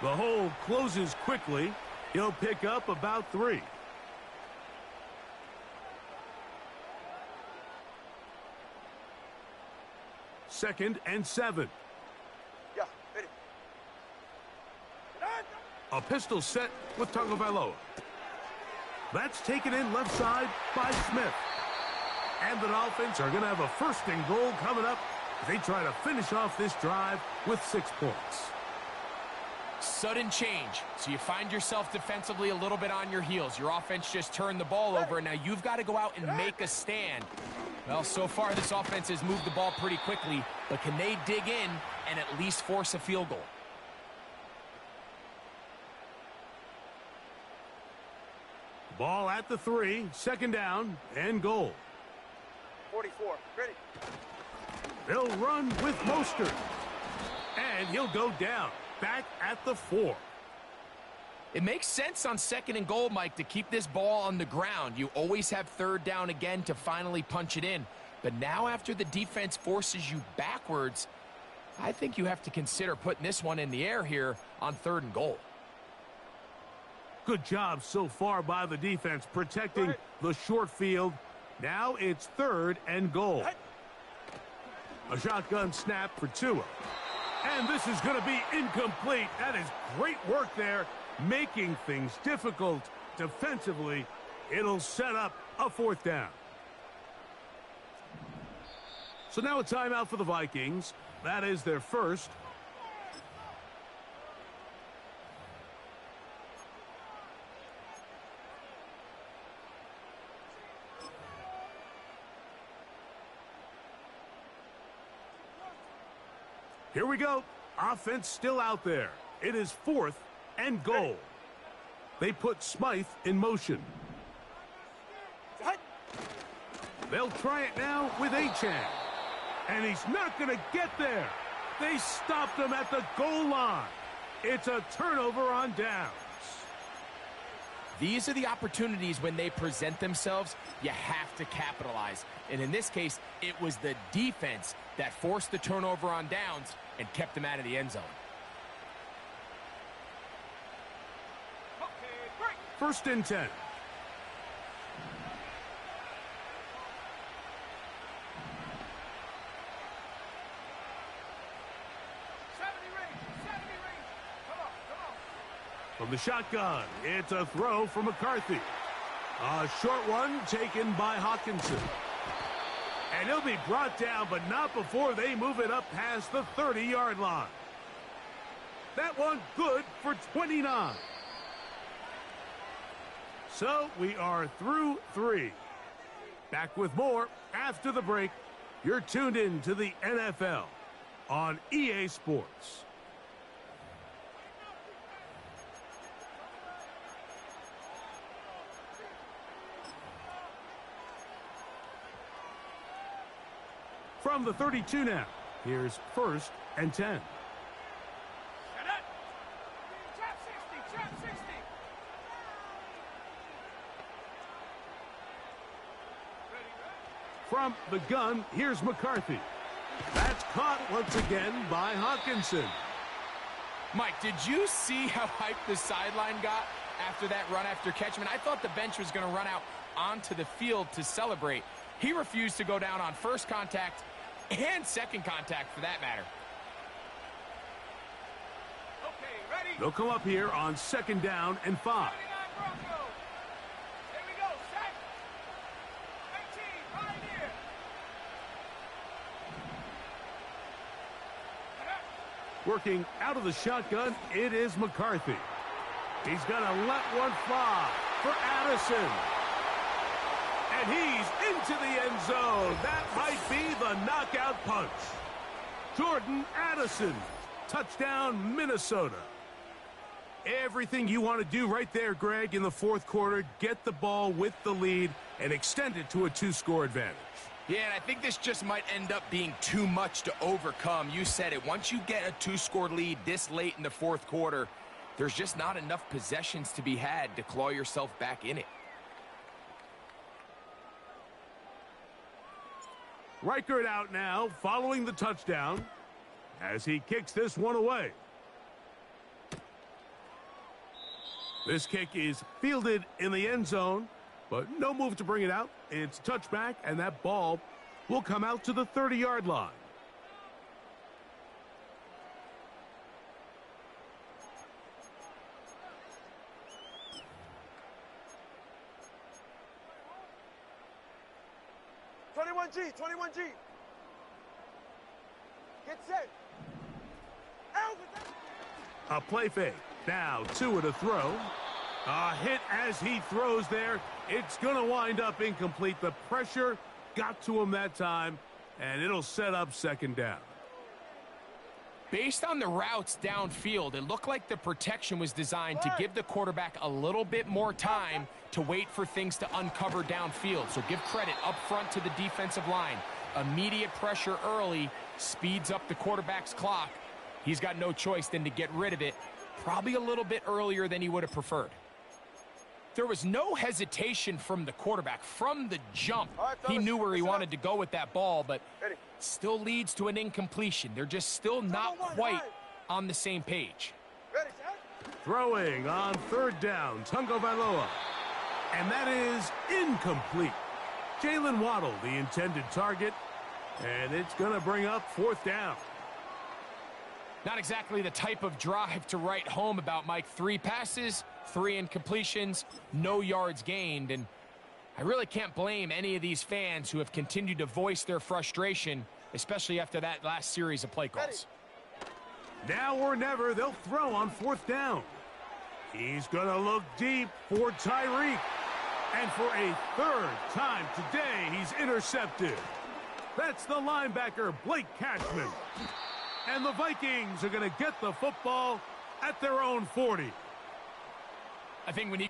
The hole closes quickly. He'll pick up about 3. Second and 7. Yeah, ready. A pistol set with Tagovailoa. That's taken in left side by Smith. And the Dolphins are going to have a 1st and goal coming up as they try to finish off this drive with 6 points. Sudden change. So you find yourself defensively a little bit on your heels. Your offense just turned the ball over, and now you've got to go out and make a stand. Well, so far this offense has moved the ball pretty quickly, but can they dig in and at least force a field goal? Ball at the 3, 2nd down and goal. 44. Ready. They'll run with Mostert. And he'll go down, back at the 4. It makes sense on 2nd and goal, Mike, to keep this ball on the ground. You always have 3rd down again to finally punch it in. But now after the defense forces you backwards, I think you have to consider putting this one in the air here on 3rd and goal. Good job so far by the defense protecting the short field. Now it's 3rd and goal. A shotgun snap for Tua. And this is going to be incomplete. That is great work there, making things difficult defensively. It'll set up a 4th down. So now a timeout for the Vikings. That is their first. Here we go. Offense still out there. It is 4th and goal. They put Smythe in motion. They'll try it now with Achane. And he's not going to get there. They stopped him at the goal line. It's a turnover on downs. These are the opportunities when they present themselves, you have to capitalize. And in this case, it was the defense that forced the turnover on downs and kept them out of the end zone. First and 10. From the shotgun, it's a throw from McCarthy. A short one taken by Hawkinson. And he'll be brought down, but not before they move it up past the 30-yard line. That one good for 29. So we are through 3. Back with more after the break. You're tuned in to the NFL on EA Sports. From the 32 now, here's first and 10. From the gun, here's McCarthy. That's caught once again by Hawkinson. Mike, did you see how hyped the sideline got after that run after catch? I mean, I thought the bench was going to run out onto the field to celebrate. He refused to go down on first contact and second contact, for that matter. Okay, ready? They'll come up here on second down and 5. Here we go, set. 19, right here. Working out of the shotgun, it is McCarthy. He's going to let one fly for Addison. And he's into the end zone. That might be the knockout punch. Jordan Addison. Touchdown, Minnesota. Everything you want to do right there, Greg, in the fourth quarter. Get the ball with the lead and extend it to a 2-score advantage. Yeah, and I think this just might end up being too much to overcome. You said it. Once you get a 2-score lead this late in the fourth quarter, there's just not enough possessions to be had to claw yourself back in it. Reichert out now, following the touchdown, as he kicks this one away. This kick is fielded in the end zone, but no move to bring it out. It's touchback, and that ball will come out to the 30-yard line. G, 21G. Get set. A play fake. Now 2 at a throw. A hit as he throws there. It's going to wind up incomplete. The pressure got to him that time, and it'll set up second down. Based on the routes downfield, it looked like the protection was designed to give the quarterback a little bit more time to wait for things to uncover downfield. So give credit up front to the defensive line. Immediate pressure early speeds up the quarterback's clock. He's got no choice than to get rid of it, probably a little bit earlier than he would have preferred. There was no hesitation from the quarterback. From the jump, he knew where he wanted to go with that ball, but still leads to an incompletion. They're just still not quite on the same page. Throwing on third down, Tungo Vailoa. And that is incomplete. Jalen Waddle, the intended target, and it's going to bring up fourth down. Not exactly the type of drive to write home about, Mike. 3 passes, 3 incompletions, no yards gained. And I really can't blame any of these fans who have continued to voice their frustration, especially after that last series of play calls. Now or never, they'll throw on fourth down. He's going to look deep for Tyreek. And for a third time today, he's intercepted. That's the linebacker, Blake Cashman. And the Vikings are going to get the football at their own 40. I think when he...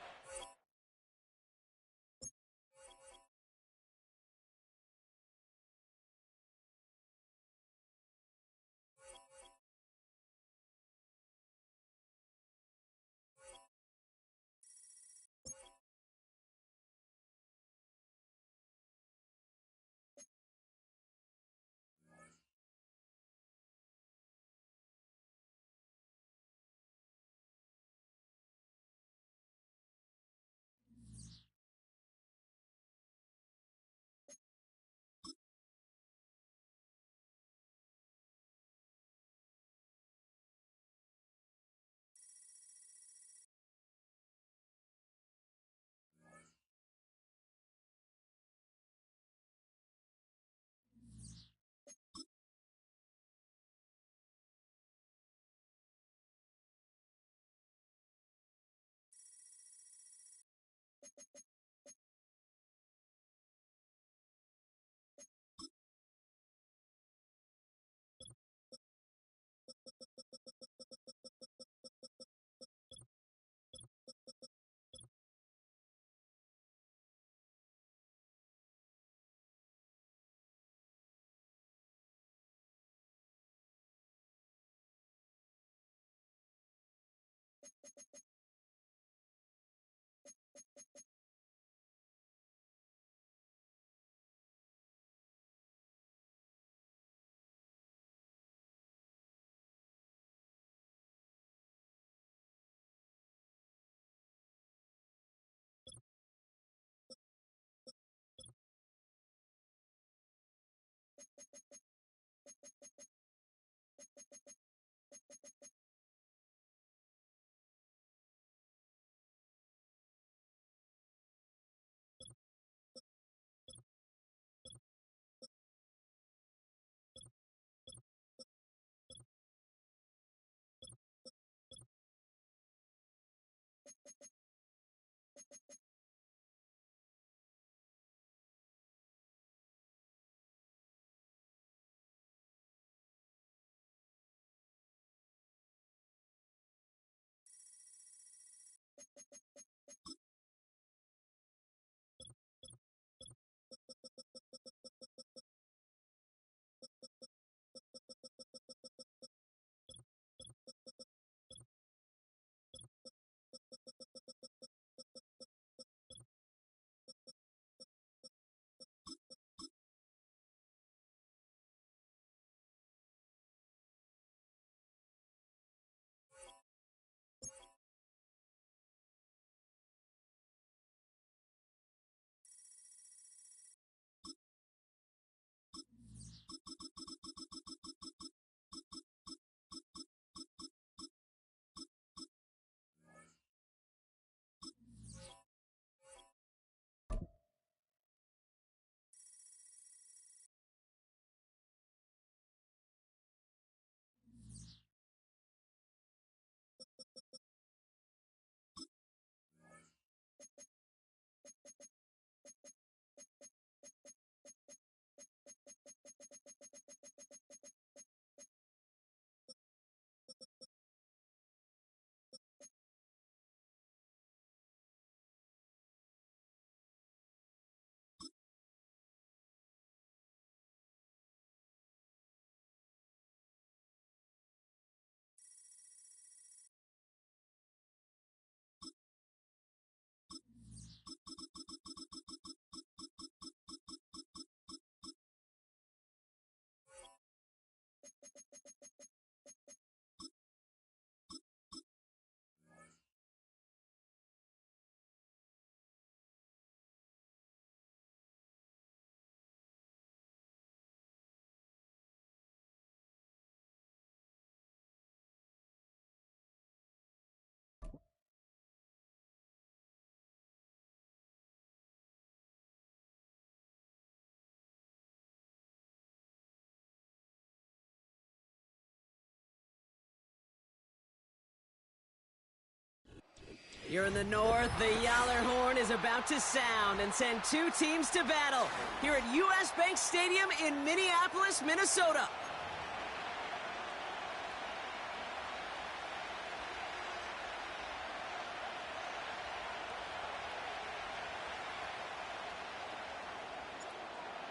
Here in the north, the Yaller horn is about to sound and send two teams to battle here at U.S. Bank Stadium in Minneapolis, Minnesota.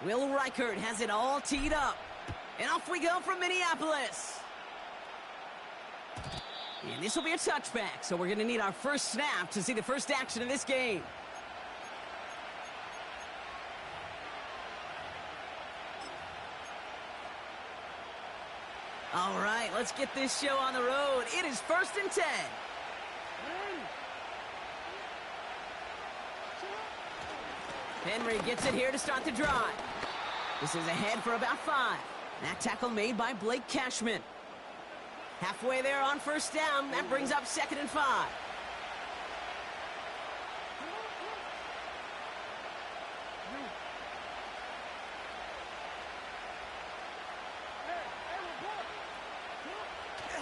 Will Reichert has it all teed up. And off we go from Minneapolis. And this will be a touchback, so we're going to need our first snap to see the first action of this game. All right, let's get this show on the road. It is 1st and 10. Henry gets it here to start the drive. This is ahead for about 5. That tackle made by Blake Cashman. Halfway there on first down. That brings up 2nd and 5.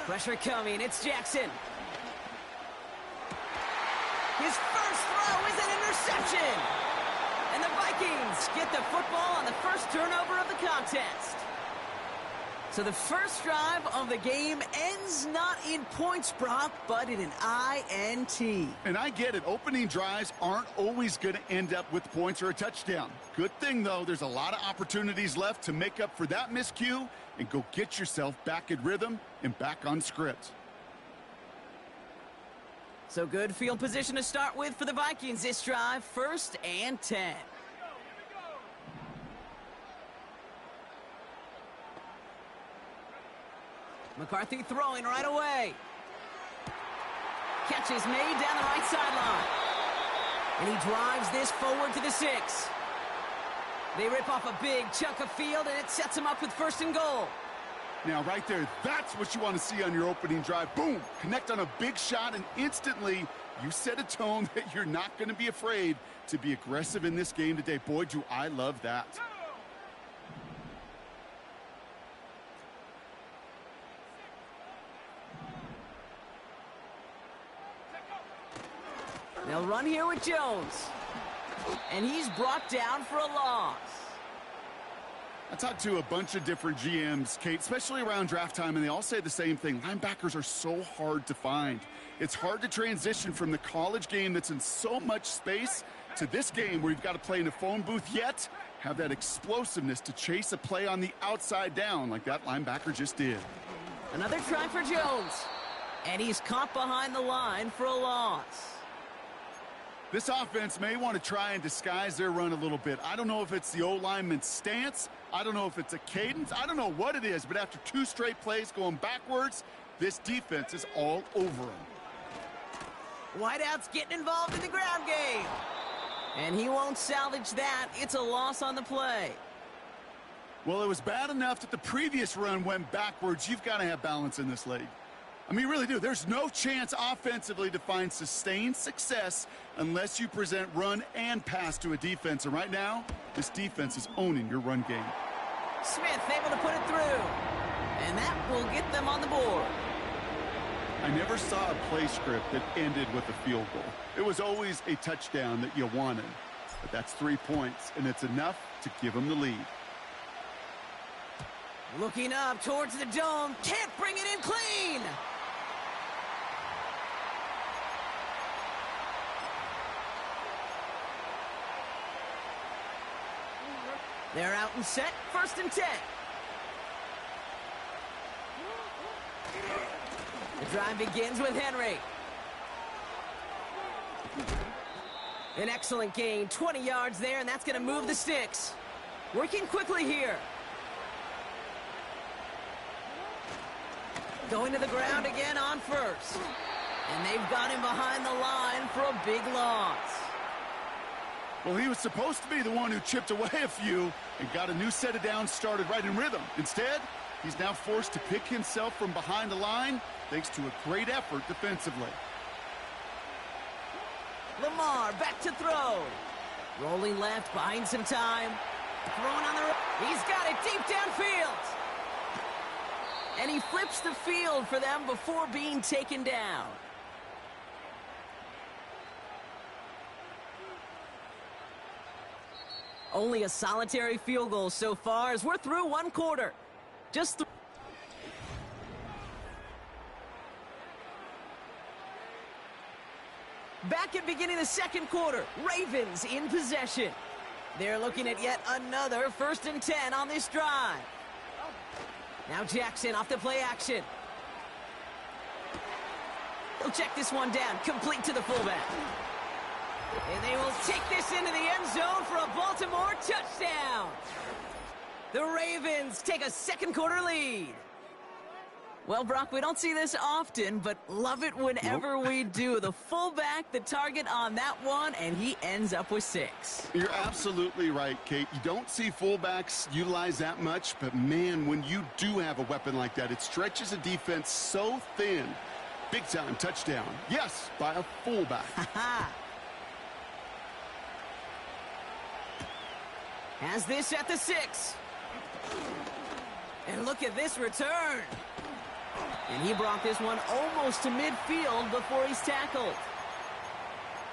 Pressure coming. It's Jackson. His first throw is an interception. And the Vikings get the football on the first turnover of the contest. So the first drive of the game ends not in points, Brock, but in an INT. And I get it. Opening drives aren't always going to end up with points or a touchdown. Good thing, though, there's a lot of opportunities left to make up for that miscue and go get yourself back in rhythm and back on script. So good field position to start with for the Vikings this drive. 1st and 10. McCarthy throwing right away. Catch is made down the right sideline. And he drives this forward to the 6. They rip off a big chunk of field, and it sets him up with 1st and goal. Now, right there, that's what you want to see on your opening drive. Boom! Connect on a big shot, and instantly you set a tone that you're not going to be afraid to be aggressive in this game today. Boy, do I love that. They'll run here with Jones. And he's brought down for a loss. I talked to a bunch of different GMs, Kate, especially around draft time, and they all say the same thing. Linebackers are so hard to find. It's hard to transition from the college game that's in so much space to this game where you've got to play in a phone booth, yet have that explosiveness to chase a play on the outside down like that linebacker just did. Another try for Jones. And he's caught behind the line for a loss. This offense may want to try and disguise their run a little bit. I don't know if it's the O-lineman's stance. I don't know if it's a cadence. I don't know what it is, but after 2 straight plays going backwards, this defense is all over them. Whiteout's getting involved in the ground game. And he won't salvage that. It's a loss on the play. Well, it was bad enough that the previous run went backwards. You've got to have balance in this league. I mean, you really do. There's no chance offensively to find sustained success unless you present run and pass to a defense. And right now, this defense is owning your run game. Smith able to put it through. And that will get them on the board. I never saw a play script that ended with a field goal. It was always a touchdown that you wanted. But that's 3 points, and it's enough to give them the lead. Looking up towards the dome. Can't bring it in clean. They're out and set. 1st and 10. The drive begins with Henry. An excellent gain. 20 yards there, and that's going to move the sticks. Working quickly here. Going to the ground again on 1st. And they've got him behind the line for a big loss. Well, he was supposed to be the one who chipped away a few and got a new set of downs started right in rhythm. Instead, he's now forced to pick himself from behind the line thanks to a great effort defensively. Lamar back to throw. Rolling left, buying some time. Throwing on the right. He's got it deep downfield. And he flips the field for them before being taken down. Only a solitary field goal so far as we're through one quarter. Just back at beginning of the second quarter, Ravens in possession. They're looking at yet another 1st and 10 on this drive. Now Jackson off the play action. He'll check this one down, complete to the fullback. And they will take this into the end zone for a Baltimore touchdown. The Ravens take a second quarter lead. Well, Brock, we don't see this often, but love it whenever we do. The fullback, the target on that one, and he ends up with 6. You're absolutely right, Kate. You don't see fullbacks utilize that much, but man, when you do have a weapon like that, it stretches a defense so thin. Big-time touchdown. Yes, by a fullback. Has this at the 6. And look at this return. And he brought this one almost to midfield before he's tackled.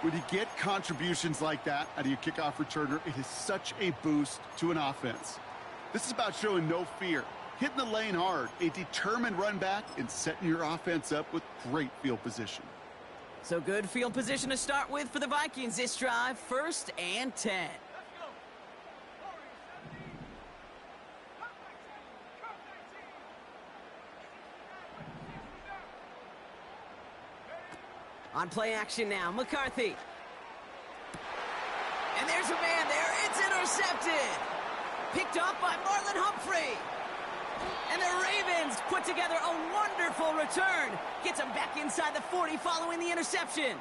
When you get contributions like that out of your kickoff returner, it is such a boost to an offense. This is about showing no fear, hitting the lane hard, a determined run back, and setting your offense up with great field position. So good field position to start with for the Vikings this drive. 1st and 10. On play action now, McCarthy. And there's a man there. It's intercepted. Picked off by Marlon Humphrey. And the Ravens put together a wonderful return. Gets him back inside the 40 following the interception.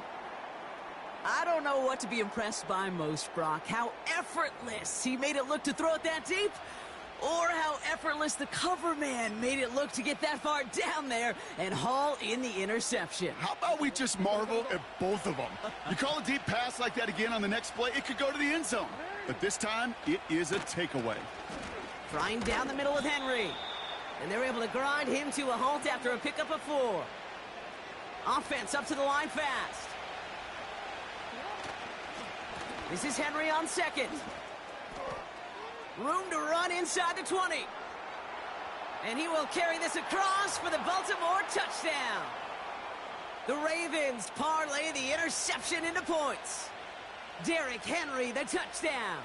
I don't know what to be impressed by most, Brock. How effortless he made it look to throw it that deep, or how effortless the cover man made it look to get that far down there and haul in the interception. How about we just marvel at both of them? You call a deep pass like that again on the next play, it could go to the end zone. But this time, it is a takeaway. Trying down the middle with Henry. And they're able to grind him to a halt after a pickup of 4. Offense up to the line fast. This is Henry on 2nd. Room to run inside the 20. And he will carry this across for the Baltimore touchdown. The Ravens parlay the interception into points. Derrick Henry, the touchdown.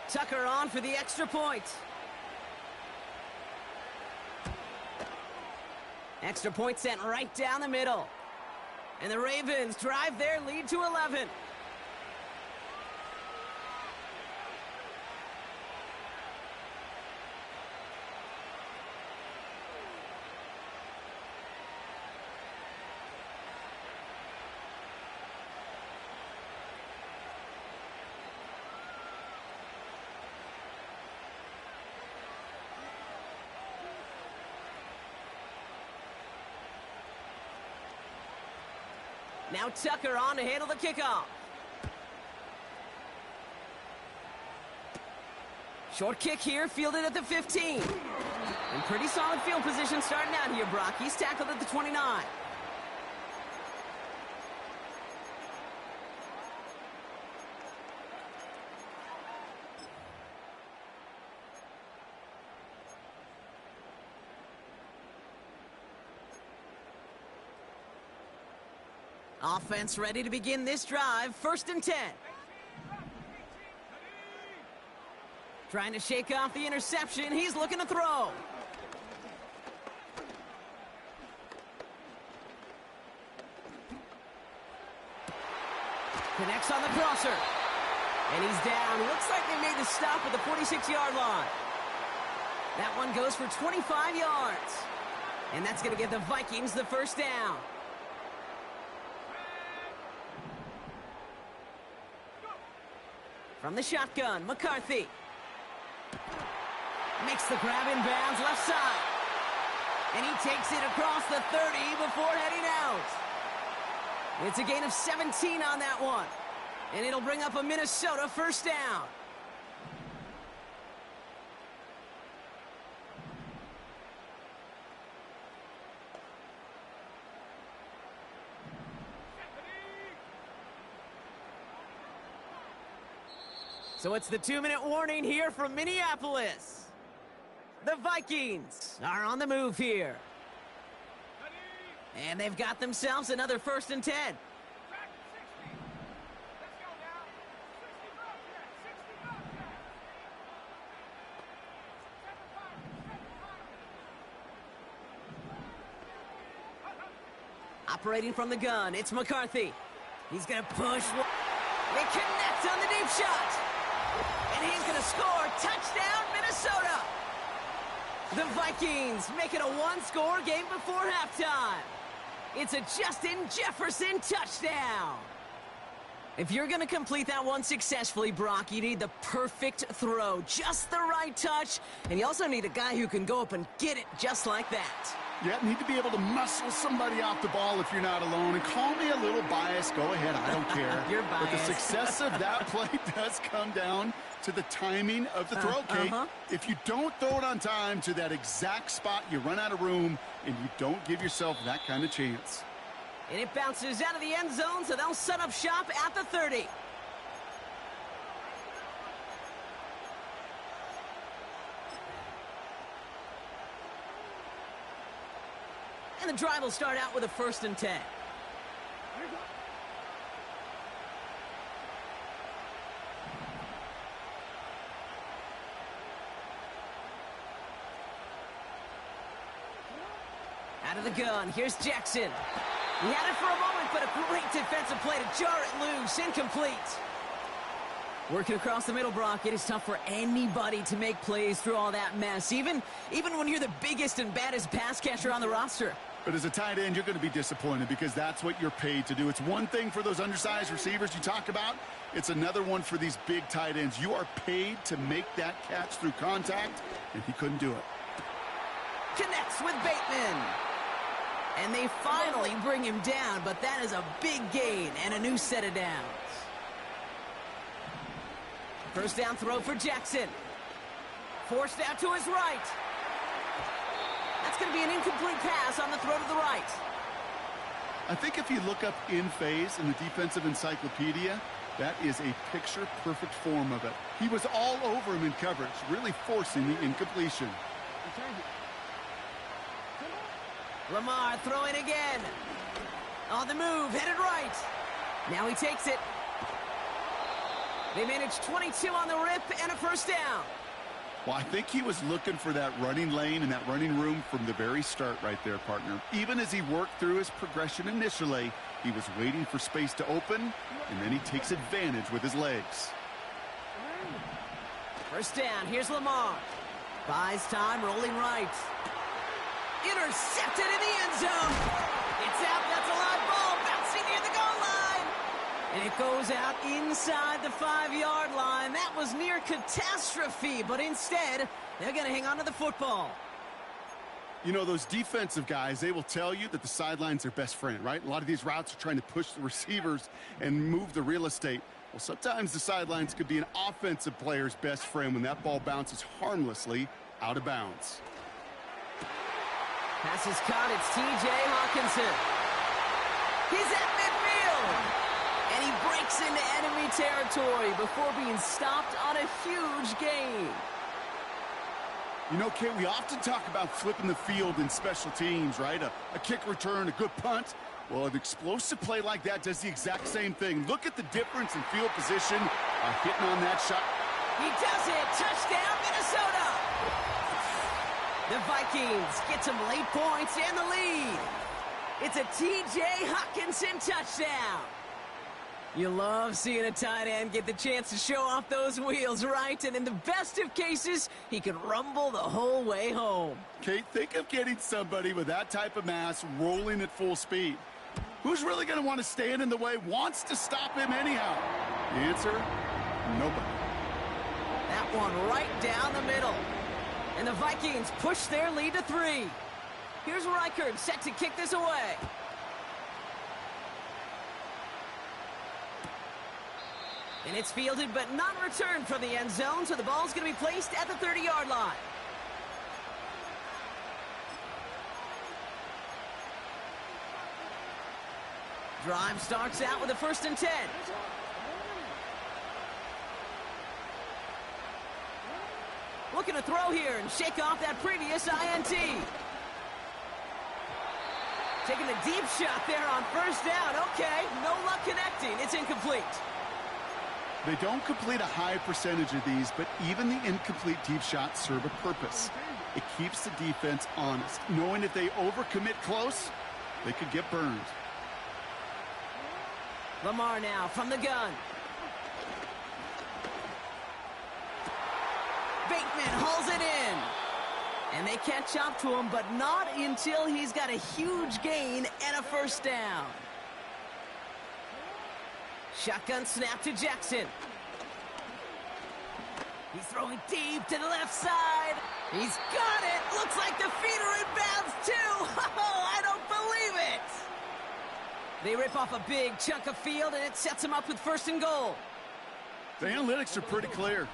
Tucker on for the extra point. Extra point sent right down the middle. And the Ravens drive their lead to 11. Now Tucker on to handle the kickoff. Short kick here, fielded at the 15. And pretty solid field position starting out here, Brock. He's tackled at the 29. Offense ready to begin this drive. 1st and 10. Trying to shake off the interception. He's looking to throw. Connects on the crosser. And he's down. Looks like they made the stop at the 46-yard line. That one goes for 25 yards. And that's going to give the Vikings the 1st down. From the shotgun, McCarthy. Makes the grab in bounds, left side. And he takes it across the 30 before heading out. It's a gain of 17 on that one. And it'll bring up a Minnesota 1st down. So it's the 2-minute warning here from Minneapolis. The Vikings are on the move here. And they've got themselves another 1st and 10. Back 60. Let's go now. 60 Bobcats. 60 Bobcats. 7 Operating from the gun, it's McCarthy. He's going to push. They connect on the deep shot. And he's going to score. Touchdown, Minnesota. The Vikings make it a 1-score game before halftime. It's a Justin Jefferson touchdown. If you're going to complete that one successfully, Brock, you need the perfect throw, just the right touch, and you also need a guy who can go up and get it just like that. Yeah, need to be able to muscle somebody off the ball if you're not alone. And call me a little biased. Go ahead, I don't care. You're biased. But the success of that play does come down to the timing of the throw, Kate. If you don't throw it on time to that exact spot, you run out of room, and you don't give yourself that kind of chance. And it bounces out of the end zone, so they'll set up shop at the 30. And the drive will start out with a 1st and 10. Out of the gun, here's Jackson. He had it for a moment, but a great defensive play to jar it loose. Incomplete. Working across the middle, Brock, it is tough for anybody to make plays through all that mess, even when you're the biggest and baddest pass catcher on the roster. But as a tight end, you're going to be disappointed because that's what you're paid to do. It's one thing for those undersized receivers you talk about. It's another one for these big tight ends. You are paid to make that catch through contact, and he couldn't do it. Connects with Bateman. And they finally bring him down, but that is a big gain and a new set of downs. First down throw for Jackson. Forced out to his right. That's going to be an incomplete pass on the throw to the right. I think if you look up in phase in the defensive encyclopedia, that is a picture-perfect form of it. He was all over him in coverage, really forcing the incompletion. Lamar throwing again. On the move, headed right. Now he takes it. They manage 22 on the rip and a first down. Well, I think he was looking for that running lane and that running room from the very start right there, partner. Even as he worked through his progression initially, he was waiting for space to open, and then he takes advantage with his legs. First down, here's Lamar. Buys time, rolling right. Intercepted in the end zone. It's out, that's a live ball, bouncing near the goal line. And it goes out inside the 5-yard line. That was near catastrophe, but instead, they're going to hang on to the football. You know, those defensive guys, they will tell you that the sideline's their best friend, right? A lot of these routes are trying to push the receivers and move the real estate. Well, sometimes the sidelines could be an offensive player's best friend when that ball bounces harmlessly out of bounds. Pass is caught, it's T.J. Hawkinson. He's at midfield. And he breaks into enemy territory before being stopped on a huge gain. You know, Kate, we often talk about flipping the field in special teams, right? A kick return, a good punt. Well, an explosive play like that does the exact same thing. Look at the difference in field position hitting on that shot. He does it. Touchdown, Minnesota. The Vikings get some late points and the lead. It's a T.J. Hawkinson touchdown. You love seeing a tight end get the chance to show off those wheels, right? And in the best of cases, he can rumble the whole way home. Kate, think of getting somebody with that type of mass rolling at full speed. Who's really going to want to stand in the way, wants to stop him anyhow? The answer, nobody. That one right down the middle. And the Vikings push their lead to 3. Here's Reichard set to kick this away. And it's fielded but not returned from the end zone, so the ball's going to be placed at the 30-yard line. Drive starts out with a 1st and 10. Looking to throw here and shake off that previous INT. Taking a deep shot there on first down. Okay, no luck connecting. It's incomplete. They don't complete a high percentage of these, but even the incomplete deep shots serve a purpose. It keeps the defense honest, knowing if they overcommit close, they could get burned. Lamar now from the gun. Bateman hauls it in. And they catch up to him, but not until he's got a huge gain and a first down. Shotgun snap to Jackson. He's throwing deep to the left side. He's got it. Looks like the feet are in bounds too. Oh, I don't believe it. They rip off a big chunk of field, and it sets them up with first and goal. The analytics are pretty clear.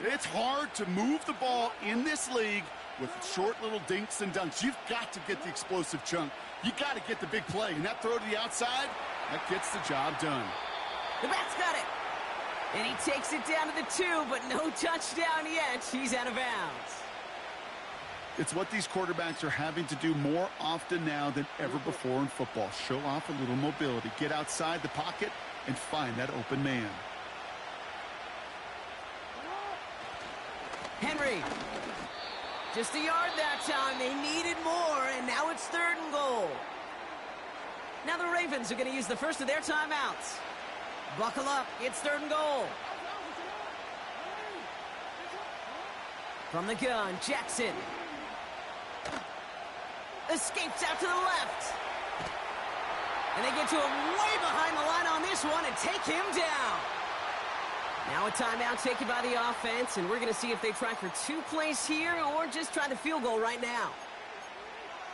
It's hard to move the ball in this league with short little dinks and dunks. You've got to get the explosive chunk. You got to get the big play. And that throw to the outside, that gets the job done. The bat's got it. And he takes it down to the 2, but no touchdown yet. He's out of bounds. It's what these quarterbacks are having to do more often now than ever before in football. Show off a little mobility. Get outside the pocket and find that open man. Henry. Just a yard that time. They needed more, and now it's third and goal. Now the Ravens are going to use the first of their timeouts. Buckle up. It's third and goal. From the gun, Jackson. Escapes out to the left. And they get to him way behind the line on this one and take him down. Now a timeout taken by the offense, and we're going to see if they try for 2 plays here or just try the field goal right now.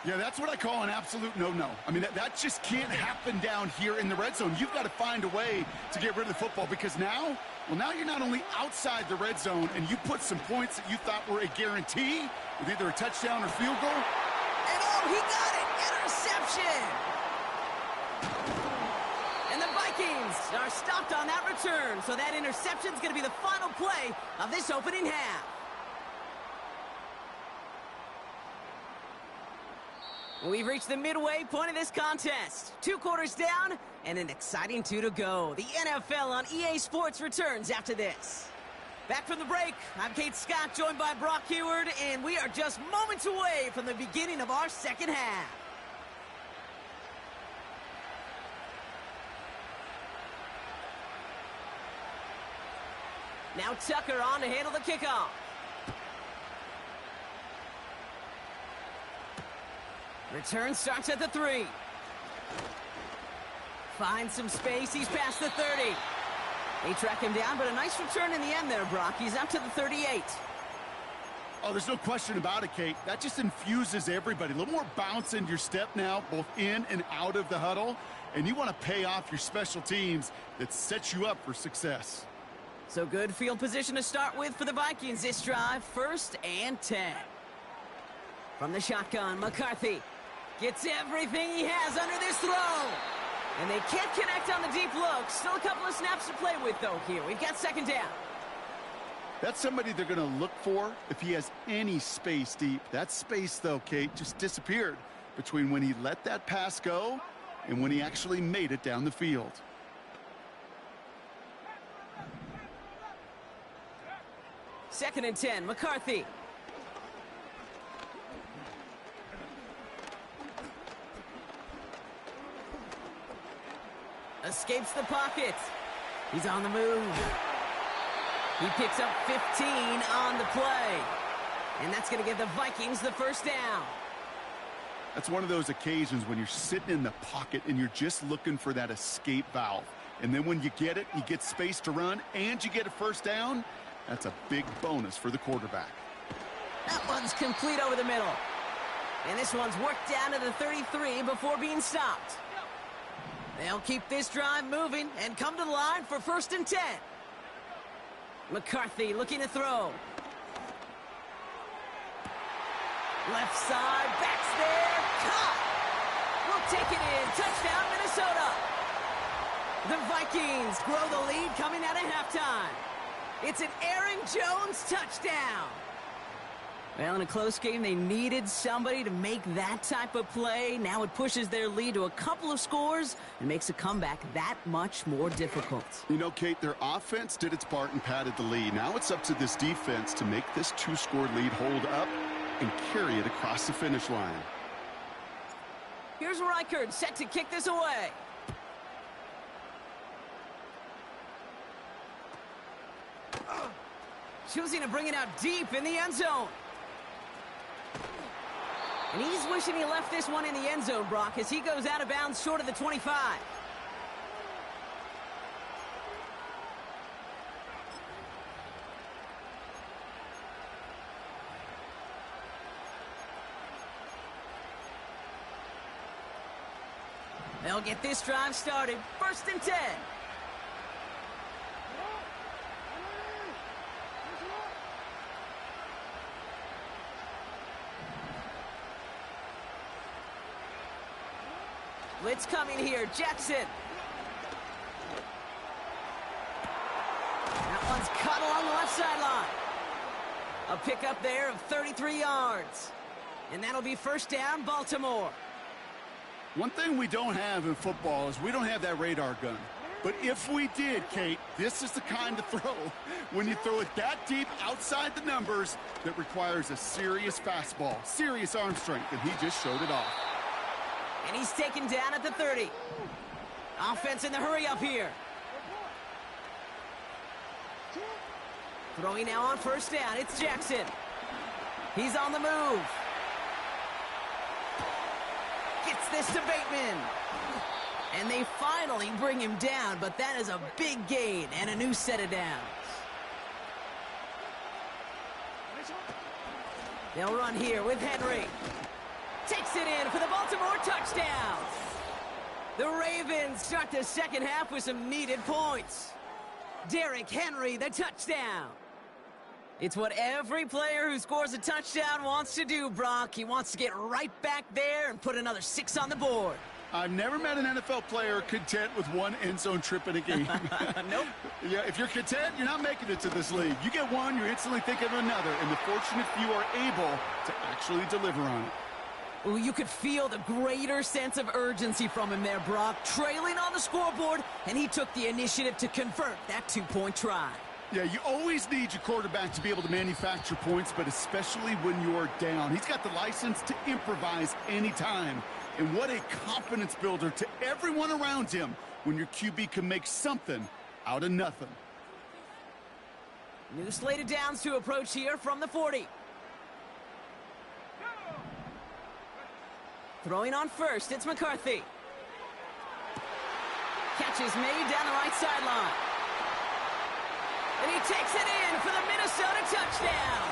Yeah, that's what I call an absolute no-no. I mean, that just can't happen down here in the red zone. You've got to find a way to get rid of the football because now you're not only outside the red zone and you put some points that you thought were a guarantee with either a touchdown or field goal. And oh, he got it! Interception! And the Vikings are stopped on that return, so that interception is going to be the final play of this opening half. We've reached the midway point of this contest. 2 quarters down and an exciting 2 to go. The NFL on EA Sports returns after this. Back from the break, I'm Kate Scott, joined by Brock Heward, and we are just moments away from the beginning of our second half. Now Tucker on to handle the kickoff. Return starts at the 3. Finds some space. He's past the 30. They track him down, but a nice return in the end there, Brock. He's up to the 38. Oh, there's no question about it, Kate. That just infuses everybody. A little more bounce in your step now, both in and out of the huddle. And you want to pay off your special teams that sets you up for success. So good field position to start with for the Vikings this drive. 1st and 10. From the shotgun, McCarthy gets everything he has under this throw. And they can't connect on the deep look. Still a couple of snaps to play with, though, here. We've got second down. That's somebody they're going to look for if he has any space deep. That space, though, Kate, just disappeared between when he let that pass go and when he actually made it down the field. Second and 10, McCarthy. Escapes the pocket. He's on the move. He picks up 15 on the play. And that's going to give the Vikings the first down. That's one of those occasions when you're sitting in the pocket and you're just looking for that escape valve. And then when you get it, you get space to run, and you get a first down. That's a big bonus for the quarterback. That one's complete over the middle. And this one's worked down to the 33 before being stopped. They'll keep this drive moving and come to the line for 1st and 10. McCarthy looking to throw. Left side, backs there, caught. We'll take it in. Touchdown, Minnesota. The Vikings grow the lead coming out of halftime. It's an Aaron Jones touchdown. Well, in a close game, they needed somebody to make that type of play. Now it pushes their lead to a couple of scores and makes a comeback that much more difficult. You know, Kate, their offense did its part and padded the lead. Now it's up to this defense to make this two-score lead hold up and carry it across the finish line. Here's Reichard set to kick this away. Choosing to bring it out deep in the end zone. And he's wishing he left this one in the end zone, Brock, as he goes out of bounds short of the 25. They'll get this drive started. 1st and 10. Blitz coming here. Jackson. That one's cut along the left sideline. A pickup there of 33 yards. And that'll be 1st down, Baltimore. One thing we don't have in football is we don't have that radar gun. But if we did, Kate, this is the kind of throw, when you throw it that deep outside the numbers, that requires a serious fastball, serious arm strength, and he just showed it off. And he's taken down at the 30. Offense in the hurry up here. Throwing now on 1st down. It's Jackson. He's on the move. Gets this to Bateman. And they finally bring him down, but that is a big gain and a new set of downs. They'll run here with Henry. Takes it in for the Baltimore touchdown. The Ravens start the second half with some needed points. Derrick Henry, the touchdown. It's what every player who scores a touchdown wants to do, Brock. He wants to get right back there and put another 6 on the board. I've never met an NFL player content with one end zone trip in a game. Nope. Yeah, if you're content, you're not making it to this league. You get one, you're instantly thinking of another, and the fortunate few are able to actually deliver on it. Ooh, you could feel the greater sense of urgency from him there, Brock. Trailing on the scoreboard, and he took the initiative to convert that 2-point try. Yeah, you always need your quarterback to be able to manufacture points, but especially when you're down. He's got the license to improvise anytime. And what a confidence builder to everyone around him when your QB can make something out of nothing. New slate of downs to approach here from the 40. Throwing on 1st, it's McCarthy. Catch is made down the right sideline. And he takes it in for the Minnesota touchdown.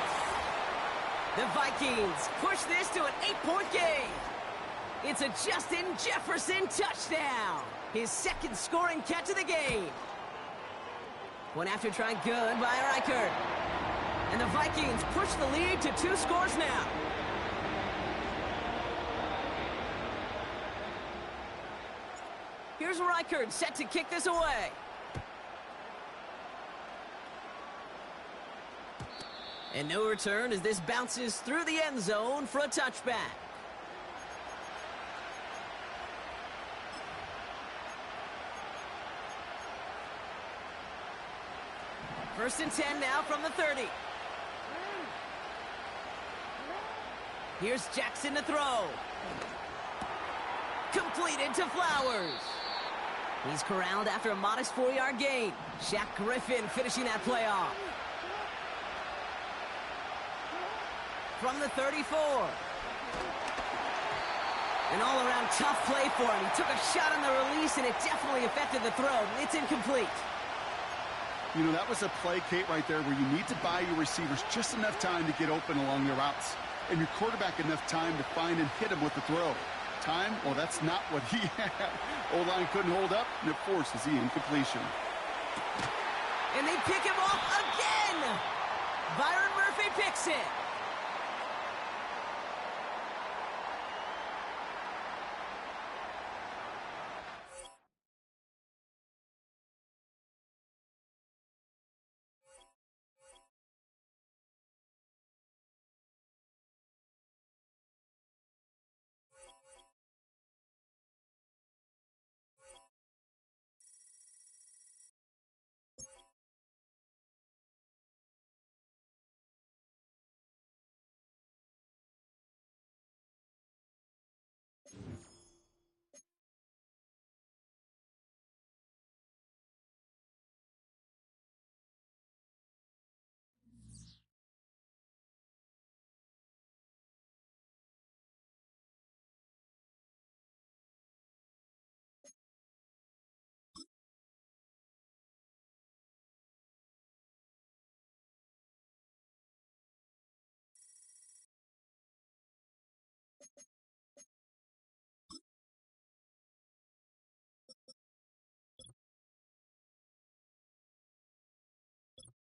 The Vikings push this to an 8-point game. It's a Justin Jefferson touchdown. His 2nd scoring catch of the game. One after try good by Reichard. And the Vikings push the lead to 2 scores now. Here's Reichard set to kick this away. And no return as this bounces through the end zone for a touchback. First and 10 now from the 30. Here's Jackson to throw. Completed to Flowers. He's corralled after a modest 4-yard gain. Shaq Griffin finishing that play off. From the 34. An all-around tough play for him. He took a shot on the release, and it definitely affected the throw. It's incomplete. You know, that was a play, Kate, right there where you need to buy your receivers just enough time to get open along their routes, and your quarterback enough time to find and hit him with the throw. Time? Well, that's not what he had. O-line couldn't hold up, and it forces the incompletion. And they pick him off again! Byron Murphy picks it.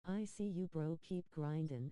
I see you, bro. Keep grinding.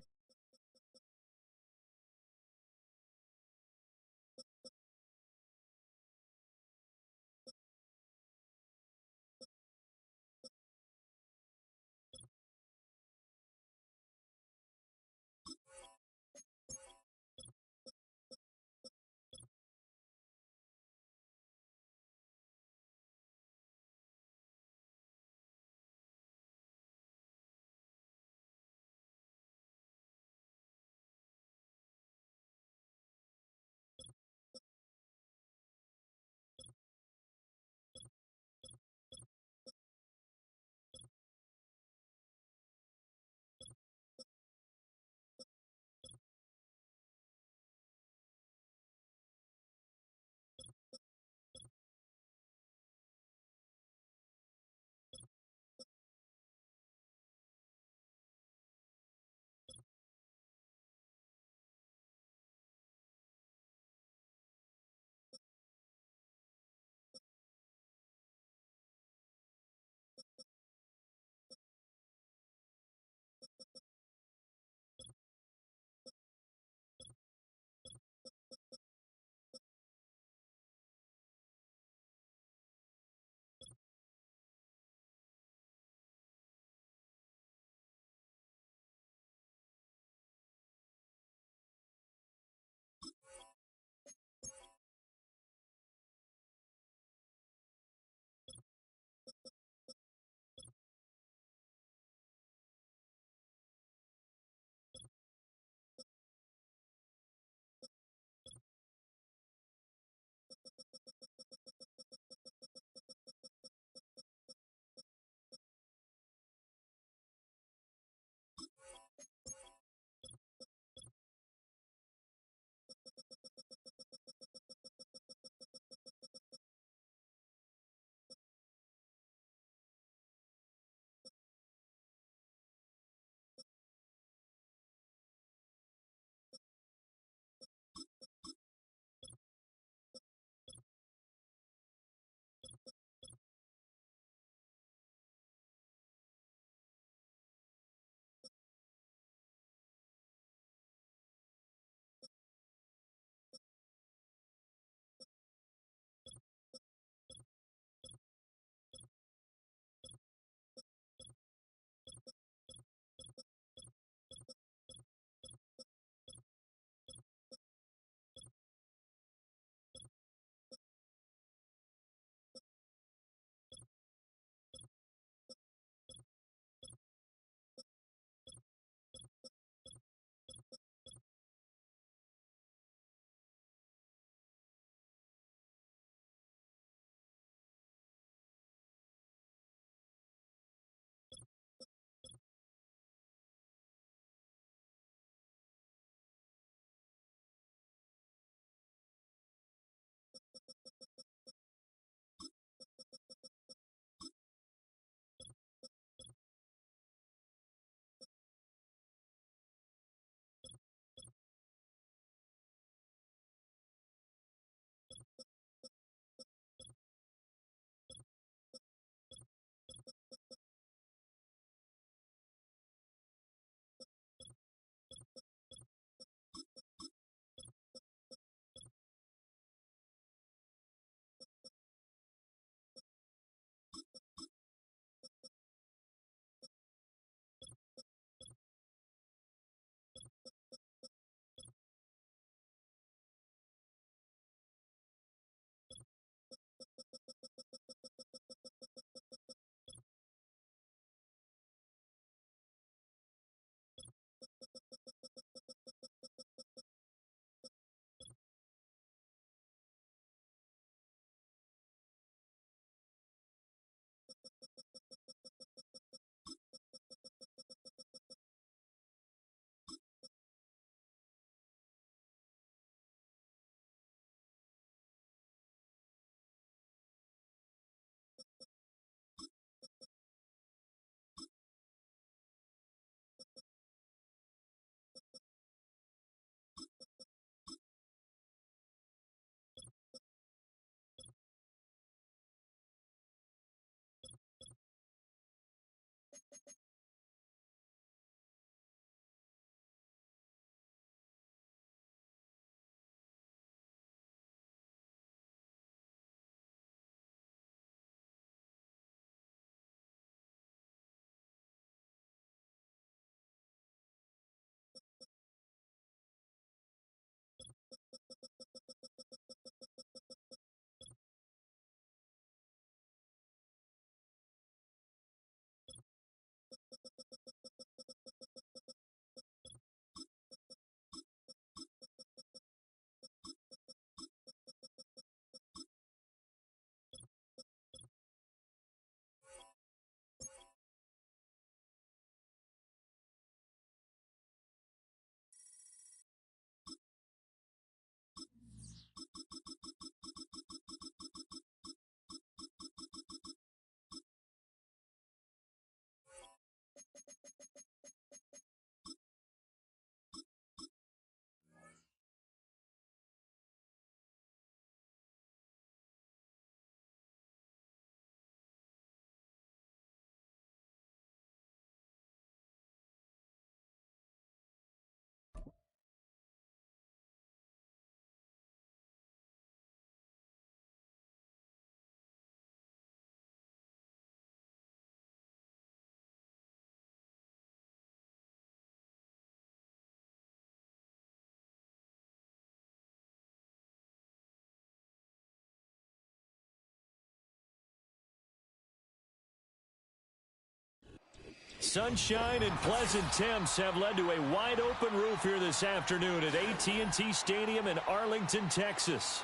Sunshine and pleasant temps have led to a wide-open roof here this afternoon at AT&T Stadium in Arlington, Texas.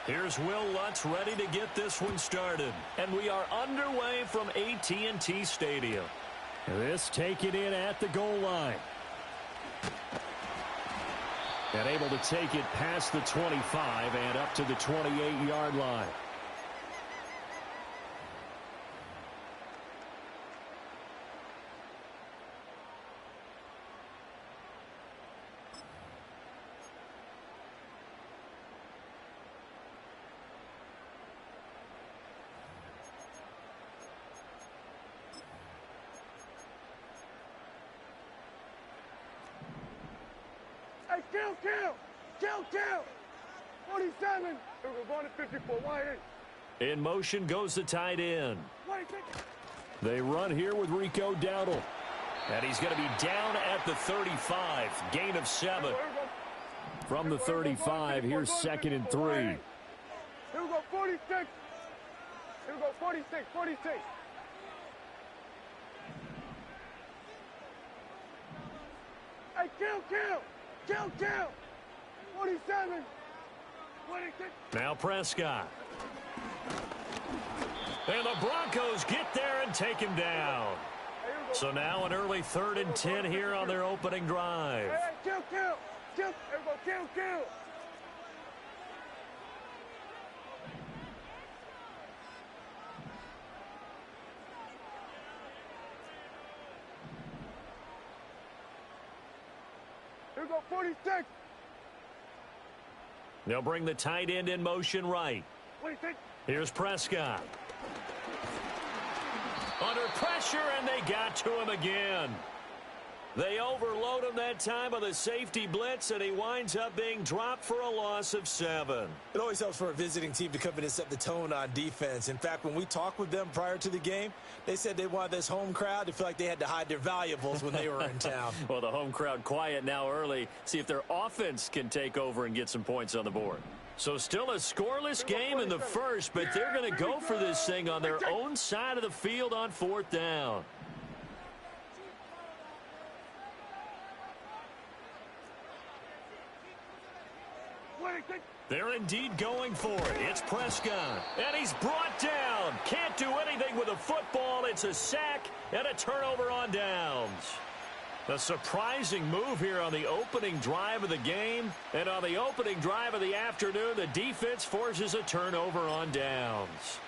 Here's Will Lutz ready to get this one started. And we are underway from AT&T Stadium. This taken in at the goal line. And able to take it past the 25 and up to the 28-yard line. Kill! 47! We're going to 54, wide in. In motion goes the tight end. They run here with Rico Dowdle. And he's going to be down at the 35. Gain of 7. From the 35, here's 2nd and 3. Here we go, 46. Here we go, 46. Hey, kill! 47. 26. Now Prescott. And the Broncos get there and take him down. So now an early 3rd and 10 here on their opening drive. Hey, kill! Here we go, kill! Here we go, 46. They'll bring the tight end in motion right. 26. Here's Prescott. Under pressure, and they got to him again. They overload him that time on the safety blitz, and he winds up being dropped for a loss of 7. It always helps for a visiting team to come in and set the tone on defense. In fact, when we talked with them prior to the game, they said they wanted this home crowd to feel like they had to hide their valuables when they were in town. Well, the home crowd quiet now early. See if their offense can take over and get some points on the board. So still a scoreless game in the first, but they're going to go for this thing on their own side of the field on 4th down. They're indeed going for it. It's Prescott. And he's brought down. Can't do anything with a football. It's a sack and a turnover on downs. A surprising move here on the opening drive of the game. And on the opening drive of the afternoon, the defense forces a turnover on downs.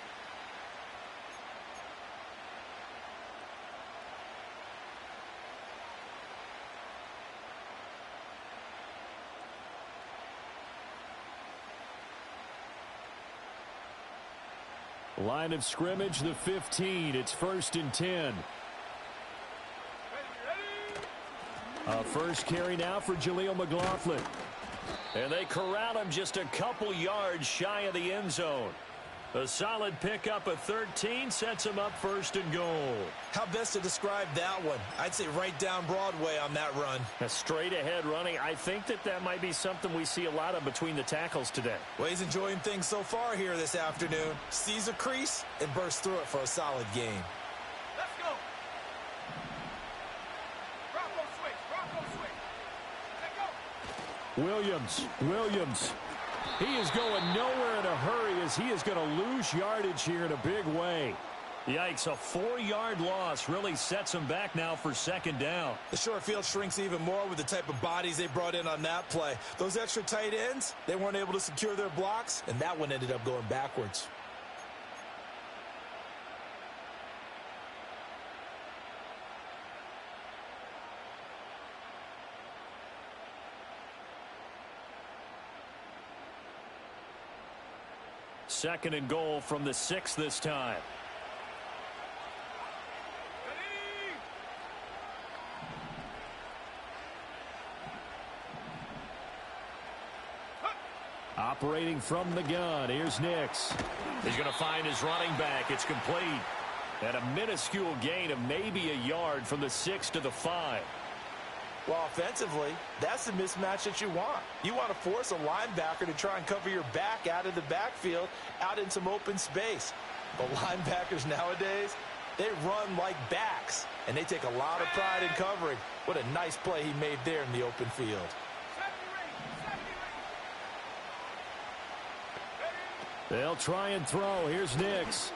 Line of scrimmage, the 15. It's 1st and 10. First carry now for Jaleel McLaughlin. And they corral him just a couple yards shy of the end zone. A solid pickup of 13 sets him up 1st and goal. How best to describe that one? I'd say right down Broadway on that run. A straight ahead running. I think that might be something we see a lot of between the tackles today. Well, he's enjoying things so far here this afternoon. Sees a crease and bursts through it for a solid gain. Let's go. Bronco switch. Let go. Williams. He is going nowhere in a hurry as he is going to lose yardage here in a big way. Yikes, a 4-yard loss really sets him back now for 2nd down. The short field shrinks even more with the type of bodies they brought in on that play. Those extra tight ends, they weren't able to secure their blocks, and that one ended up going backwards. Second and goal from the 6 this time. Operating from the gun, here's Nix. He's going to find his running back. It's complete. And a minuscule gain of maybe a yard from the 6 to the 5. Well, offensively, that's the mismatch that you want. You want to force a linebacker to try and cover your back out of the backfield, out in some open space. But linebackers nowadays, they run like backs, and they take a lot of pride in covering. What a nice play he made there in the open field. They'll try and throw. Here's Nix.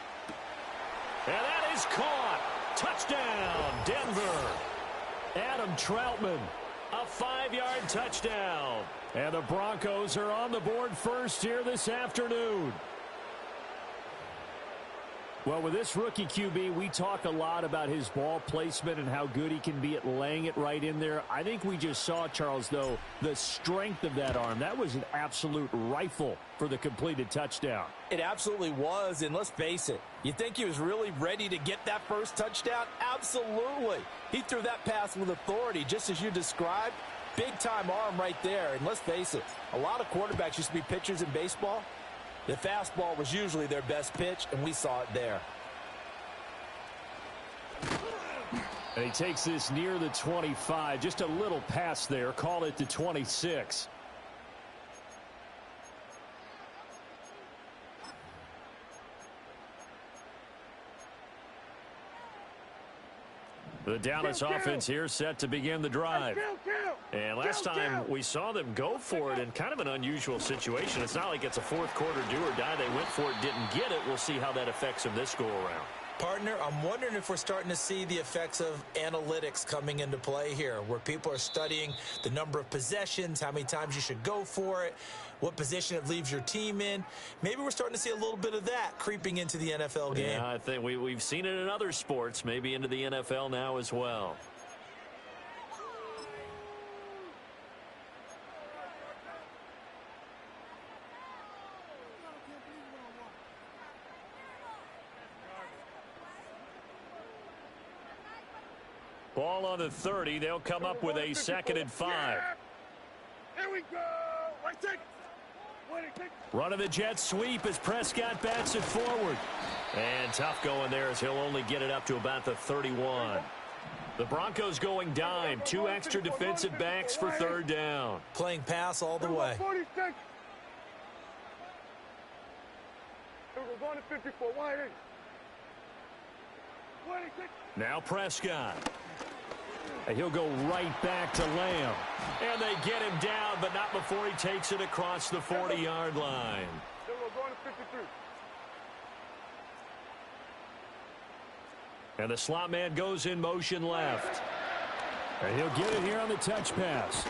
And that is caught. Touchdown, Denver. Adam Troutman, a 5-yard touchdown. And the Broncos are on the board first here this afternoon. Well, with this rookie QB, we talk a lot about his ball placement and how good he can be at laying it right in there. I think we just saw, Charles, though, the strength of that arm. That was an absolute rifle for the completed touchdown. It absolutely was, and let's face it, you think he was really ready to get that first touchdown? Absolutely. He threw that pass with authority, just as you described. Big-time arm right there, and let's face it, a lot of quarterbacks used to be pitchers in baseball. The fastball was usually their best pitch, and we saw it there. And he takes this near the 25. Just a little pass there. Call it the 26. The Dallas offense here set to begin the drive. And last time we saw them go for it in kind of an unusual situation. It's not like it's a fourth quarter do or die. They went for it, didn't get it. We'll see how that affects them this go around. Partner, I'm wondering if we're starting to see the effects of analytics coming into play here, where people are studying the number of possessions, how many times you should go for it, what position it leaves your team in. Maybe we're starting to see a little bit of that creeping into the NFL game. Yeah, I think we've seen it in other sports, maybe into the NFL now as well. Ball on the 30. They'll come up with a 2nd and 5. Here we go. Right take. Running the jet sweep as Prescott bats it forward. And tough going there as he'll only get it up to about the 31. The Broncos going dime. 2 extra defensive backs for 3rd down. Playing pass all the way. We're going to 54. Wide eight. Now Prescott. And he'll go right back to Lamb. And they get him down, but not before he takes it across the 40-yard line. We're going to 53. And the slot man goes in motion left. And he'll get it here on the touch pass.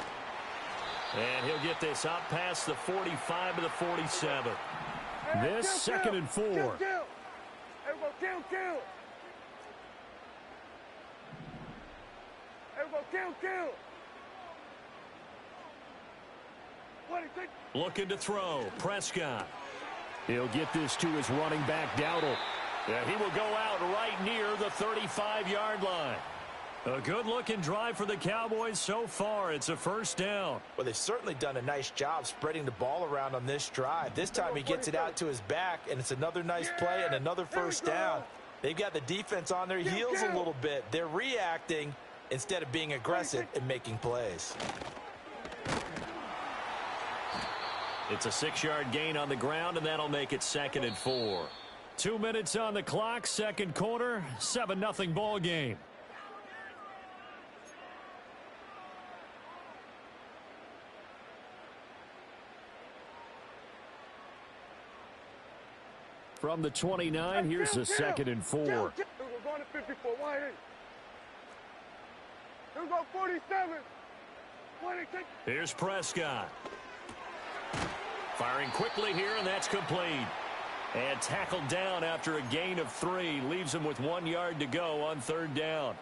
And he'll get this up past the 45 to the 47. This 2nd and 4. Kill. Looking to throw. Prescott. He'll get this to his running back, Dowdle. And he will go out right near the 35-yard line. A good-looking drive for the Cowboys so far. It's a 1st down. Well, they've certainly done a nice job spreading the ball around on this drive. This time he gets it out to his back, and it's another nice play and another 1st down. They've got the defense on their heels a little bit. They're reacting instead of being aggressive and making plays. It's a 6-yard gain on the ground, and that'll make it 2nd and 4. 2 minutes on the clock, 2nd quarter, 7-0 ball game. From the 29, here's the 2nd and 4. We're going to 54. Wide eight. We're going 47. Here's Prescott. Firing quickly here, and that's complete. And tackled down after a gain of 3. Leaves him with 1 yard to go on 3rd down.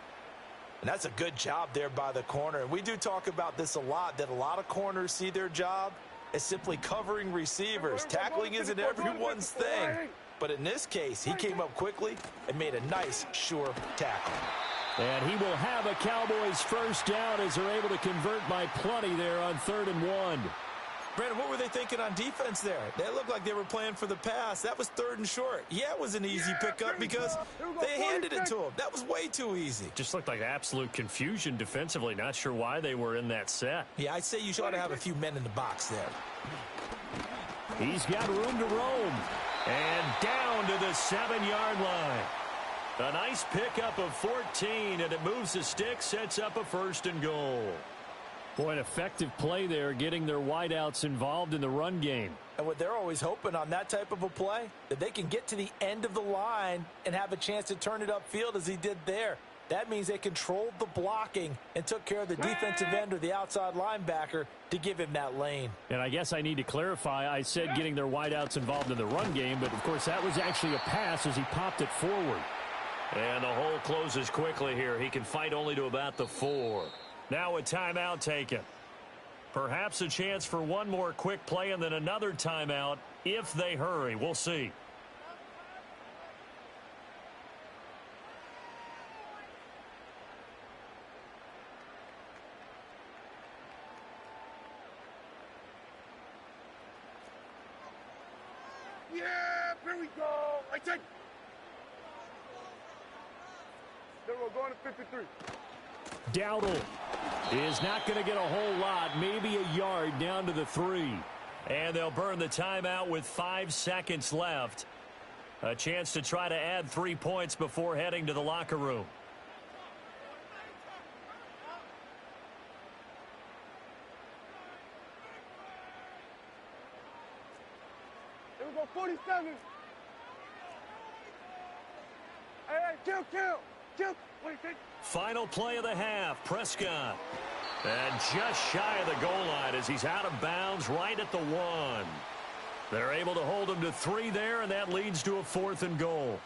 And that's a good job there by the corner. And we do talk about this a lot, that a lot of corners see their job as simply covering receivers. Tackling isn't everyone's thing. But in this case, he came up quickly and made a nice, sure tackle. And he will have a Cowboys 1st down as they're able to convert by plenty there on 3rd and 1. Brandon, what were they thinking on defense there? They looked like they were playing for the pass. That was 3rd and short. Yeah, it was an easy pickup because they handed it to him. That was way too easy. Just looked like absolute confusion defensively. Not sure why they were in that set. Yeah, I'd say you ought to have a few men in the box there. He's got room to roam. And down to the 7-yard line. A nice pickup of 14, and it moves the stick, sets up a 1st and goal. Boy, an effective play there, getting their wideouts involved in the run game. And what they're always hoping on that type of a play, that they can get to the end of the line and have a chance to turn it upfield as he did there. That means they controlled the blocking and took care of the defensive end or the outside linebacker to give him that lane. And I guess I need to clarify, I said getting their wideouts involved in the run game, but of course that was actually a pass as he popped it forward. And the hole closes quickly here. He can fight only to about the 4. Now a timeout taken. Perhaps a chance for one more quick play and then another timeout if they hurry. We'll see. Yeah, here we go. I take. Then we're going to 53. Dowdle is not going to get a whole lot, maybe a yard down to the 3. And they'll burn the timeout with 5 seconds left. A chance to try to add 3 points before heading to the locker room. Here we go, 47. Hey, kill. Wait, Final play of the half, Prescott. And just shy of the goal line as he's out of bounds right at the 1. They're able to hold him to 3 there, and that leads to a 4th and goal.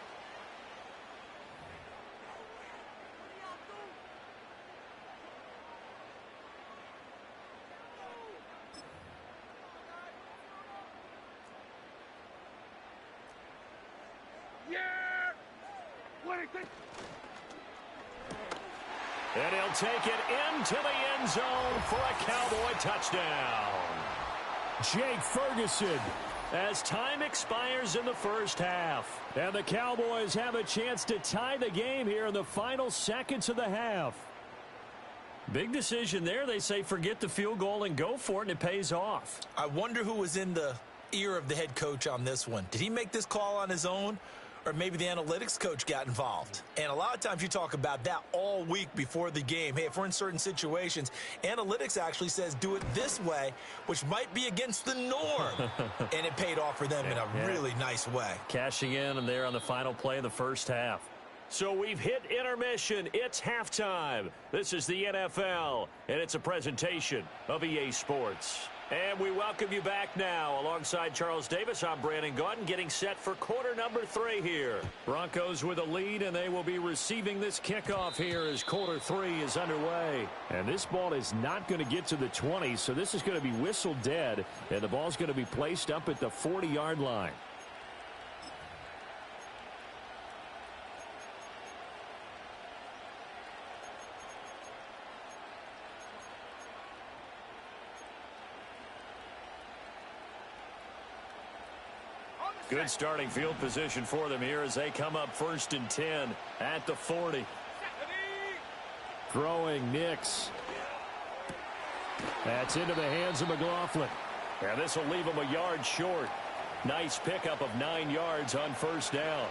yeah. 26. And he'll take it into the end zone for a Cowboy touchdown. Jake Ferguson, as time expires in the first half. And the Cowboys have a chance to tie the game here in the final seconds of the half. Big decision there. They say forget the field goal and go for it, and it pays off. I wonder who was in the ear of the head coach on this one. Did he make this call on his own? Or maybe the analytics coach got involved. And a lot of times you talk about that all week before the game. Hey, if we're in certain situations, analytics actually says do it this way, which might be against the norm. And it paid off for them in a really nice way. Cashing in and there on the final play of the first half. So we've hit intermission. It's halftime. This is the NFL, and it's a presentation of EA Sports. And we welcome you back now. Alongside Charles Davis, I'm Brandon Gaudin, getting set for quarter number 3 here. Broncos with a lead, and they will be receiving this kickoff here as quarter 3 is underway. And this ball is not going to get to the 20, so this is going to be whistled dead, and the ball's going to be placed up at the 40-yard line. Good starting field position for them here as they come up 1st and 10 at the 40. Throwing Nix. That's into the hands of McLaughlin. And this will leave him a yard short. Nice pickup of 9 yards on 1st down.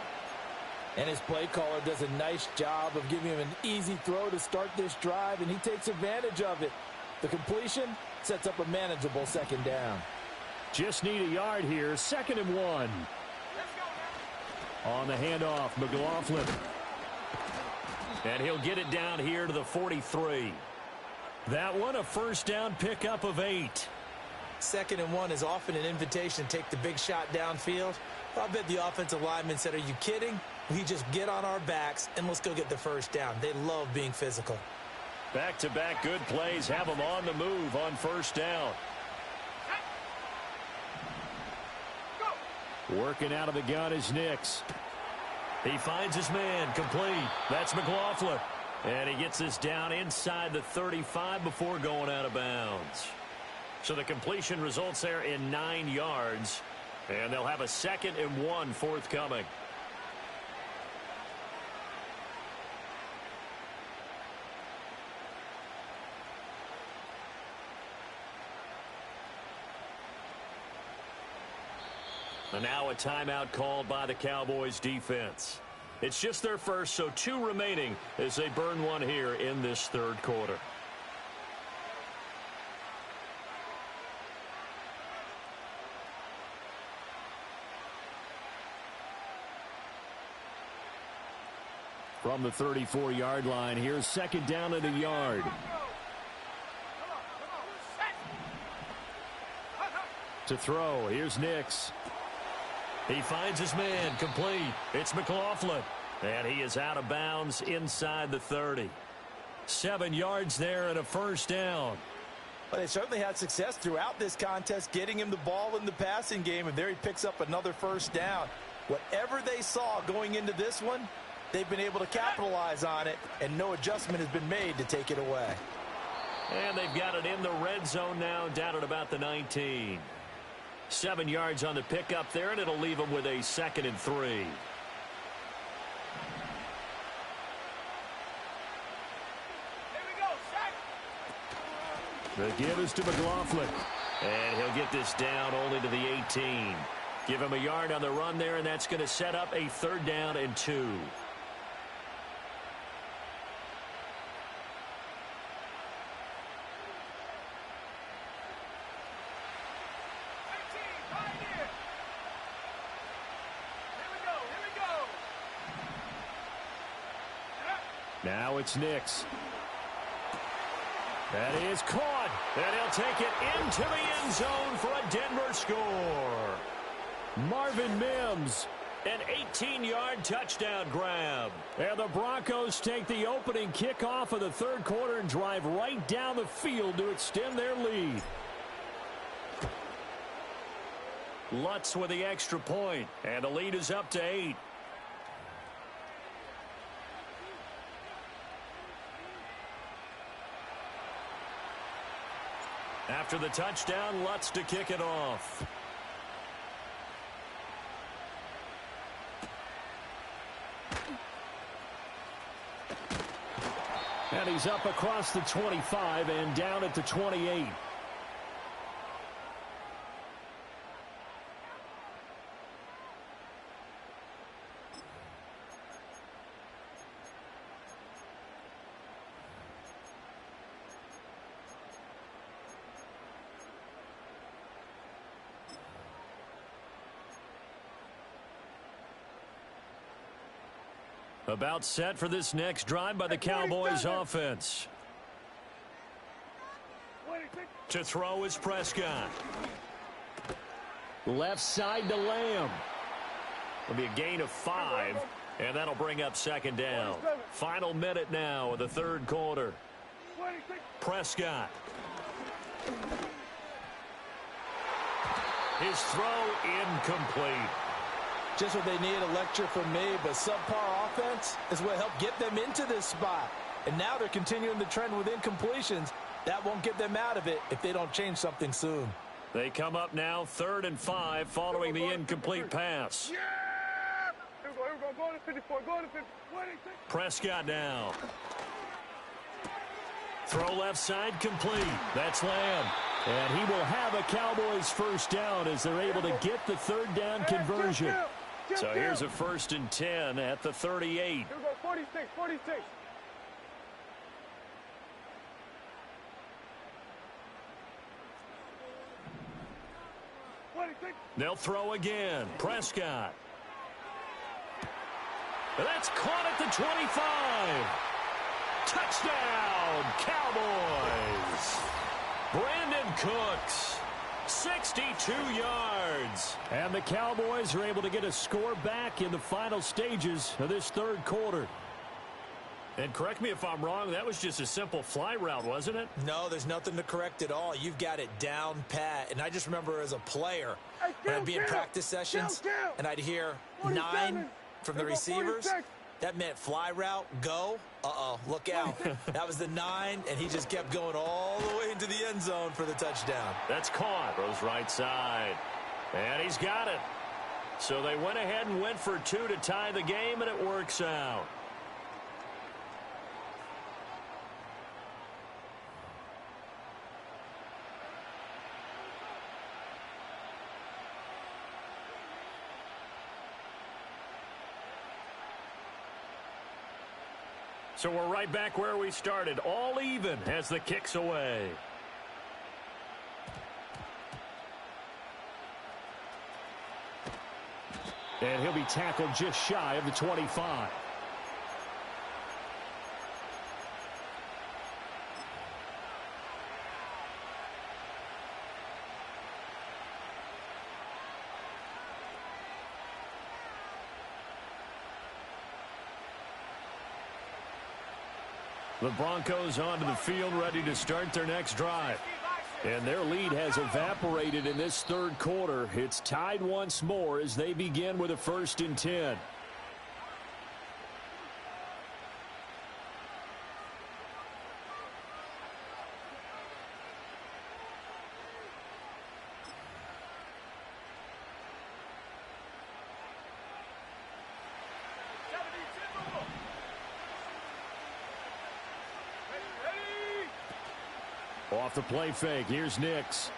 And his play caller does a nice job of giving him an easy throw to start this drive, and he takes advantage of it. The completion sets up a manageable 2nd down. Just need a yard here. 2nd and 1. On the handoff, McLaughlin. And he'll get it down here to the 43. That one, a 1st down pickup of 8. 2nd and 1 is often an invitation to take the big shot downfield. I bet the offensive lineman said, are you kidding? We just get on our backs and let's go get the 1st down. They love being physical. Back-to-back good plays have them on the move on 1st down. Working out of the gun is Nix. He finds his man, complete. That's McLaughlin. And he gets this down inside the 35 before going out of bounds. So the completion results there in 9 yards. And they'll have a 2nd and 1 forthcoming. And now a timeout called by the Cowboys defense. It's just their first, so 2 remaining as they burn one here in this 3rd quarter. From the 34-yard line, here's 2nd down and a yard. To throw, here's Nix. He finds his man, complete. It's McLaughlin. And he is out of bounds inside the 30. 7 yards there and a 1st down. Well, they certainly had success throughout this contest, getting him the ball in the passing game, and there he picks up another 1st down. Whatever they saw going into this one, they've been able to capitalize on it, and no adjustment has been made to take it away. And they've got it in the red zone now, down at about the 19. 7 yards on the pickup there, and it'll leave them with a 2nd and 3. The give is to McLaughlin. And he'll get this down only to the 18. Give him a yard on the run there, and that's going to set up a 3rd down and 2. Now it's Nix. That is caught. And he'll take it into the end zone for a Denver score. Marvin Mims, an 18-yard touchdown grab. And the Broncos take the opening kickoff of the 3rd quarter and drive right down the field to extend their lead. Lutz with the extra point, and the lead is up to 8. After the touchdown, Lutz to kick it off. And he's up across the 25 and down at the 28. About set for this next drive by the Cowboys offense. To throw is Prescott. Left side to Lamb. It'll be a gain of 5, and that'll bring up 2nd down. Final minute now of the 3rd quarter. Prescott. His throw incomplete. Just what they need, a lecture from me, but subpar offense is what helped get them into this spot. And now they're continuing the trend with incompletions. That won't get them out of it if they don't change something soon. They come up now 3rd and 5 following the incomplete pass. Yeah! Here we go, go to 54, go to 50. Prescott now. Throw left side complete. That's Lamb. And he will have a Cowboys 1st down as they're able to get the 3rd down conversion. So here's a 1st and 10 at the 38. Here we go, 46, 46. They'll throw again. Prescott. That's caught at the 25. Touchdown, Cowboys. Brandon Cooks, 62 yards. And the Cowboys are able to get a score back in the final stages of this 3rd quarter. And correct me if I'm wrong, that was just a simple fly route, wasn't it? No, there's nothing to correct at all. You've got it down pat. And I just remember as a player, when I'd be in practice sessions, and I'd hear 9 from the receivers, That meant fly route, go. Uh-oh, look out. That was the 9, and he just kept going all the way into the end zone for the touchdown. That's caught. Throws right side. And he's got it. So they went ahead and went for 2 to tie the game, and it works out. So we're right back where we started, all even as the kick's away. And he'll be tackled just shy of the 25. The Broncos onto the field ready to start their next drive. And their lead has evaporated in this third quarter. It's tied once more as they begin with a 1st and 10. Off the play fake. Here's Nix.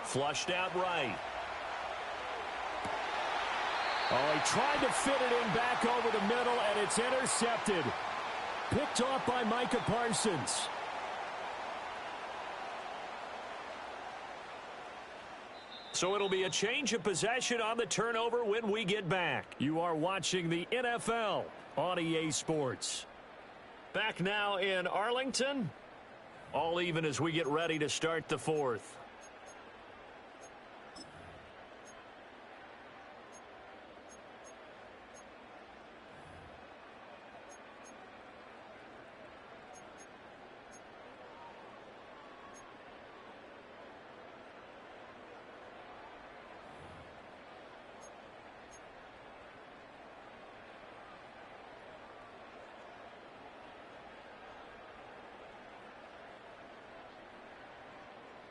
Flushed out right. Oh, he tried to fit it in back over the middle, and it's intercepted. Picked off by Micah Parsons. So it'll be a change of possession on the turnover when we get back. You are watching the NFL on EA Sports. Back now in Arlington. All even as we get ready to start the 4th.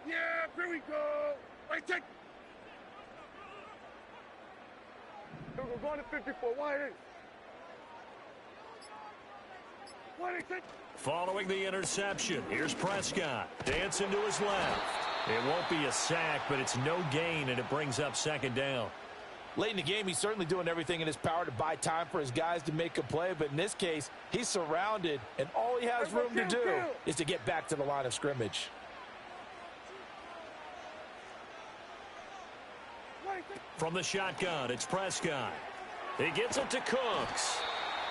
Yeah, here we go. Right, check. We're going to 54. Why check. Following the interception, here's Prescott. Dancing to his left. It won't be a sack, but it's no gain, and it brings up 2nd down. Late in the game, he's certainly doing everything in his power to buy time for his guys to make a play, but in this case, he's surrounded, and all he has room to do is to get back to the line of scrimmage. From the shotgun, it's Prescott. He gets it to Cooks.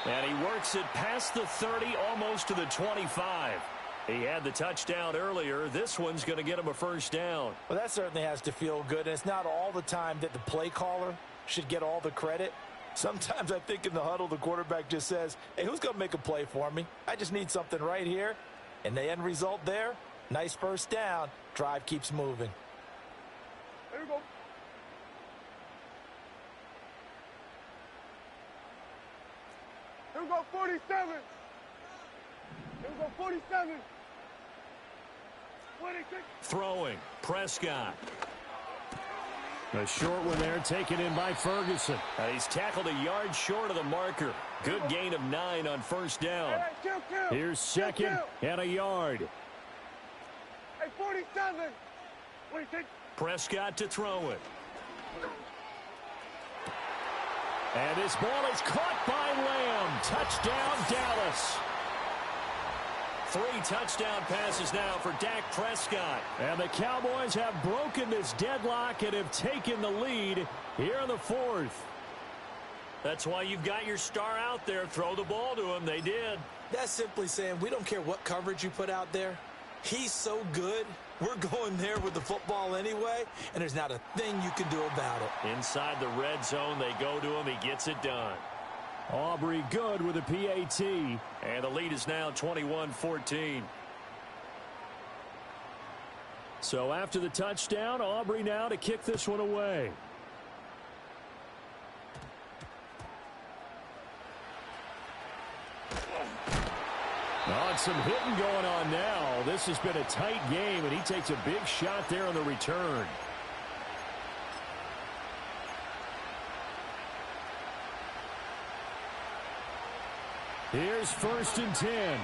And he works it past the 30, almost to the 25. He had the touchdown earlier. This one's going to get him a 1st down. Well, that certainly has to feel good. And it's not all the time that the play caller should get all the credit. Sometimes I think in the huddle, the quarterback just says, hey, who's going to make a play for me? I just need something right here. And the end result there, nice 1st down. Drive keeps moving. There we go. Here we go, 47. Here we go, 47. 26. Throwing, Prescott. A short one there, taken in by Ferguson. He's tackled a yard short of the marker. Good gain of 9 on 1st down. Hey, kill. Here's 2nd and a yard. Hey, 47. 26. Prescott to throw it. And this ball is caught by Lamb. Touchdown, Dallas. 3 touchdown passes now for Dak Prescott. And the Cowboys have broken this deadlock and have taken the lead here in the 4th. That's why you've got your star out there. Throw the ball to him. They did. That's simply saying we don't care what coverage you put out there. He's so good. We're going there with the football anyway, and there's not a thing you can do about it. Inside the red zone, they go to him. He gets it done. Aubrey good with a PAT. And the lead is now 21-14. So after the touchdown, Aubrey now to kick this one away. Oh, and some hitting going on now. This has been a tight game, and he takes a big shot there on the return. Here's 1st and 10.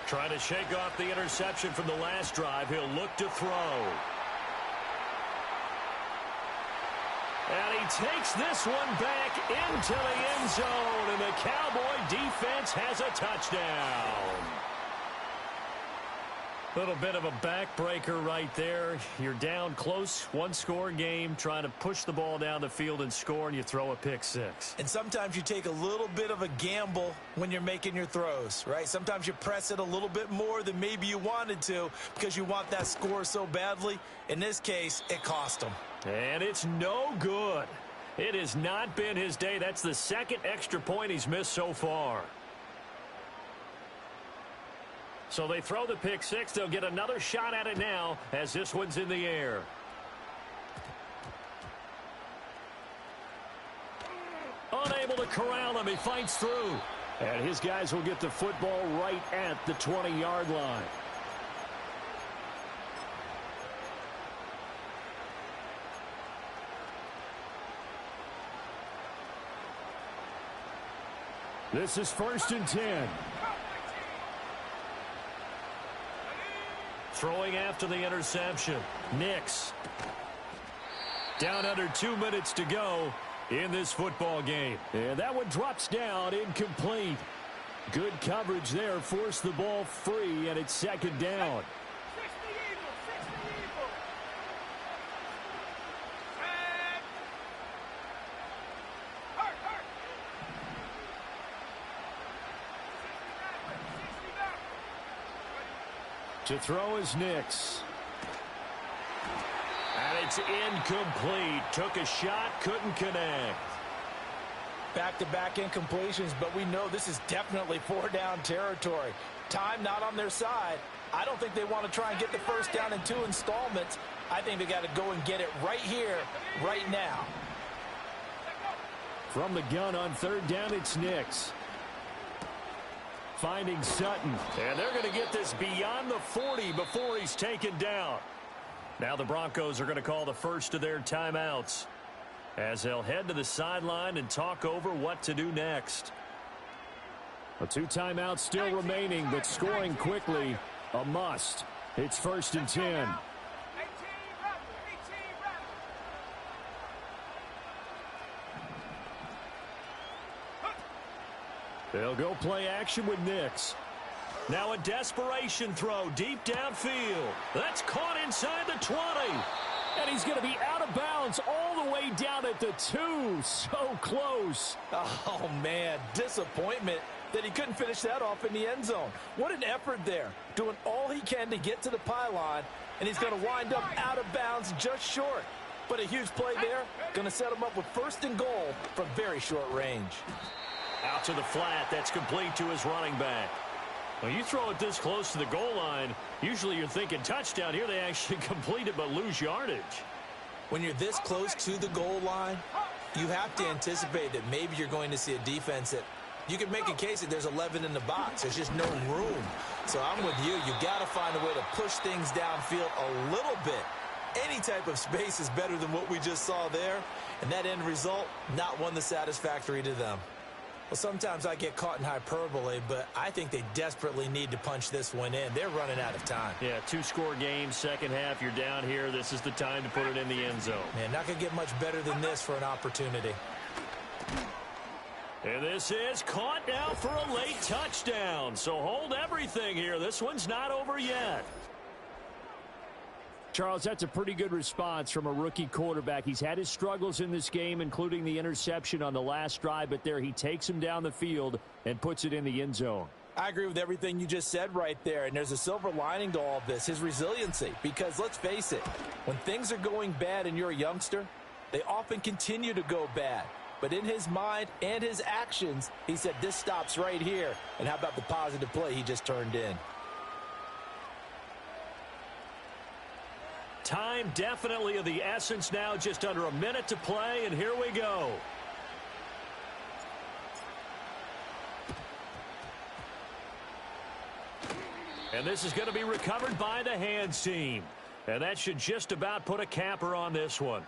Trying to shake off the interception from the last drive. He'll look to throw. And he takes this one back into the end zone, and the Cowboy defense has a touchdown. Little bit of a backbreaker right there. You're down close, one-score game, trying to push the ball down the field and score, and you throw a pick six. And sometimes you take a little bit of a gamble when you're making your throws, right? Sometimes you press it a little bit more than maybe you wanted to because you want that score so badly. In this case, it cost him. And it's no good. It has not been his day. That's the second extra point he's missed so far. So they throw the pick six. They'll get another shot at it now as this one's in the air. Unable to corral him. He fights through. And his guys will get the football right at the 20-yard line. This is 1st and 10. Throwing after the interception. Nix. Down under 2 minutes to go in this football game. And that one drops down, incomplete. Good coverage there. Forced the ball free, and it's 2nd down. To throw is Nix. And it's incomplete. Took a shot, couldn't connect. Back-to-back incompletions, but we know this is definitely 4-down territory. Time not on their side. I don't think they want to try and get the first down in 2 installments. I think they got to go and get it right here, right now. From the gun on 3rd down, it's Nix. Finding Sutton. And they're going to get this beyond the 40 before he's taken down. Now the Broncos are going to call the first of their timeouts as they'll head to the sideline and talk over what to do next. 2 timeouts still remaining, but scoring quickly a must. It's 1st and 10. They'll go play action with Nix. Now a desperation throw deep downfield. That's caught inside the 20. And he's going to be out of bounds all the way down at the 2. So close. Oh, man, disappointment that he couldn't finish that off in the end zone. What an effort there. Doing all he can to get to the pylon, and he's going to wind up out of bounds just short. But a huge play there. Going to set him up with 1st and goal from very short range. Out to the flat. That's complete to his running back. Well, you throw it this close to the goal line, usually you're thinking touchdown. Here they actually complete it but lose yardage. When you're this close to the goal line, you have to anticipate that maybe you're going to see a defense that you can make a case that there's 11 in the box. There's just no room. So I'm with you. You've got to find a way to push things downfield a little bit. Any type of space is better than what we just saw there. And that end result, not one that's satisfactory to them. Well, sometimes I get caught in hyperbole, but I think they desperately need to punch this one in. They're running out of time. Yeah, 2-score game, second half. You're down here. This is the time to put it in the end zone. Man, not going to get much better than this for an opportunity. And this is caught now for a late touchdown. So hold everything here. This one's not over yet. Charles, that's a pretty good response from a rookie quarterback. He's had his struggles in this game, including the interception on the last drive, but there he takes him down the field and puts it in the end zone. I agree with everything you just said right there, and there's a silver lining to all of this, his resiliency. Because let's face it, when things are going bad and you're a youngster, they often continue to go bad. But in his mind and his actions, he said this stops right here. And how about the positive play he just turned in? Time definitely of the essence now, just under a minute to play, and here we go. And this is going to be recovered by the hands team. And that should just about put a capper on this one.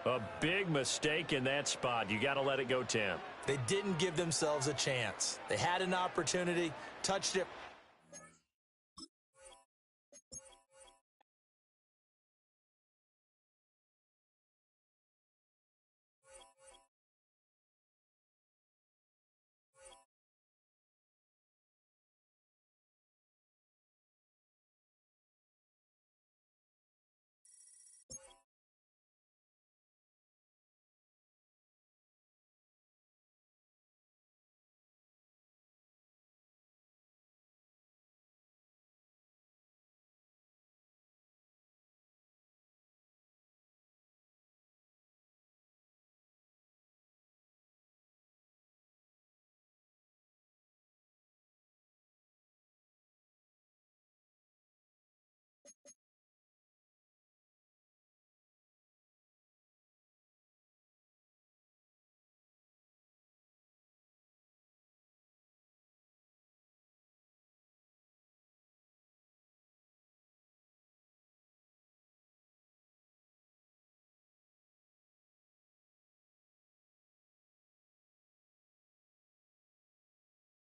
A big mistake in that spot. You got to let it go, Tim. They didn't give themselves a chance. They had an opportunity, touched it